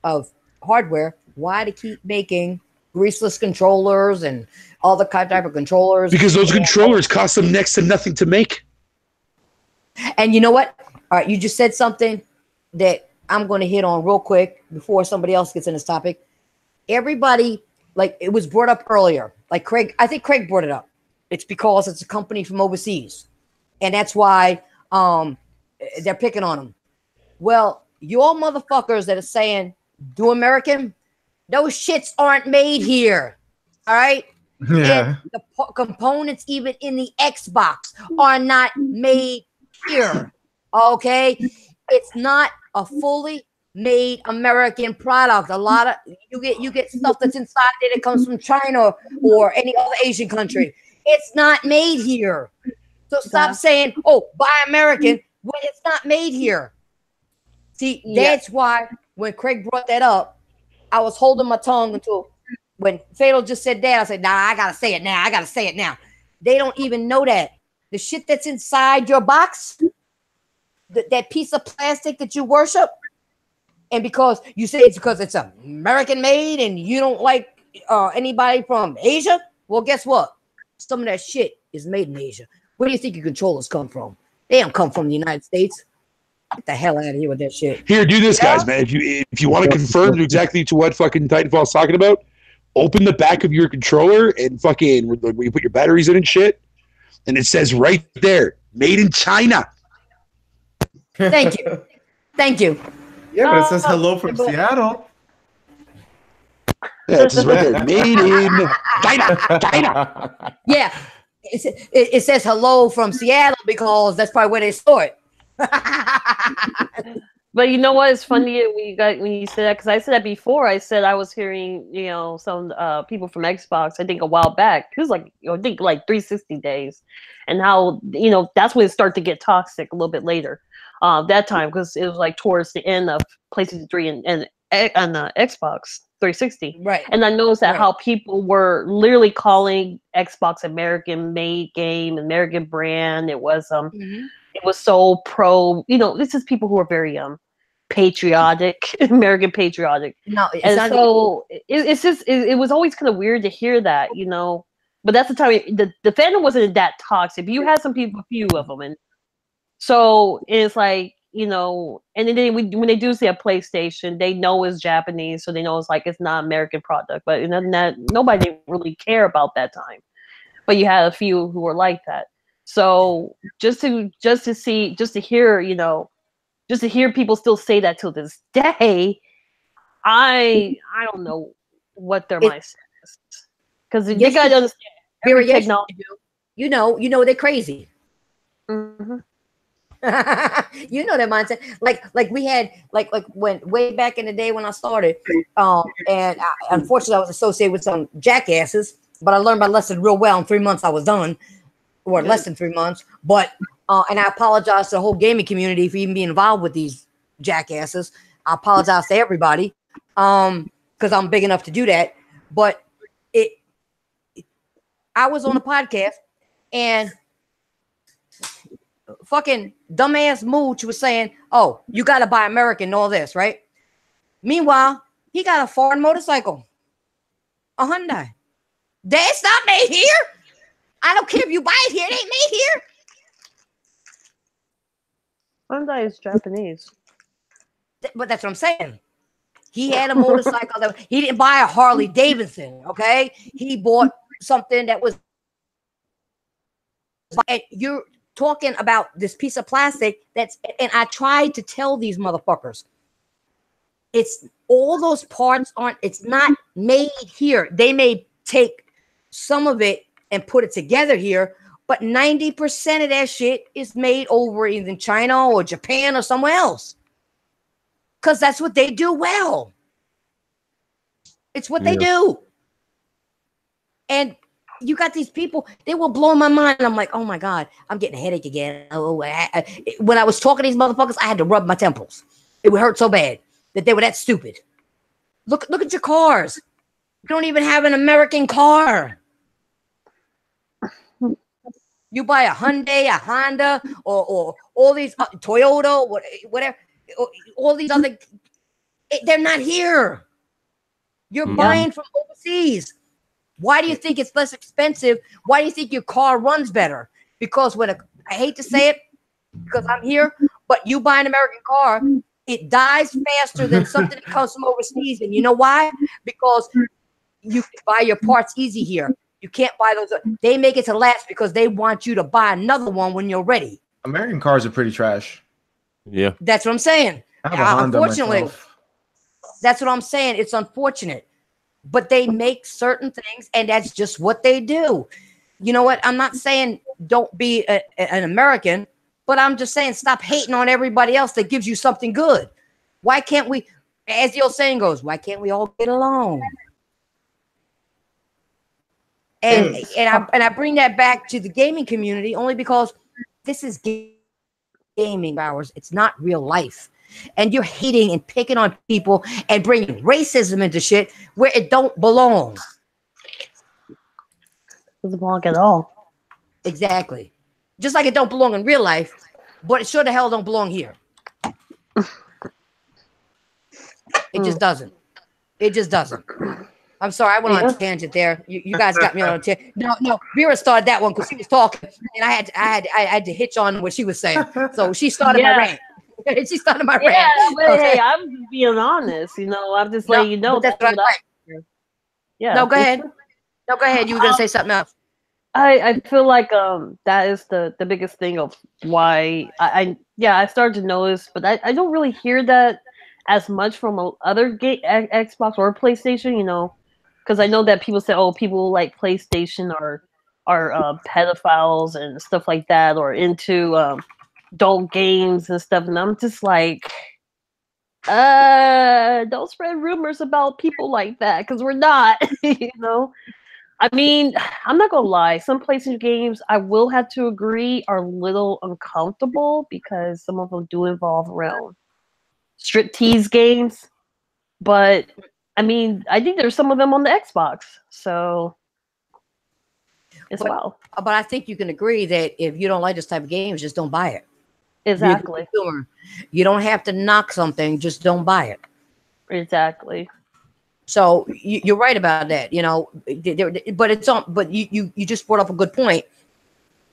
of hardware, why to keep making greaseless controllers and all the type of controllers? Because those controllers cost them next to nothing to make. And you know what? All right, you just said something that I'm going to hit on real quick before somebody else gets in this topic. Everybody, like it was brought up earlier, like Craig, I think Craig brought it up. It's because it's a company from overseas. And that's why they're picking on them. Well, you all motherfuckers that are saying, do American, those shits aren't made here. All right? Yeah. And the components even in the Xbox are not made here. Okay? It's not a fully made American product. A lot of you get stuff that's inside there that comes from China or any other Asian country. It's not made here. So stop saying, oh, buy American when it's not made here. See, that's why when Craig brought that up, I was holding my tongue until when Fatal just said that, I said, nah, I gotta say it now. They don't even know that. The shit that's inside your box, that piece of plastic that you worship, and because you say it's because it's American made and you don't like anybody from Asia, well, guess what? Some of that shit is made in Asia. Where do you think your controllers come from? They don't come from the United States. Get the hell out of here with that shit. Here, do this, guys, man. If you want to confirm exactly to what fucking Titanfall's talking about, open the back of your controller and fucking where you put your batteries in and shit, and it says right there, made in China. Thank you. Thank you. Yeah, but it says hello from Seattle. Yeah, it says right there, made in China. Yeah. It says hello from Seattle because that's probably where they store it. But you know what? It's funny when you said that, because I said that before. I said I was hearing, some people from Xbox, I think a while back. It was like, I think like 360 days, and how that's when it started to get toxic a little bit later. That time, because it was like towards the end of PlayStation 3 and Xbox 360. Right. And I noticed that how people were literally calling Xbox American made game, American brand. It was it was so pro, this is people who are very patriotic, American patriotic. No, it's and not so it's just it was always kind of weird to hear that, But that's the time the fandom wasn't that toxic. But you had some people, a few of them, and so it's like, and then when they do see a PlayStation, they know it's Japanese, so they know it's not American product. But that nobody really care about that time. But you had a few who were like that. So just to hear people still say that till this day, I don't know what their mindset is. Because you Yes, gotta understand Viera, every yes, technology. you know they're crazy. Mm-hmm. You know that mindset. Like we had like when way back in the day when I started, and unfortunately I was associated with some jackasses, but I learned my lesson real well. In 3 months I was done, or less than 3 months. But and I apologize to the whole gaming community for even being involved with these jackasses. I apologize to everybody, because I'm big enough to do that. But I was on a podcast and fucking dumbass Mooch was saying, "Oh, you got to buy American and all this, right?" Meanwhile, he got a foreign motorcycle, a Hyundai. That's not made here. I don't care if you buy it here; it ain't made here. Hyundai is Japanese. But that's what I'm saying. He had a motorcycle that he didn't buy a Harley Davidson. Okay, he bought something that was. And you're talking about this piece of plastic and I tried to tell these motherfuckers, it's all those parts it's not made here. They may take some of it and put it together here, but 90% of that shit is made over either in China or Japan or somewhere else, because that's what they do well. It's what they do. And you got these people, they were blowing my mind. I'm like, oh my God, I'm getting a headache again. When I was talking to these motherfuckers, I had to rub my temples. It would hurt so bad that they were that stupid. Look at your cars. You don't even have an American car. You buy a Hyundai, a Honda, or all these Toyota, whatever, all these other, they're not here. You're buying from overseas. Why do you think it's less expensive? Why do you think your car runs better? Because I hate to say it, because I'm here, but you buy an American car, it dies faster than something that comes from overseas. And you know why? Because you can buy your parts easy here. You can't buy those. They make it to last because they want you to buy another one when you're ready. American cars are pretty trash. Yeah. That's what I'm saying. I have a Honda Unfortunately, myself. that's what I'm saying. It's unfortunate. But they make certain things, and that's just what they do. You know what? I'm not saying don't be an American, but I'm just saying stop hating on everybody else that gives you something good. Why can't we, as the old saying goes, why can't we all get along? And I bring that back to the gaming community only because this is gaming hours. It's not real life. And you're hating and picking on people and bringing racism into shit where it don't belong. Doesn't belong at all. Exactly. Just like it don't belong in real life, but it sure the hell don't belong here. It just doesn't. It just doesn't. I'm sorry, I went on a tangent there. You guys got me on a tangent. No, Viera started that one because she was talking, and I had to hitch on what she was saying. So she started my rant. She started my rant. Yeah, but okay. hey, I'm just being honest. You know, I'm just letting you know. That's what I like. Yeah. No, go ahead. No, go ahead. You were gonna say something else. I feel like that is the biggest thing of why I started to notice, but I don't really hear that as much from other Xbox or PlayStation. You know, because I know that people say, oh, people like PlayStation are pedophiles and stuff like that, or into adult games and stuff, and I'm just like, don't spread rumors about people like that, because we're not. You know, I mean, I'm not gonna lie, some PlayStation games I will have to agree are a little uncomfortable because some of them do involve around striptease games, but I mean, I think there's some of them on the Xbox, so as well. But I think you can agree that if you don't like this type of games, just don't buy it. Exactly. You don't have to knock something, just don't buy it. Exactly. So you're right about that, you know. But it's on. But you just brought up a good point,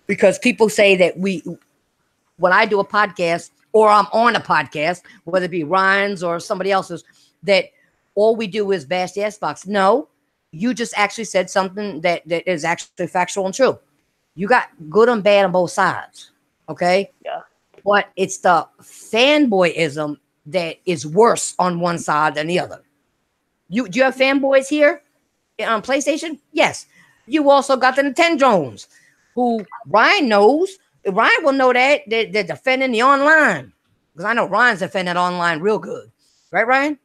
because people say that when I do a podcast or I'm on a podcast, whether it be Ryan's or somebody else's, that all we do is bash the Xbox. No, you just actually said something that is actually factual and true. You got good and bad on both sides. Okay. Yeah. But it's the fanboyism that is worse on one side than the other. Do you have fanboys here? on PlayStation? Yes. You also got the Nintendros, who Ryan knows. Ryan will know that they're defending the online. Because I know Ryan's defending online real good. Right, Ryan?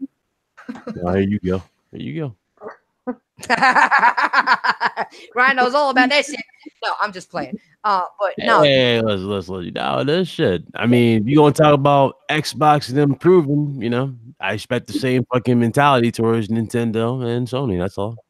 There you go. There you go. Ryan knows all about that shit. No, I'm just playing. But no. Hey, let's you know this shit. I mean, if you gonna talk about Xbox and them improving, you know, I expect the same fucking mentality towards Nintendo and Sony. That's all.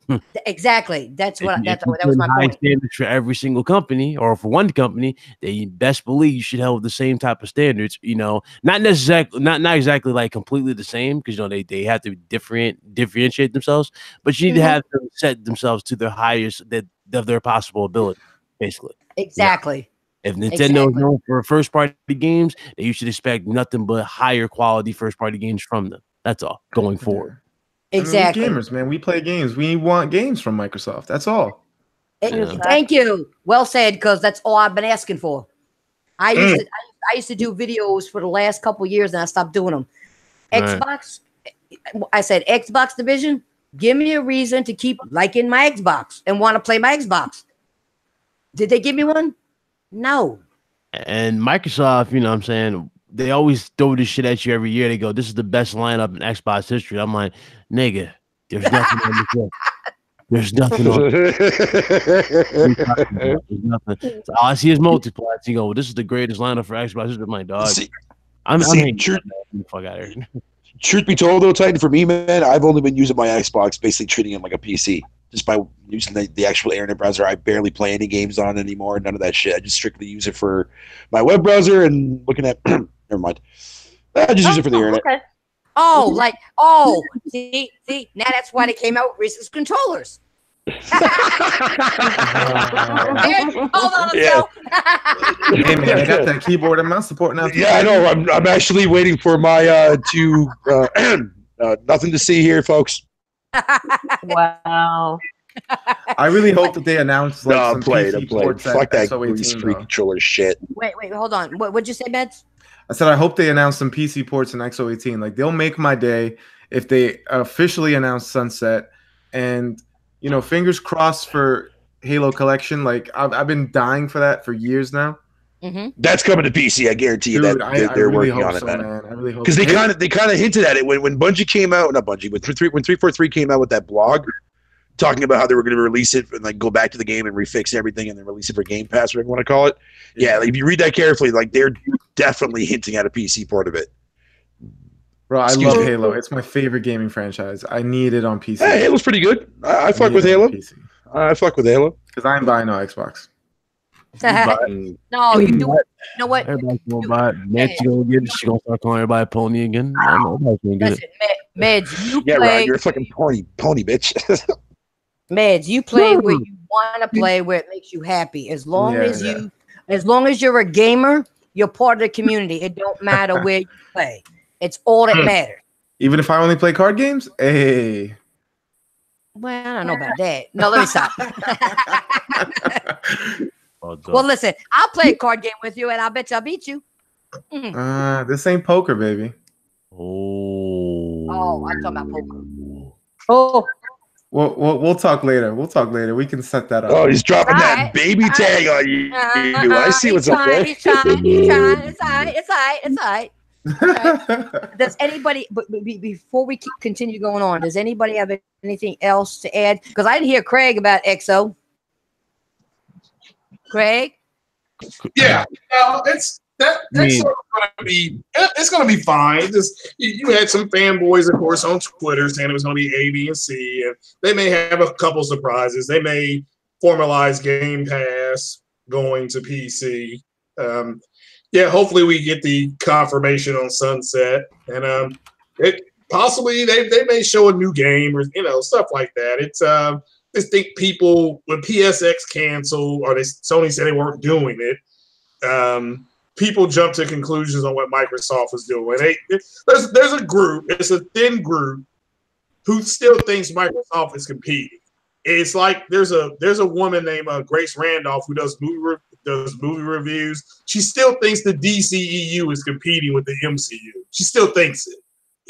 Exactly. That was my high point. standards for every single company, or for one company, they best believe you should have the same type of standards. You know, not exactly like completely the same, because you know they have to differentiate themselves, but you need to have them set themselves to their highest of their possible ability, basically. Exactly. Yeah. If Nintendo is known for first party games, then you should expect nothing but higher quality first party games from them. That's all going forward. Exactly. I mean, we're gamers, man. We play games. We want games from Microsoft. That's all. Thank you. Well said, because that's all I've been asking for. I used to do videos for the last couple of years, and I stopped doing them. Xbox, I said, Xbox division, give me a reason to keep liking my Xbox and want to play my Xbox. Did they give me one? No. And Microsoft, you know what I'm saying, they always throw this shit at you every year. They go, this is the best lineup in Xbox history. I'm like, nigga, there's nothing on this list. There's nothing on There's nothing. So all I see is multiplayer. You go, well, this is the greatest lineup for Xbox history. My dog. Fuck out of here. Truth be told, though, Titan, for me, man, I've only been using my Xbox, basically treating it like a PC. Just by using the actual internet browser. I barely play any games on it anymore. None of that shit. I just strictly use it for my web browser and looking at. Never mind. I just use it for the internet. Okay. See, now that's why they came out with wrist controllers. Hold on, yeah. Hey man, I got that keyboard and mouse support now. Yeah, I know. I'm actually waiting for my nothing to see here, folks. Wow. I really hope that they announce like some PC ports at Fuck that XO18 controller shit. Wait, hold on. What'd you say, Meds? I said I hope they announce some PC ports in XO18. Like they'll make my day if they officially announce Sunset. And you know, fingers crossed for Halo Collection. Like I've been dying for that for years now. That's coming to PC. I guarantee you. Dude, that they're really working on it, so, man. I really hope because they kind of hinted at it when Bungie came out. Not Bungie, when 343 came out with that blog talking about how they were going to release it and like go back to the game and refix everything and then release it for Game Pass, whatever you want to call it. Yeah, like, if you read that carefully, like they're definitely hinting at a PC port of it. Bro, I love Halo. It's my favorite gaming franchise. I need it on PC. Hey, Halo's pretty good. I fuck with Halo. I fuck with Halo because I ain't buying no Xbox. No, you do. You know what? Everybody's gonna buy it. Nancy gonna get it. She gonna start calling everybody pony again. Listen, Meds, you yeah, play. Right. You're a fucking pony bitch. Meds, you play where you want to play, where it makes you happy. As long as you're a gamer, you're part of the community. It don't matter where you play. It's all that matters. Even if I only play card games? Hey. Well, I don't know about that. No, let me stop. Well, listen, I'll play a card game with you, and I bet you I'll beat you. This ain't poker, baby. Oh, I'm talking about poker. Oh. We'll talk later. We can set that up. Oh, he's dropping that baby tag on you. I see what's up there. He's trying. It's all right. Does anybody, but before we continue going on, does anybody have anything else to add? Because I didn't hear Craig about XO. Craig? Yeah, that's sort of going to be. It's going to be fine. Just you had some fanboys, of course, on Twitter saying it was going to be A, B, and C, and they may have a couple surprises. They may formalize Game Pass going to PC. Yeah, hopefully we get the confirmation on Sunset, and possibly they may show a new game or stuff like that. It's I just think people when PSX canceled or Sony said they weren't doing it, people jump to conclusions on what Microsoft was doing. There's a group, it's a thin group who still thinks Microsoft is competing. It's like there's a woman named Grace Randolph who does movie reviews. She still thinks the DCEU is competing with the MCU. She still thinks it,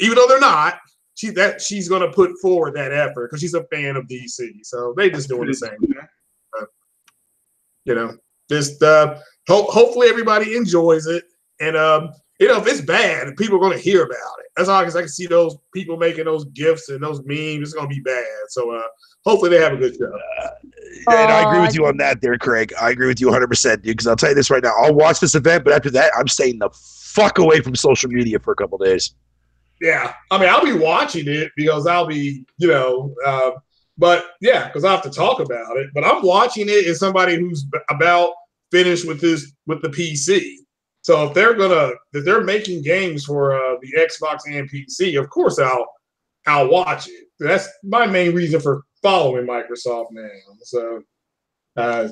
even though they're not. she's gonna put forward that effort because she's a fan of DC. So they just doing the same thing. Just hopefully everybody enjoys it, and if it's bad, people are gonna hear about it. That's all, because I can see those people making those gifs and those memes. It's gonna be bad. So hopefully they have a good show. And I agree with you on that there, Craig. I agree with you 100%, dude, because I'll tell you this right now. I'll watch this event, but after that, I'm staying the fuck away from social media for a couple of days. Yeah. I mean, I'll be watching it because I'll be, but yeah, because I have to talk about it. But I'm watching it as somebody who's about finished with the PC. So if they're making games for the Xbox and PC, of course I'll watch it. That's my main reason for following Microsoft now. So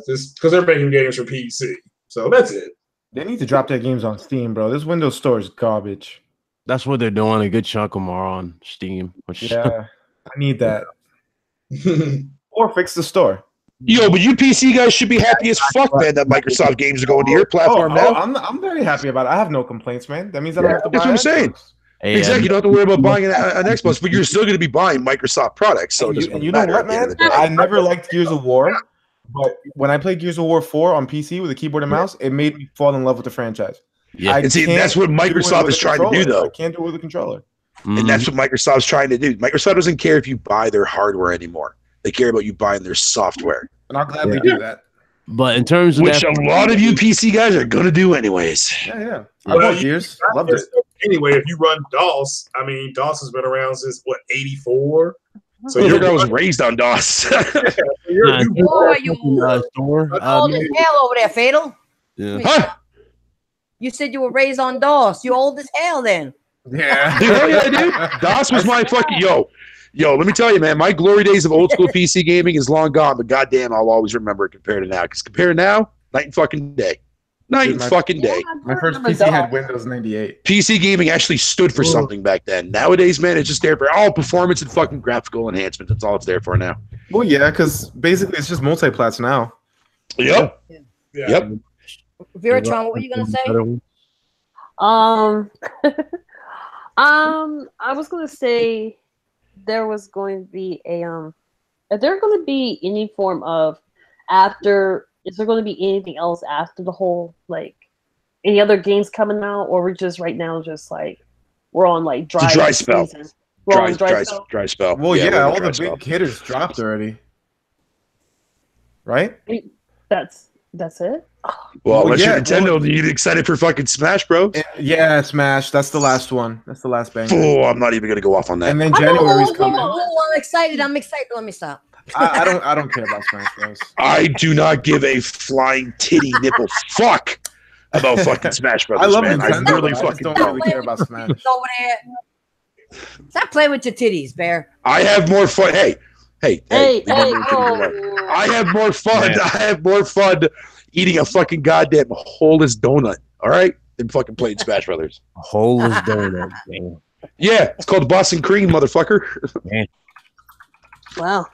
just because they're making games for PC. So that's it. They need to drop their games on Steam, bro. This Windows Store is garbage. That's what they're doing. A good chunk of them are on Steam. Yeah, I need that. Or fix the store. Yo, but you PC guys should be happy as fuck, man, that Microsoft games are going to your platform now. I'm very happy about it. I have no complaints, man. That means I don't have to buy. That's what I'm saying. Exactly. You don't have to worry about buying an Xbox, but you're still going to be buying Microsoft products. So you know what, man? I never liked Gears of War, but when I played Gears of War 4 on PC with a keyboard and mouse, it made me fall in love with the franchise. Yeah, and see, that's what Microsoft is trying to do, though. I can't do it with a controller. And that's what Microsoft's trying to do. Microsoft doesn't care if you buy their hardware anymore. They care about you buying their software. And I'll gladly do that. But in terms of which a lot of you PC guys are going to do anyways. Yeah. I love Gears. Loved it. Anyway, if you run DOS, I mean, DOS has been around since, what, 84? So I was raised on DOS. You're old as hell over there, Fatal. Yeah. Huh? You said you were raised on DOS. You old as hell then. Yeah. Hell yeah, dude. DOS was my fucking Yo, let me tell you, man, my glory days of old school PC gaming is long gone, but goddamn, I'll always remember it compared to now. Because compared to now, night and fucking day. My first PC had Windows 98. PC gaming actually stood for something back then. Nowadays, man, it's just there for all performance and fucking graphical enhancement. That's all it's there for now. Well, yeah, because basically it's just multi-plats now. Yep. Yeah. Yep. Vera Tron, what were you gonna say? I was gonna say there was going to be are there going to be any form of is there going to be anything else after the whole, like, any other games coming out, or we're just right now just like we're on like dry spell. Dry spell. Well, yeah, all the big hitters dropped already. Right? That's it? Well, unless you're Nintendo, you get excited for fucking Smash Bros. Yeah, Smash. That's the last one. That's the last banger. Oh, I'm not even gonna go off on that. And then January's coming. I'm excited. Let me stop. I don't care about Smash Bros. I do not give a flying titty nipple fuck about fucking Smash Bros. I love man. Nintendo. I really fucking don't really care about Smash. Over there. Stop playing with your titties, Bear. I have more fun. Hey. Oh. I have more fun. I have more fun eating a fucking goddamn holeless donut. All right, than fucking playing Smash Brothers. Holeless donut. Man. Yeah, it's called Boston Cream, motherfucker. Wow.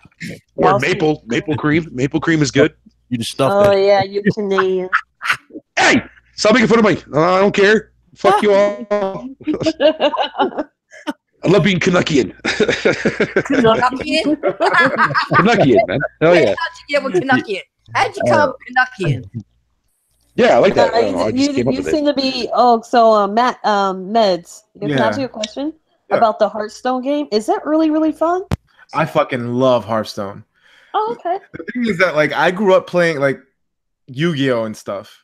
Or maple cream. Maple cream is good. You just stuff Oh that. yeah, you Canadian. Hey, stop making fun of me. I don't care. Fuck you all. I love being Canuckian. Canuckian, man. Hell yeah. How'd you get with Canuckian? How'd you come Canuckian? Yeah, I like that. I just came up you with seem it. to be Matt Meds. Can I ask you a question about the Hearthstone game? Is that really, really fun? I fucking love Hearthstone. Oh, okay. The thing is that, like, I grew up playing like Yu-Gi-Oh and stuff.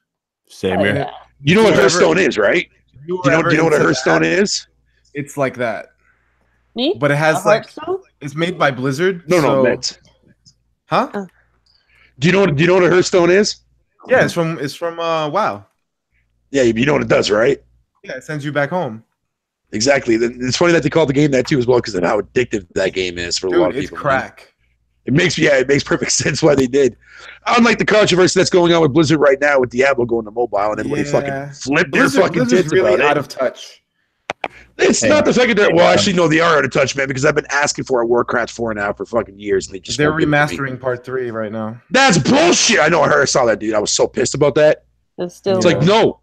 Same here. Yeah. You know what Hearthstone is, right? You Do you know what a Hearthstone is? It's like that. Me? But it has like Hearthstone? it's made by Blizzard. No, Mets. Huh? Do you know what a Hearthstone is? Yeah, it's from WoW. Yeah, you know what it does, right? Yeah, it sends you back home. Exactly. It's funny that they call the game that too as well because of how addictive that game is for a lot of people. It's crack. It makes perfect sense why they did. Unlike the controversy that's going on with Blizzard right now with Diablo going to mobile and everybody fucking flipped their fucking Blizzard's tits really about it. out of touch. It's not the fact that actually no, they are out of touch, man, because I've been asking for a Warcraft 4 now for fucking years and they're remastering part 3 right now. That's bullshit. I know. I saw that, dude. I was so pissed about that. It's still It's like, no,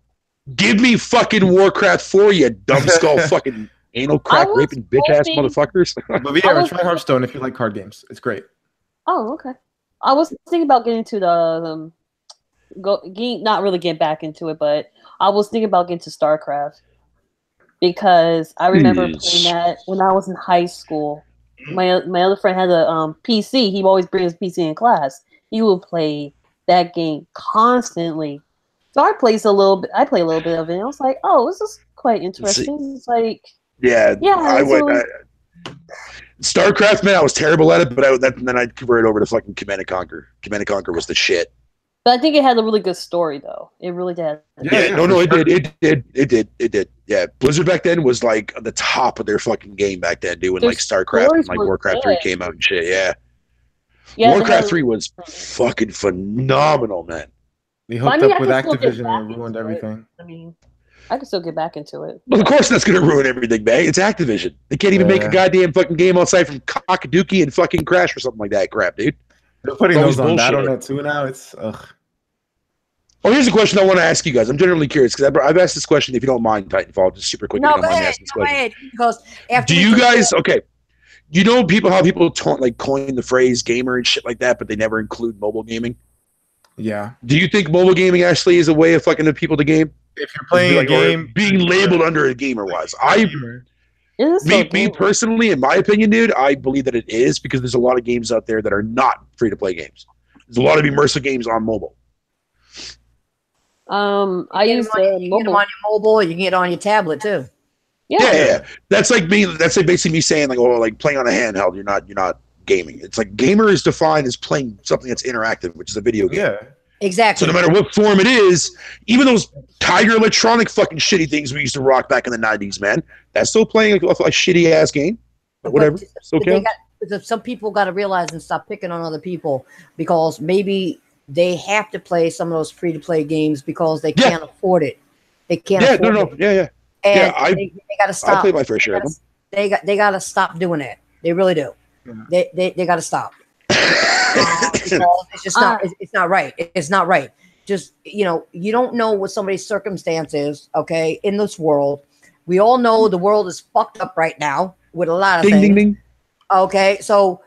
give me fucking Warcraft 4, you dumb skull fucking Anal crack raping bitch ass motherfuckers. But Viera, try Hearthstone if you like card games. It's great. Oh, okay. I was thinking about getting into the not really getting back into it, but I was thinking about getting to StarCraft because I remember playing that when I was in high school. My other friend had a PC. He always brings his PC in class. He would play that game constantly. So I play a little bit of it. And I was like, oh, this is quite interesting. It's like, yeah. I went. StarCraft, man, I was terrible at it, but then I converted over to fucking Command & Conquer. Command & Conquer was the shit. But I think it had a really good story, though. It really did. It did. Yeah, Blizzard back then was like the top of their fucking game back then, dude. When like StarCraft and like Warcraft 3 came out and shit. Yeah, Warcraft 3 was fucking phenomenal, man. They hooked up with Activision and ruined everything. I mean, I can still get back into it. Well, of course that's going to ruin everything, man. It's Activision. They can't even make a goddamn fucking game outside from Cockaduki and fucking Crash or something like that crap, dude. They're putting those on Battle.net too now. It's ugh. Oh, here's a question I want to ask you guys. I'm generally curious because I've asked this question. If you don't mind, Titanfall, just super quick. No, go ahead. Go ahead. Because do you guys you know how people coin the phrase gamer and shit like that, but they never include mobile gaming? Yeah. Do you think mobile gaming actually is a way of fucking the people to game? If you're playing a game, being labeled under a gamer wise, me personally, in my opinion, dude, I believe that it is because there's a lot of games out there that are not free to play games. There's a lot of immersive games on mobile. I use you can get them on your mobile. You can get it on your tablet too. Yeah. That's like me. That's like basically me saying like playing on a handheld. You're not gaming. It's like gamer is defined as playing something that's interactive, which is a video game. Yeah. Exactly. So no matter what form it is, even those Tiger Electronic fucking shitty things we used to rock back in the 90s, man, that's still playing a shitty ass game. But whatever. Some people got to realize and stop picking on other people because maybe they have to play some of those free to play games because they can't afford it. They can't. afford it. And they got to stop. I play my fair share of them. They got to stop doing that. They really do. Yeah. They got to stop. It's just not. It's not right. It's not right. Just you don't know what somebody's circumstance is. Okay, in this world, we all know the world is fucked up right now with a lot of things. Ding, ding. Okay, so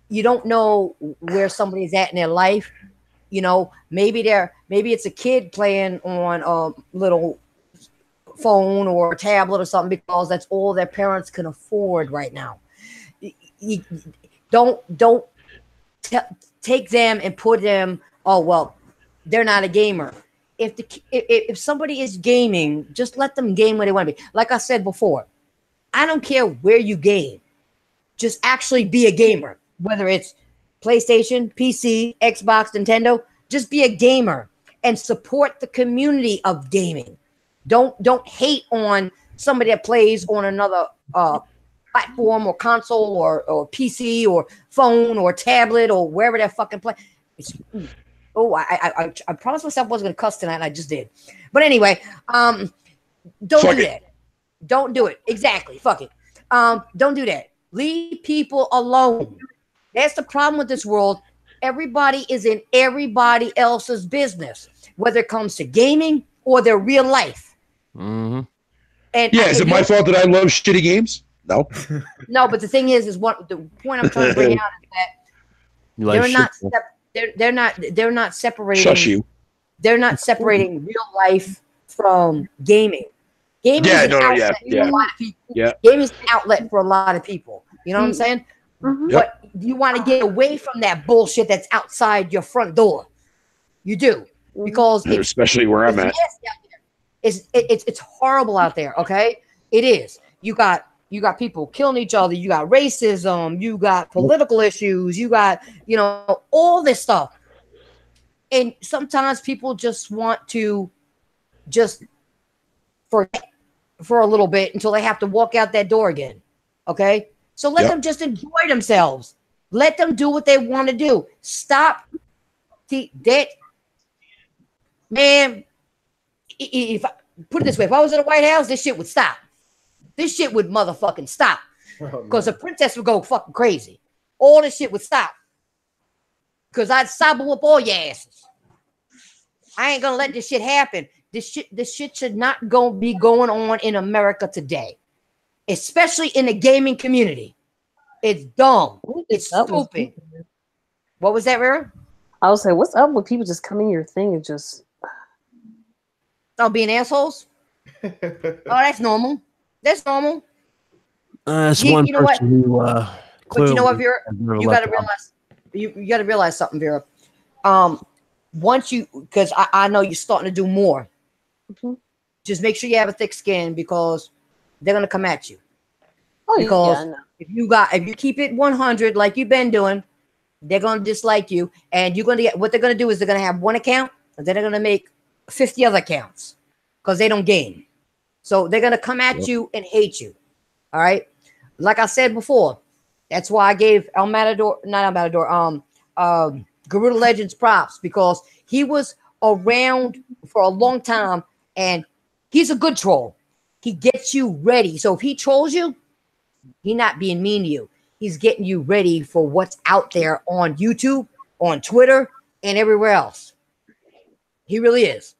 you don't know where somebody's at in their life. Maybe it's a kid playing on a little phone or a tablet or something because that's all their parents can afford right now. You don't take them and put them. Oh well, they're not a gamer. If somebody is gaming, just let them game where they want to be. Like I said before, I don't care where you game. Just actually be a gamer. Whether it's PlayStation, PC, Xbox, Nintendo, just be a gamer and support the community of gaming. Don't hate on somebody that plays on another platform or console or PC or phone or tablet or wherever they're fucking play. I promised myself I wasn't gonna cuss tonight and I just did. But anyway, don't do that. Don't do it. Exactly. Fuck it. Don't do that. Leave people alone. That's the problem with this world. Everybody is in everybody else's business, whether it comes to gaming or their real life. Mm-hmm. And is it my fault that I love shitty games? No. No, but the thing is what the point I'm trying to bring out is that they're not separating. Shush you. They're not separating real life from gaming. Gaming is an outlet for a lot of people. Yeah. Gaming is an outlet for a lot of people. You know what I'm saying? Mm-hmm. But you want to get away from that bullshit that's outside your front door. You do. Because especially where I'm at. It's horrible out there, okay? It is. You got people killing each other, you got racism, you got political issues, you got, all this stuff. And sometimes people just want to just forget for a little bit until they have to walk out that door again. Okay? So let them just enjoy themselves. Let them do what they want to do. Stop that. Man, if I put it this way, if I was in the White House, this shit would stop. This shit would motherfucking stop. Because the princess would go fucking crazy. All this shit would stop. Because I'd sob whoop all your asses. I ain't gonna let this shit happen. This shit should not be going on in America today. especially in the gaming community. It's dumb. It's stupid. What was that, Vera? I was saying, what's up with people just coming your thing and just being assholes? Oh, that's normal. That's normal. That's one you know person who but you know what, Vera? You got to realize you got to realize something, Vera. Once you, because I know you're starting to do more. Just make sure you have a thick skin because they're gonna come at you. Oh, because if you keep it 100 like you've been doing, they're gonna dislike you, and you're gonna get what they're gonna do is they're gonna have one account, and then they're gonna make 50 other accounts because they don't game. So they're gonna come at you and hate you. All right, like I said before, that's why I gave Garuda Legends props because he was around for a long time and he's a good troll. He gets you ready. So if he trolls you, he's not being mean to you. He's getting you ready for what's out there on YouTube, on Twitter, and everywhere else. He really is.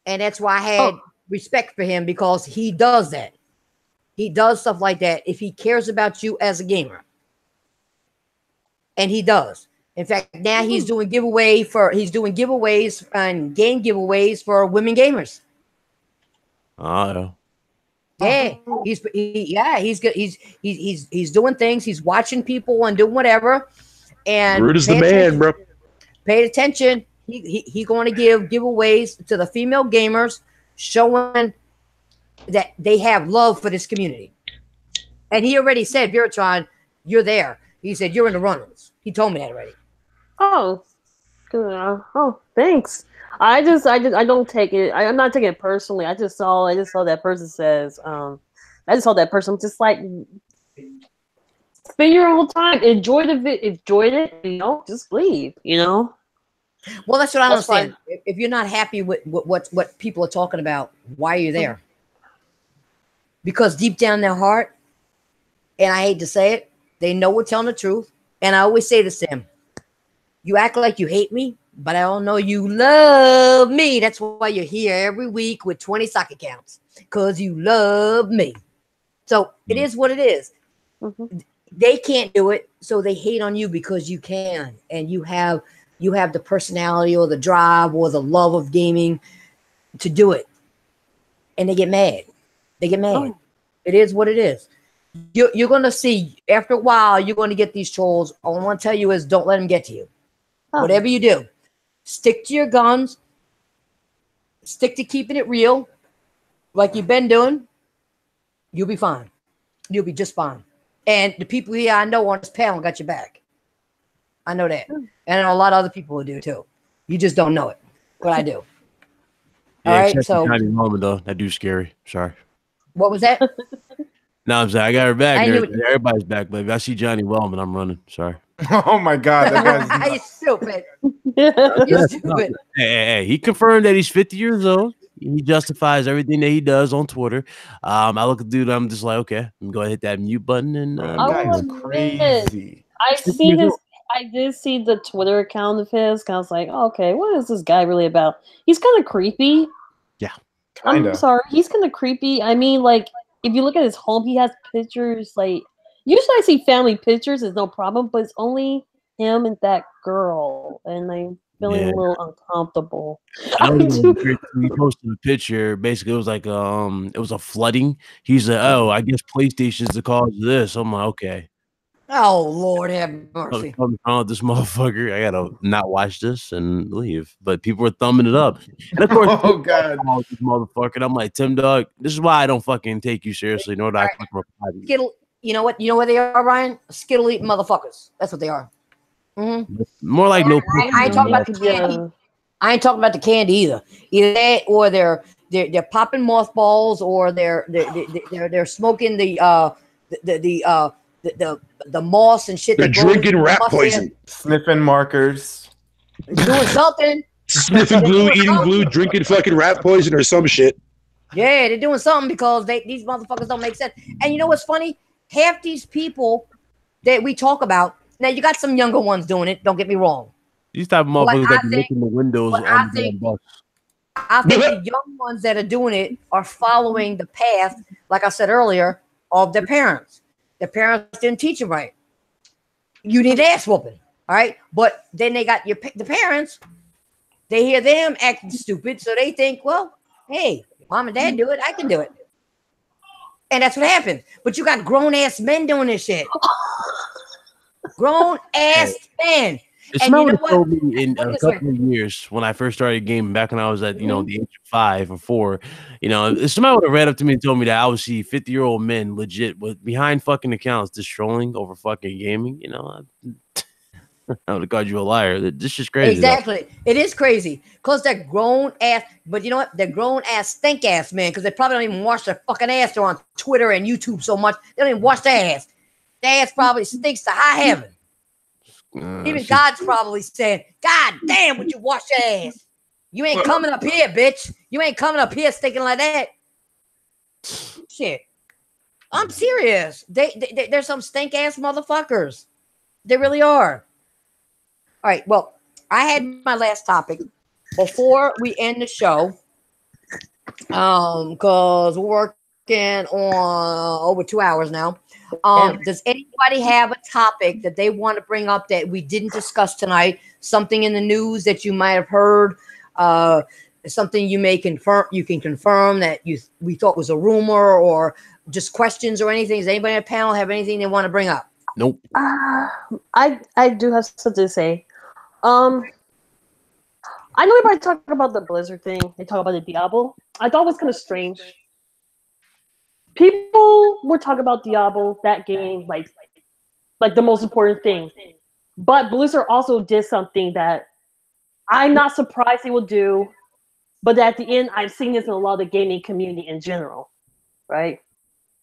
And that's why I had respect for him because he does that. He does stuff like that if he cares about you as a gamer. And he does. In fact, now he's doing giveaways and game giveaways for women gamers. Oh. Yeah, he's good. He's doing things. He's watching people and doing whatever. And Rude is the man, bro. Pay attention. He going to give giveaways to the female gamers, showing that they have love for this community. And he already said, Veratron, you're there. He said you're in the runners. He told me that already. Oh, good. Oh, thanks. I don't take it. I'm not taking it personally. I just saw that person says. I just saw that person just like spend your whole time, enjoy it. Just leave. Well, that's what I understand. If you're not happy with what people are talking about, why are you there? Because deep down in their heart, and I hate to say it, they know we're telling the truth. And I always say this to them. You act like you hate me, but I don't know you love me. That's why you're here every week with 20 sock accounts. Because you love me. So it is what it is. They can't do it, so they hate on you because you can. And you have the personality or the drive or the love of gaming to do it. And they get mad. It is what it is. You're going to see, after a while, you're going to get these trolls. All I want to tell you is don't let them get to you. Whatever you do, stick to your guns. Stick to keeping it real like you've been doing. You'll be fine. You'll be just fine. And the people here I know on this panel got your back. I know that. And a lot of other people will do too. You just don't know it. But I do. Yeah, all right, so tiny moment though. That dude's scary. Sorry. What was that? No, I'm sorry. I got her back. Everybody's back, baby. I see Johnny Wellman. I'm running. Sorry. Oh my God, that guy's He's stupid. You're stupid. Hey, he confirmed that he's 50 years old. He justifies everything that he does on Twitter. I look at the dude. I'm just like, okay, I'm gonna go ahead and hit that mute button. And guy's crazy. I did see the Twitter account of his. I was like, oh, okay, what is this guy really about? He's kind of creepy. Yeah, I'm sorry, he's kind of creepy. I mean, like, if you look at his home, he has pictures. Like, usually I see family pictures, it's no problem, but it's only him and that girl, and I'm feeling a little uncomfortable. He posted a picture. Basically, it was like it was a flooding. He's like, oh, I guess PlayStation's the cause of this. I'm like, okay. Oh, Lord have mercy. Something's wrong with this motherfucker. I gotta not watch this and leave. But people are thumbing it up. And of course, oh God, this motherfucker. And I'm like, Tim Dog, this is why I don't fucking take you seriously. Nor do I fucking reply to you. Skittle, you know what they are, Ryan? Skittle eating motherfuckers. That's what they are. More like no. I ain't talking about the candy. I ain't talking about the candy either. Either that, or they're popping mothballs, or they're smoking the moss and shit. They're drinking rat poison, sniffing markers, doing something, sniffing glue, eating glue, drinking fucking rat poison or some shit. Yeah, they're doing something because these motherfuckers don't make sense. And you know what's funny? Half these people that we talk about, now you got some younger ones doing it. Don't get me wrong. These type of motherfuckers that be licking the windows on the bus. I think the young ones that are doing it are following the path, like I said earlier, of their parents. Their parents didn't teach them right. You need ass whooping, all right? But then they got the parents. They hear them acting stupid, so they think, well, hey, mom and dad do it, I can do it. And that's what happened. But you got grown-ass men doing this shit. Grown-ass men. It's And you know what told what? me in a couple of years when I first started gaming, back when I was at the age of 5 or 4. If somebody would have read up to me and told me that I would see 50-year-old men legit with behind fucking accounts just trolling over fucking gaming, I would have called you a liar. This is crazy. Exactly. It is crazy. Because they're grown ass, but you know what? They're grown ass stink ass, man, because they probably don't even wash their fucking ass. They're on Twitter and YouTube so much. They don't even wash their ass. Their ass probably stinks to high heaven. Even God's probably saying, God damn, would you wash your ass? You ain't coming up here, bitch. You ain't coming up here stinking like that. Shit. I'm serious. They're some stink ass motherfuckers. They really are. All right. Well, I had my last topic before we end the show. Because we're working on over 2 hours now. Does anybody have a topic that they want to bring up that we didn't discuss tonight? Something in the news that you might have heard, something you may confirm, you can confirm that we thought was a rumor, or just questions or anything. Does anybody on the panel have anything they want to bring up? Nope. I do have something to say. I know everybody talking about the Blizzard thing. They talk about the Diablo. I thought it was kind of strange. People were talking about Diablo, that game, like the most important thing. But Blizzard also did something that I'm not surprised they will do. But at the end, I've seen this in a lot of the gaming community in general, right?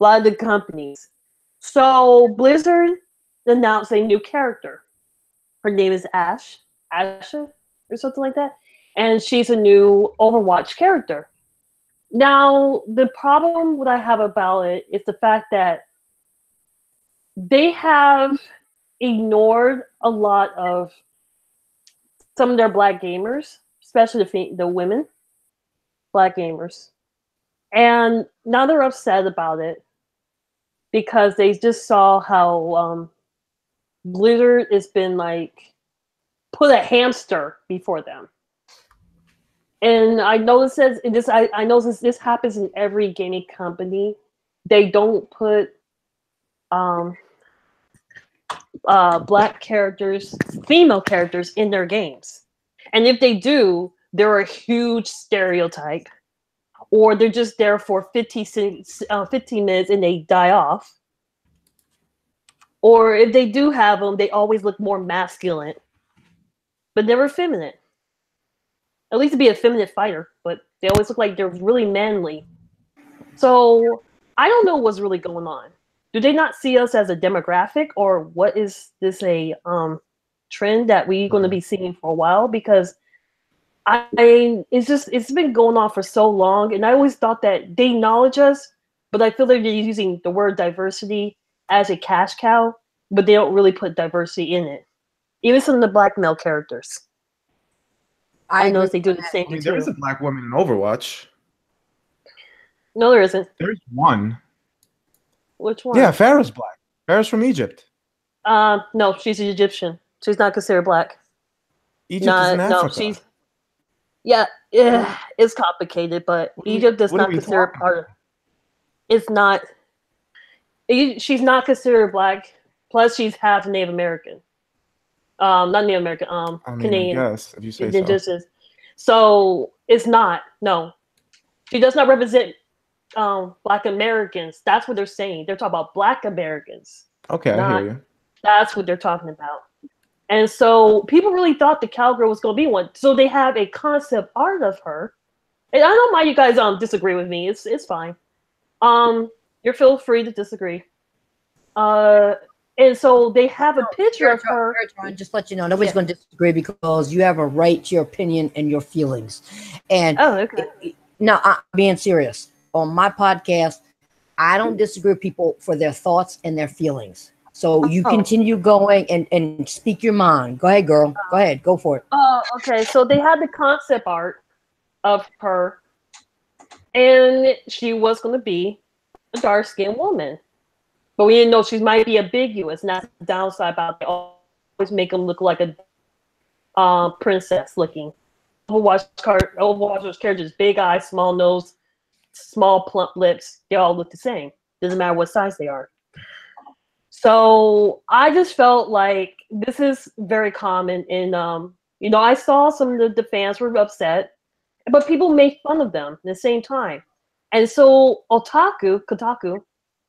A lot of the companies. So Blizzard announced a new character. Her name is Asha, or something like that. And she's a new Overwatch character. Now, the problem that I have about it is the fact that they have ignored a lot of some of their black gamers, especially the women, black gamers. And now they're upset about it because they just saw how Blizzard has been put a hamster before them. And I noticed this. I noticed this happens in every gaming company. They don't put black characters, female characters in their games. And if they do, they're a huge stereotype, or they're just there for 15 minutes and they die off. Or if they do have them, they always look more masculine, but never feminine. At least to be a feminine fighter, but they always look like they're really manly. So I don't know what's really going on. Do they not see us as a demographic, or what is this a trend that we're going to be seeing for a while? Because it's been going on for so long, and I always thought that they acknowledge us, but I feel like they're using the word diversity as a cash cow, but they don't really put diversity in it. Even some of the black male characters. I know they do the same thing. There is a black woman in Overwatch. No, there isn't. There's one. Which one? Yeah, Farah's black. Farah's from Egypt. No, she's Egyptian. She's not considered black. Egypt is in Africa. No, it's complicated, but Egypt does not consider part of. It's not. She's not considered black. Plus, she's half Native American. Not Native American. Canadian. I guess if you say so. So it's not. No, she does not represent Black Americans. That's what they're saying. They're talking about Black Americans. Okay, I hear you. That's what they're talking about. And so people really thought the cowgirl was going to be one. So they have a concept art of her. And I don't mind you guys disagree with me. It's fine. You're feel free to disagree. And so they have a picture of her. Just let you know, nobody's going to disagree because you have a right to your opinion and your feelings. And no, I'm being serious. On my podcast, I don't disagree with people for their thoughts and their feelings. So you continue going and speak your mind. Go ahead, girl. Go ahead. Go for it. Okay. So they had the concept art of her, and she was going to be a dark-skinned woman. But we didn't know she might be ambiguous, and that's the downside about it. They always make them look like a princess looking. Overwatch's characters, big eyes, small nose, small plump lips. They all look the same. Doesn't matter what size they are. So I just felt like this is very common in, you know, I saw some of the fans were upset, but people made fun of them at the same time. And so Kotaku,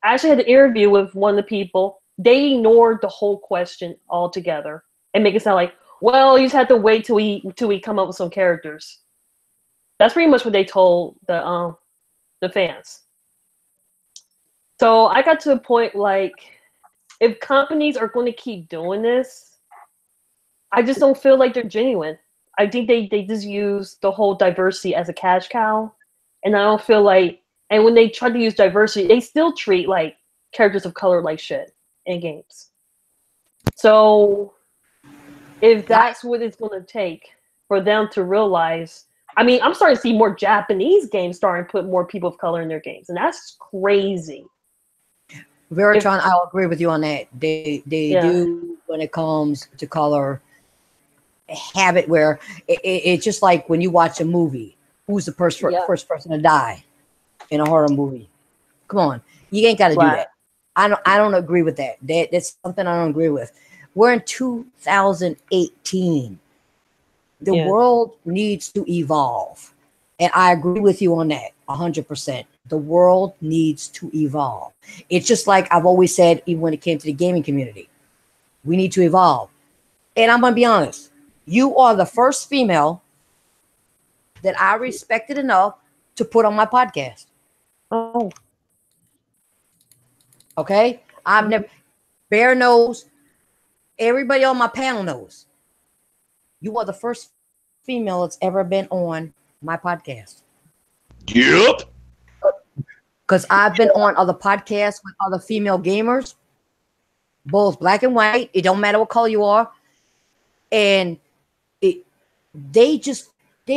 actually had an interview with one of the people. They ignored the whole question altogether and make it sound like, well, you just have to wait till we come up with some characters. That's pretty much what they told the fans. So I got to the point like, if companies are going to keep doing this, I just don't feel like they're genuine. I think they just use the whole diversity as a cash cow, and I don't feel like. And when they try to use diversity, they still treat like characters of color like shit in games. So if that's what it's going to take for them to realize, I mean, I'm starting to see more Japanese games starting to put more people of color in their games, and that's crazy. Veratron, I'll agree with you on that. They do, when it comes to color, have it where it's just like when you watch a movie, who's the first person to die in a horror movie? Come on, you ain't got to do that. I don't agree with that. That's something I don't agree with. We're in 2018. The world needs to evolve, and I agree with you on that 100%. The world needs to evolve. It's just like I've always said, even when it came to the gaming community, we need to evolve. And I'm going to be honest, you are the first female that I respected enough to put on my podcast. Oh. Okay? I've never, Bear knows, everybody on my panel knows. You are the first female that's ever been on my podcast. Yep. Because I've been on other podcasts with other female gamers, both black and white. It don't matter what color you are. And they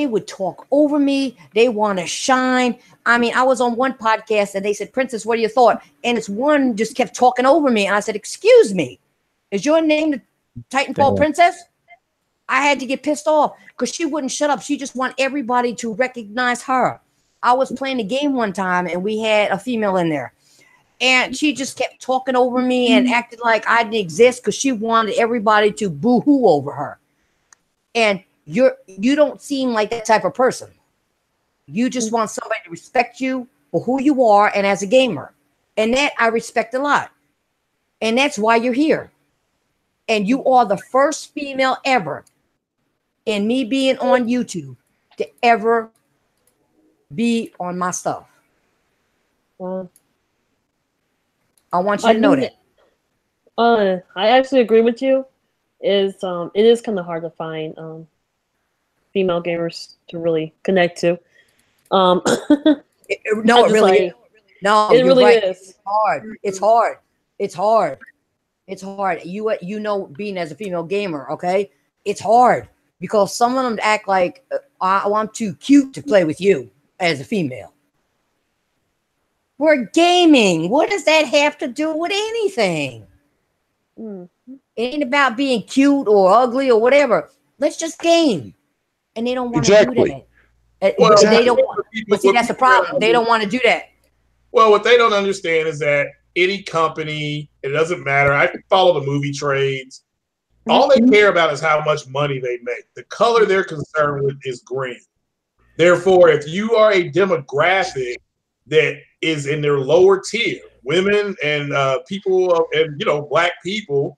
would talk over me. They want to shine. I mean, I was on one podcast and they said, Princess, what are your thoughts? And this one just kept talking over me. And I said, excuse me, is your name the Titanfall Princess? I had to get pissed off because she wouldn't shut up. She just want everybody to recognize her. I was playing a game one time and we had a female in there and she just kept talking over me and acted like I didn't exist because she wanted everybody to boo-hoo over her. And you don't seem like that type of person. You just want somebody to respect you for who you are and as a gamer. And that I respect a lot. And that's why you're here. And you are the first female ever in me being on YouTube to ever be on my stuff. I want you to know that. I actually agree with you. It is kind of hard to find female gamers to really connect to. No, it really is. No, it really is. It's hard. It's hard. You know, being as a female gamer, okay, it's hard because some of them act like I'm too cute to play with you as a female. We're gaming. What does that have to do with anything? It ain't about being cute or ugly or whatever. Let's just game. And they don't want to do that. Well, they don't want, but see, that's the problem. They don't want to do that. Well, what they don't understand is that any company, it doesn't matter. I follow the movie trades. All they care about is how much money they make. The color they're concerned with is green. Therefore, if you are a demographic that is in their lower tier, women and people and black people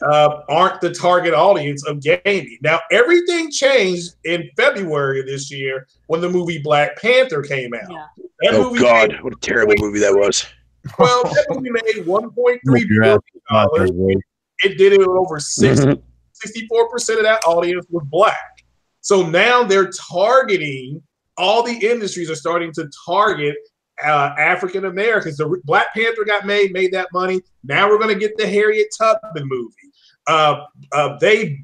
aren't the target audience of gaming. Now, everything changed in February of this year when the movie Black Panther came out. Yeah. Oh God, what a terrible movie that was. Well, that movie made $1.3 billion. It did it over 64% of that audience was black. So now they're targeting, all the industries are starting to target African Americans. The Black Panther got made that money. Now we're going to get the Harriet Tubman movie. They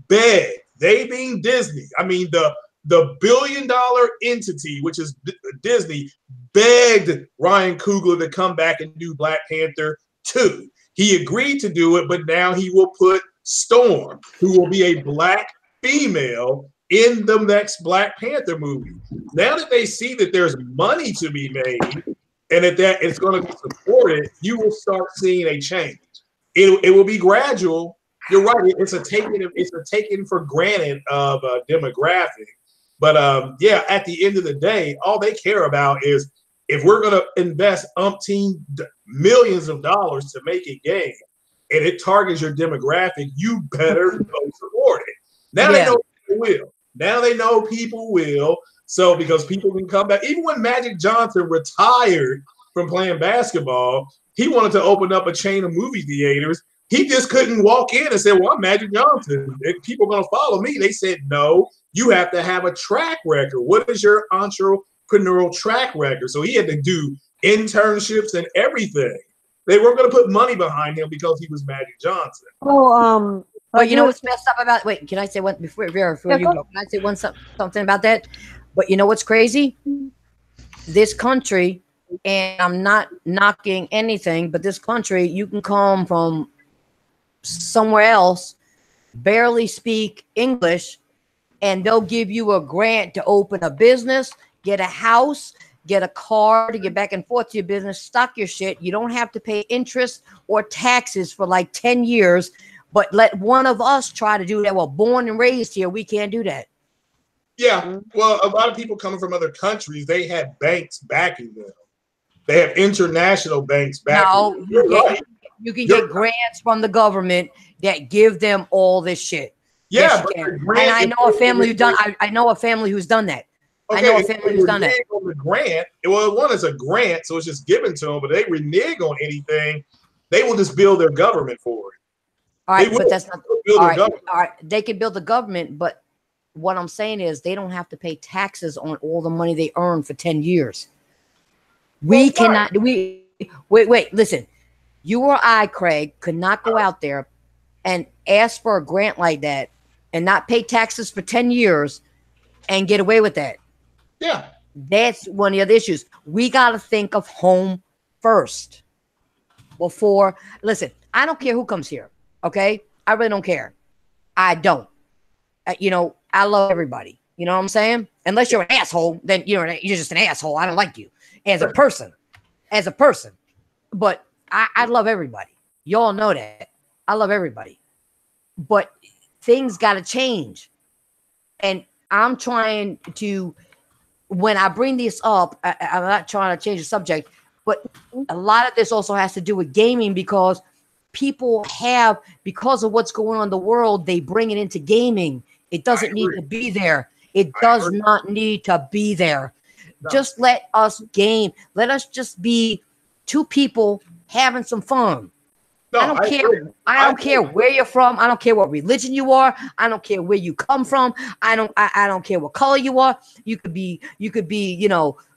being Disney. I mean, the the billion-dollar entity, which is Disney, begged Ryan Coogler to come back and do Black Panther 2. He agreed to do it, but now he will put Storm, who will be a black female, in the next Black Panther movie. Now that they see that there's money to be made and that it's going to be supported, you will start seeing a change. It will be gradual. You're right. It's a taken for granted of a demographic. But yeah, at the end of the day, all they care about is if we're going to invest umpteen millions of dollars to make a game and it targets your demographic, you better go support it. Now they know people will. Now they know people will. So because people can come back. Even when Magic Johnson retired from playing basketball, he wanted to open up a chain of movie theaters. He just couldn't walk in and say, well, I'm Magic Johnson. And people are going to follow me. They said, no, you have to have a track record. What is your entrepreneurial track record? So he had to do internships and everything. They weren't going to put money behind him because he was Magic Johnson. Well, but you know what's messed up about? Wait, can I say one before Viera? Before you go, can I say something about that? But you know what's crazy? This country, and I'm not knocking anything, but this country, you can come from somewhere else, barely speak English, and they'll give you a grant to open a business, get a house, get a car to get back and forth to your business, stock your shit. You don't have to pay interest or taxes for like 10 years. But let one of us try to do that. Well, born and raised here, we can't do that. Yeah, well, a lot of people coming from other countries, they have banks backing them. They have international banks backing them. No, you can get grants from the government that give them all this shit. Yeah, yes, and I know a family who's done. I know a family who's done that. Okay, I know a family who's done that. On the grant, well, one is a grant, so it's just given to them. But they renege on anything, they will just build their government for it. All right, but that's not all right. All right, they can build the government, but what I'm saying is they don't have to pay taxes on all the money they earn for 10 years. We cannot. Wait. Listen, you or I, Craig, could not go out there and ask for a grant like that and not pay taxes for 10 years and get away with that. Yeah, that's one of the other issues. We got to think of home first before. Listen, I don't care who comes here. Okay, I really don't care. I don't. I love everybody. You know what I'm saying? Unless you're an asshole, then you're just an asshole. I don't like you as a person. But I love everybody. Y'all know that. I love everybody. But things got to change. And I'm trying to, when I bring this up, I'm not trying to change the subject, but a lot of this also has to do with gaming because people have, because of what's going on in the world, they bring it into gaming. It doesn't need to be there. It does not need to be there. No. Just let us game. Let us just be two people having some fun. No, I don't care. I don't care where you're from. I don't care what religion you are. I don't care where you come from. I don't care what color you are. You could be,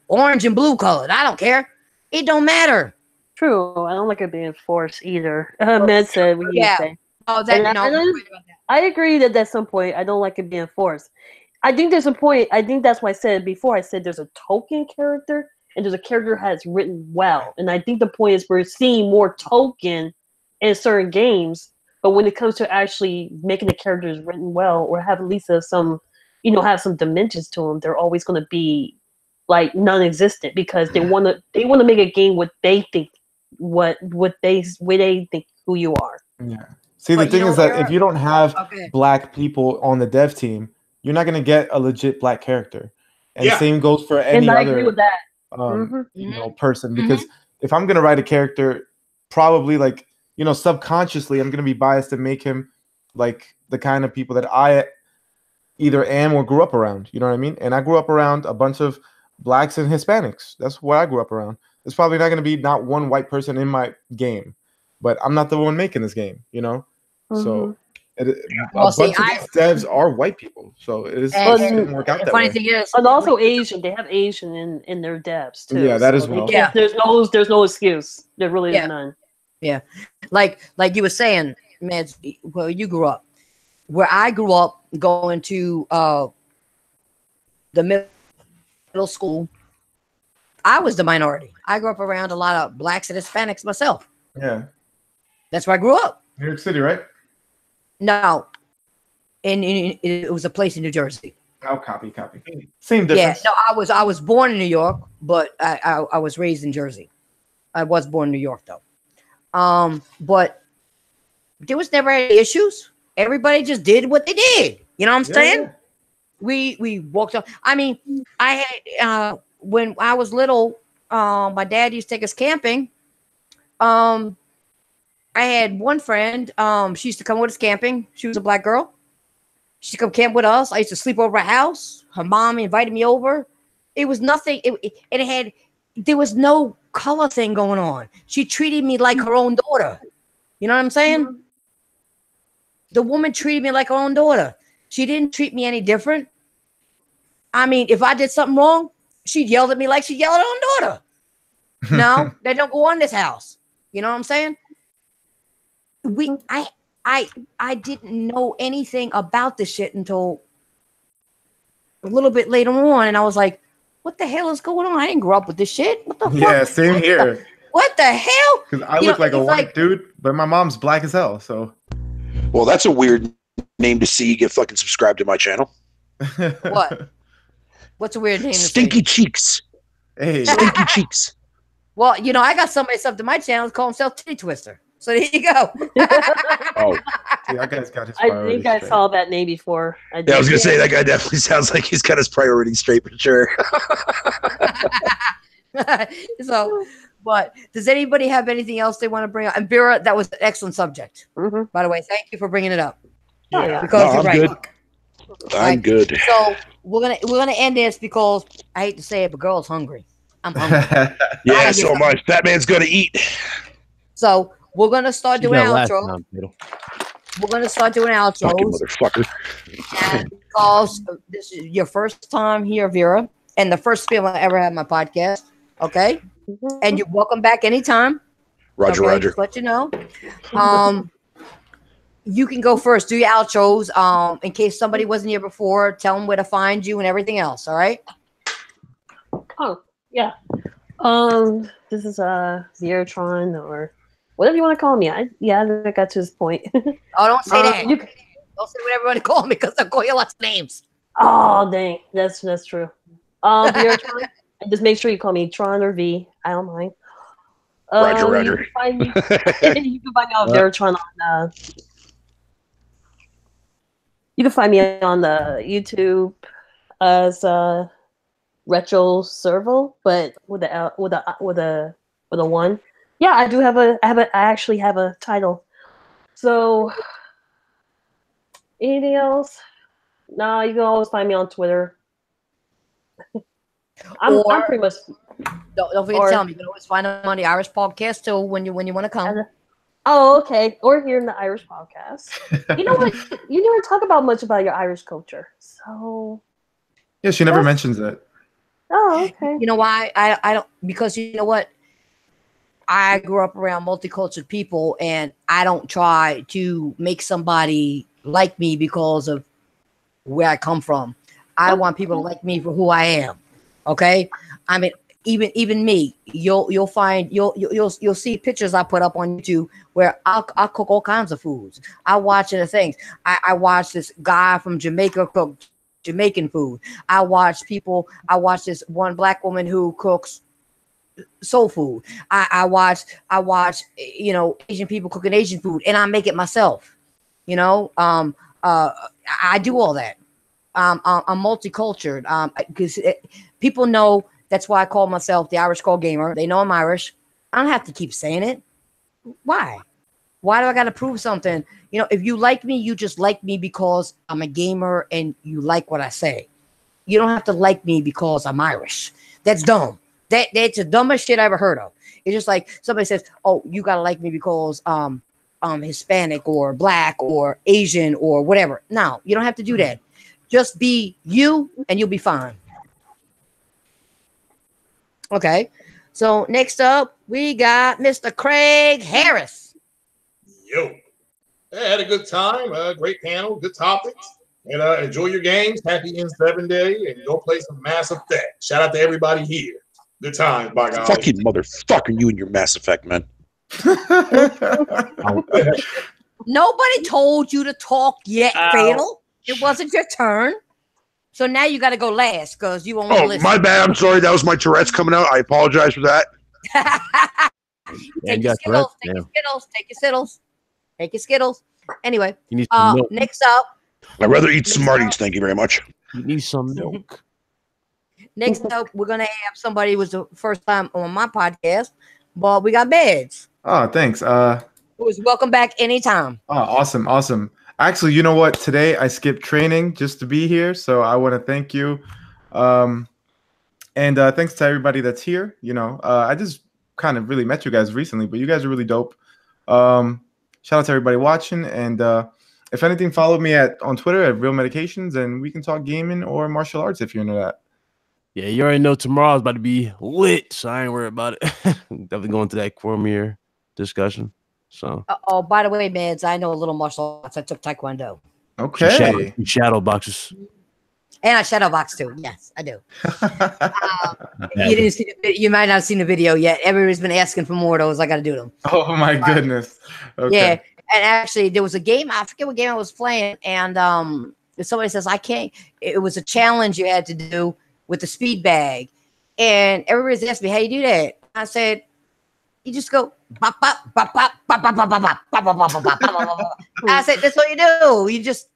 orange and blue colored. I don't care. It don't matter. True. I don't like it being forced either. Med said what you say. Oh, I agree that at some point I don't like it being forced. I think there's a point. I think that's why I said before. I said there's a token character and there's a character that's written well. And I think the point is we're seeing more token in certain games, but when it comes to actually making the characters written well or have at least have some dimensions to them, they're always going to be like non-existent because they want to make a game what they think what they think who you are. Yeah. See, the thing is that if you don't have black people on the dev team, you're not going to get a legit black character. And the same goes for any other person. Because if I'm going to write a character, probably subconsciously, I'm going to be biased to make him like the kind of people that I either am or grew up around. You know what I mean? And I grew up around a bunch of blacks and Hispanics. That's what I grew up around. There's probably not going to be not one white person in my game, but I'm not the one making this game, So a bunch of these devs are white people, so it didn't work out that way. Thing is, and also Asian. They have Asian in their devs too. Yeah, that as well. Yeah, there's no excuse. There really is none. Yeah, like you were saying, Mads. Well, you grew up where I grew up, going to the middle school, I was the minority. I grew up around a lot of blacks and Hispanics myself. Yeah. That's where I grew up. New York City, right? No, it was a place in New Jersey. Oh, copy. Same difference. Yeah, no, I was born in New York, but I was raised in Jersey. I was born in New York though. But there was never any issues. Everybody just did what they did. You know what I'm saying? We walked up. I mean, I had when I was little, my dad used to take us camping. I had one friend. She used to come with us camping. She was a black girl. She used to come camp with us. I used to sleep over her house. Her mom invited me over. It was nothing. There was no color thing going on. She treated me like her own daughter. You know what I'm saying? The woman treated me like her own daughter. She didn't treat me any different. I mean, if I did something wrong, she yelled at me like she yelled at her own daughter. No, that don't go on this house. You know what I'm saying? I didn't know anything about this shit until a little bit later on, and I was like, what the hell is going on? I didn't grow up with this shit. What the fuck? Yeah, same here. What the hell? Because I look like a white dude, but my mom's black as hell, so. Well, that's a weird name to see. Get fucking subscribed to my channel. What? What's a weird name? Stinky Cheeks. Hey. Stinky Cheeks. Well, you know, I got somebody sub to my channel call himself Titty Twister. So there you go. Oh, see, that guy's got his I priorities think I straight. saw that name before. yeah, I was gonna say that guy definitely sounds like he's got his priorities straight for sure. So, but does anybody have anything else they want to bring up? And Viera, that was an excellent subject. Mm-hmm. By the way, thank you for bringing it up. Yeah. Because No, you're I'm right. good. I'm good. So we're gonna end this because I hate to say it, but girl's hungry. I'm hungry. Yeah, so my fat man's gonna eat. So we're gonna start doing Last outro. time, Beetle. We're gonna start doing Fucking outros. motherfucker. And because this is your first time here, Viera, and the first film I ever had on my podcast. Okay, and you're welcome back anytime. Roger, Okay, Roger. just let you know. You can go first. Do your outros. In case somebody wasn't here before, tell them where to find you and everything else. All right. Oh, yeah. This is Tron or whatever you want to call me. I got to this point. Oh, don't say that. You, Don't say what everybody call me because I'll call you lots of names. oh, dang, that's true. Tron. Just make sure you call me Tron or V. I don't mind. Roger, Roger. You can find me on Veritron on. You can find me on the YouTube as Retro Servo, but with a one. Yeah, I actually have a title. So anything else? No, you can always find me on Twitter. I'm pretty much. Don't forget to tell me. You can always find them on the Irish podcast too when you want to come. Oh, okay. Or here in the Irish podcast. You know what? You never talk about much about your Irish culture. So Yeah, she never mentions it. oh, okay. You know why? I don't, because you know what? I grew up around multicultural people, and I don't try to make somebody like me because of where I come from. I want people to like me for who I am. Okay, I mean, even me, you'll see pictures I put up on YouTube where I'll cook all kinds of foods. I watch the things. I watch this guy from Jamaica cook Jamaican food. I watch this one black woman who cooks soul food. I watch Asian people cooking Asian food, and I make it myself. I do all that. I'm multicultural because people know. That's why I call myself the Irish Call Gamer. They know I'm Irish. I don't have to keep saying it. Why? Why do I got to prove something? If you like me, you just like me because I'm a gamer and you like what I say. You don't have to like me because I'm Irish. That's dumb. That's the dumbest shit I ever heard of. It's just like somebody says, "Oh, you gotta like me because I'm Hispanic or black or Asian or whatever." No, you don't have to do that. Just be you and you'll be fine. Okay, so next up we got Mr. Craig Harris. Yo, I had a good time. Great panel, good topics. And enjoy your games. Happy N7 Day. And go play some Mass Effect. Shout out to everybody here. Good times, by God. Fucking motherfucker, you and your Mass Effect, man. Nobody told you to talk yet, Fatal. It wasn't your turn. So now you got to go last because you won't listen. My bad. I'm sorry. That was my Tourette's coming out. I apologize for that. Take your Skittles. Take your Skittles. Take your Skittles. Take your Skittles. Anyway, You need some milk. next up. I'd rather eat Smarties. Thank you very much. You need some milk. Next up, we're going to have somebody who was the first time on my podcast, but we got Beds. Oh, thanks. Who is welcome back anytime. Oh, awesome. Actually, you know what? Today I skipped training just to be here, so I want to thank you. And thanks to everybody that's here. You know, I just kind of really met you guys recently, but you guys are really dope. Shout out to everybody watching, and if anything, follow me on Twitter at Real Medications, and we can talk gaming or martial arts if you're into that. Yeah, you already know tomorrow's about to be lit, so I ain't worried about it. Definitely going to that Cormier discussion. So. Oh, by the way, Meds, I know a little martial arts. I took Taekwondo. Okay. Shadow boxes. And I shadow box too. Yes, I do. You didn't see you might not have seen the video yet. Everybody's been asking for more of those. I got to do them. Oh my goodness. Okay. Yeah, and actually, there was a game. I forget what game I was playing, and somebody says I can't. It was a challenge you had to do with the speed bag, and everybody's asking me how you do that. I said, you just go bop bop bop bop bop bop bop bop bop bop bop bop bop bop. I said that's what you do. You just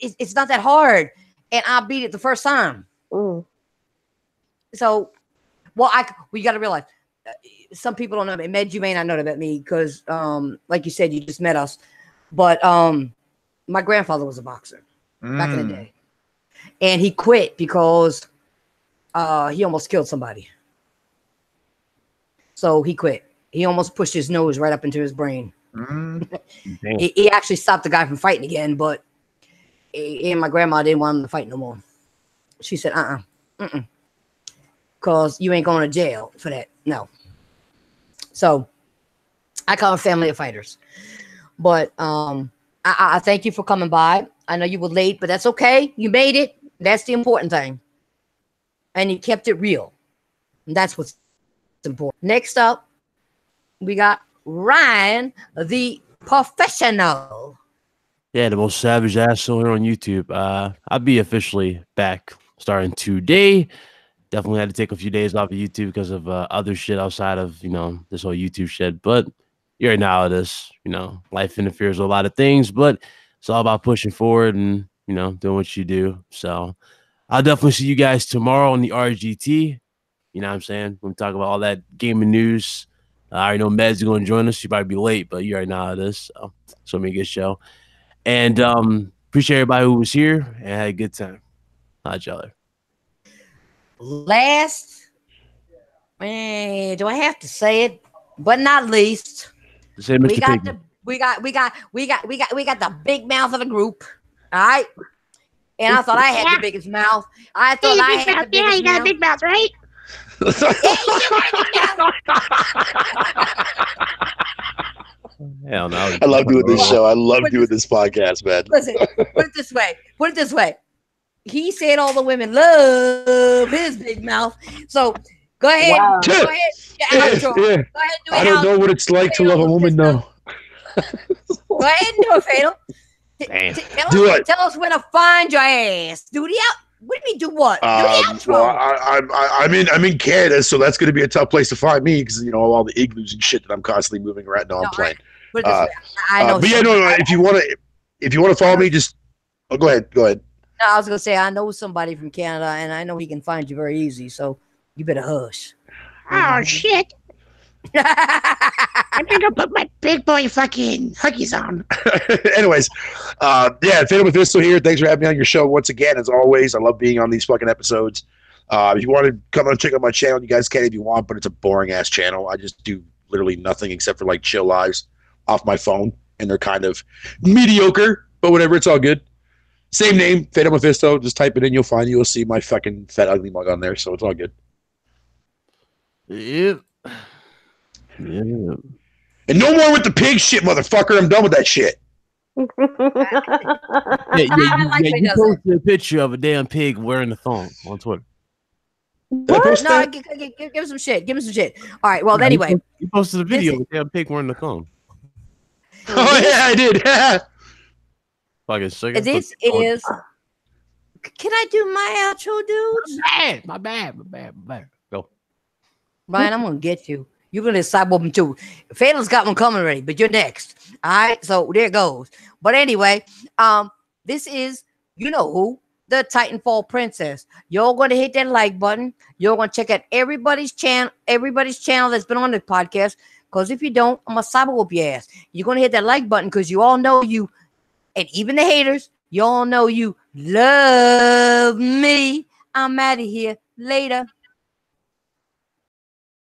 it's not that hard, and I beat it the first time. So, well, we got to realize some people don't know. Med, you may not know that about me because, like you said, you just met us. But my grandfather was a boxer back in the day, and he quit because he almost killed somebody. So he quit. He almost pushed his nose right up into his brain. He actually stopped the guy from fighting again, but and my grandma didn't want him to fight no more. She said, because you ain't going to jail for that. No. So I call a family of fighters. But I thank you for coming by. I know you were late, but that's okay. You made it. That's the important thing. And you kept it real. And that's what's important. Next up, we got Ryan, the professional. Yeah, the most savage asshole here on YouTube. I'll be officially back starting today. Definitely had to take a few days off of YouTube because of other shit outside of, this whole YouTube shit. But you already know how it is. Life interferes with a lot of things, but it's all about pushing forward and, doing what you do. So I'll definitely see you guys tomorrow on the RGT. You know what I'm saying? We'll talk about all that gaming news. I already know Med's going to join us. You probably be late, but you already know how it is. So it's going to be a good show. And appreciate everybody who was here and had a good time. Hi, y'all. Last, do I have to say it? But not least, say we got the big mouth of the group. All right. And I thought I had the biggest mouth. I thought I had the biggest mouth. Yeah, you got a big mouth, right? Hell no. I love doing this show. I love doing this podcast, man. Listen, put it this way. He said all the women love his big mouth. So go ahead. Wow. Go ahead. Yeah. Go ahead and do I don't know what it's like to love a woman, though. Go ahead and do it, Fatal. Tell us where to find your ass. Do the out. What do you do? What? Do the outro. Well, I'm in Canada, so that's going to be a tough place to find me because all the igloos and shit that I'm constantly moving around. No, I'm playing. Put it this way. I know. But yeah, no. If you want to follow me, just go ahead. Go ahead. No, I was gonna say I know somebody from Canada, and I know he can find you very easy. So you better hush. Oh shit! I'm gonna put my big boy fucking huggies on. Anyways, Fatal Mephisto here. Thanks for having me on your show once again. As always, I love being on these fucking episodes. If you want to come and check out my channel, you guys can if you want, but it's a boring ass channel. I just do literally nothing except for like chill lives off my phone, and they're kind of mediocre, but whatever. It's all good. Same name, Fatal Mephisto. Just type it in, you'll see my fucking fat ugly mug on there, so it's all good. Yep. And no more with the pig shit, motherfucker. I'm done with that shit. I like when he you does that. posted a picture of a damn pig wearing a thong on Twitter. Did I post No, that? give him some shit. Give him some shit. All right. Well, anyway, You posted a video This of a damn pig wearing a thong. Oh yeah, I did. Fucking sucker. this is. Can I do my outro, dudes? My bad. Go. Brian, I'm gonna get you. You're gonna cyber me too. Phelan's got one coming already, but you're next. All right, so there it goes. But anyway, this is you know who, the Titanfall princess. You're gonna hit that like button. You're gonna check out everybody's channel that's been on the podcast. Because if you don't, I'm gonna cyber whoop your ass. You're gonna hit that like button because you all know you, and even the haters, you all know you love me. I'm out of here. Later.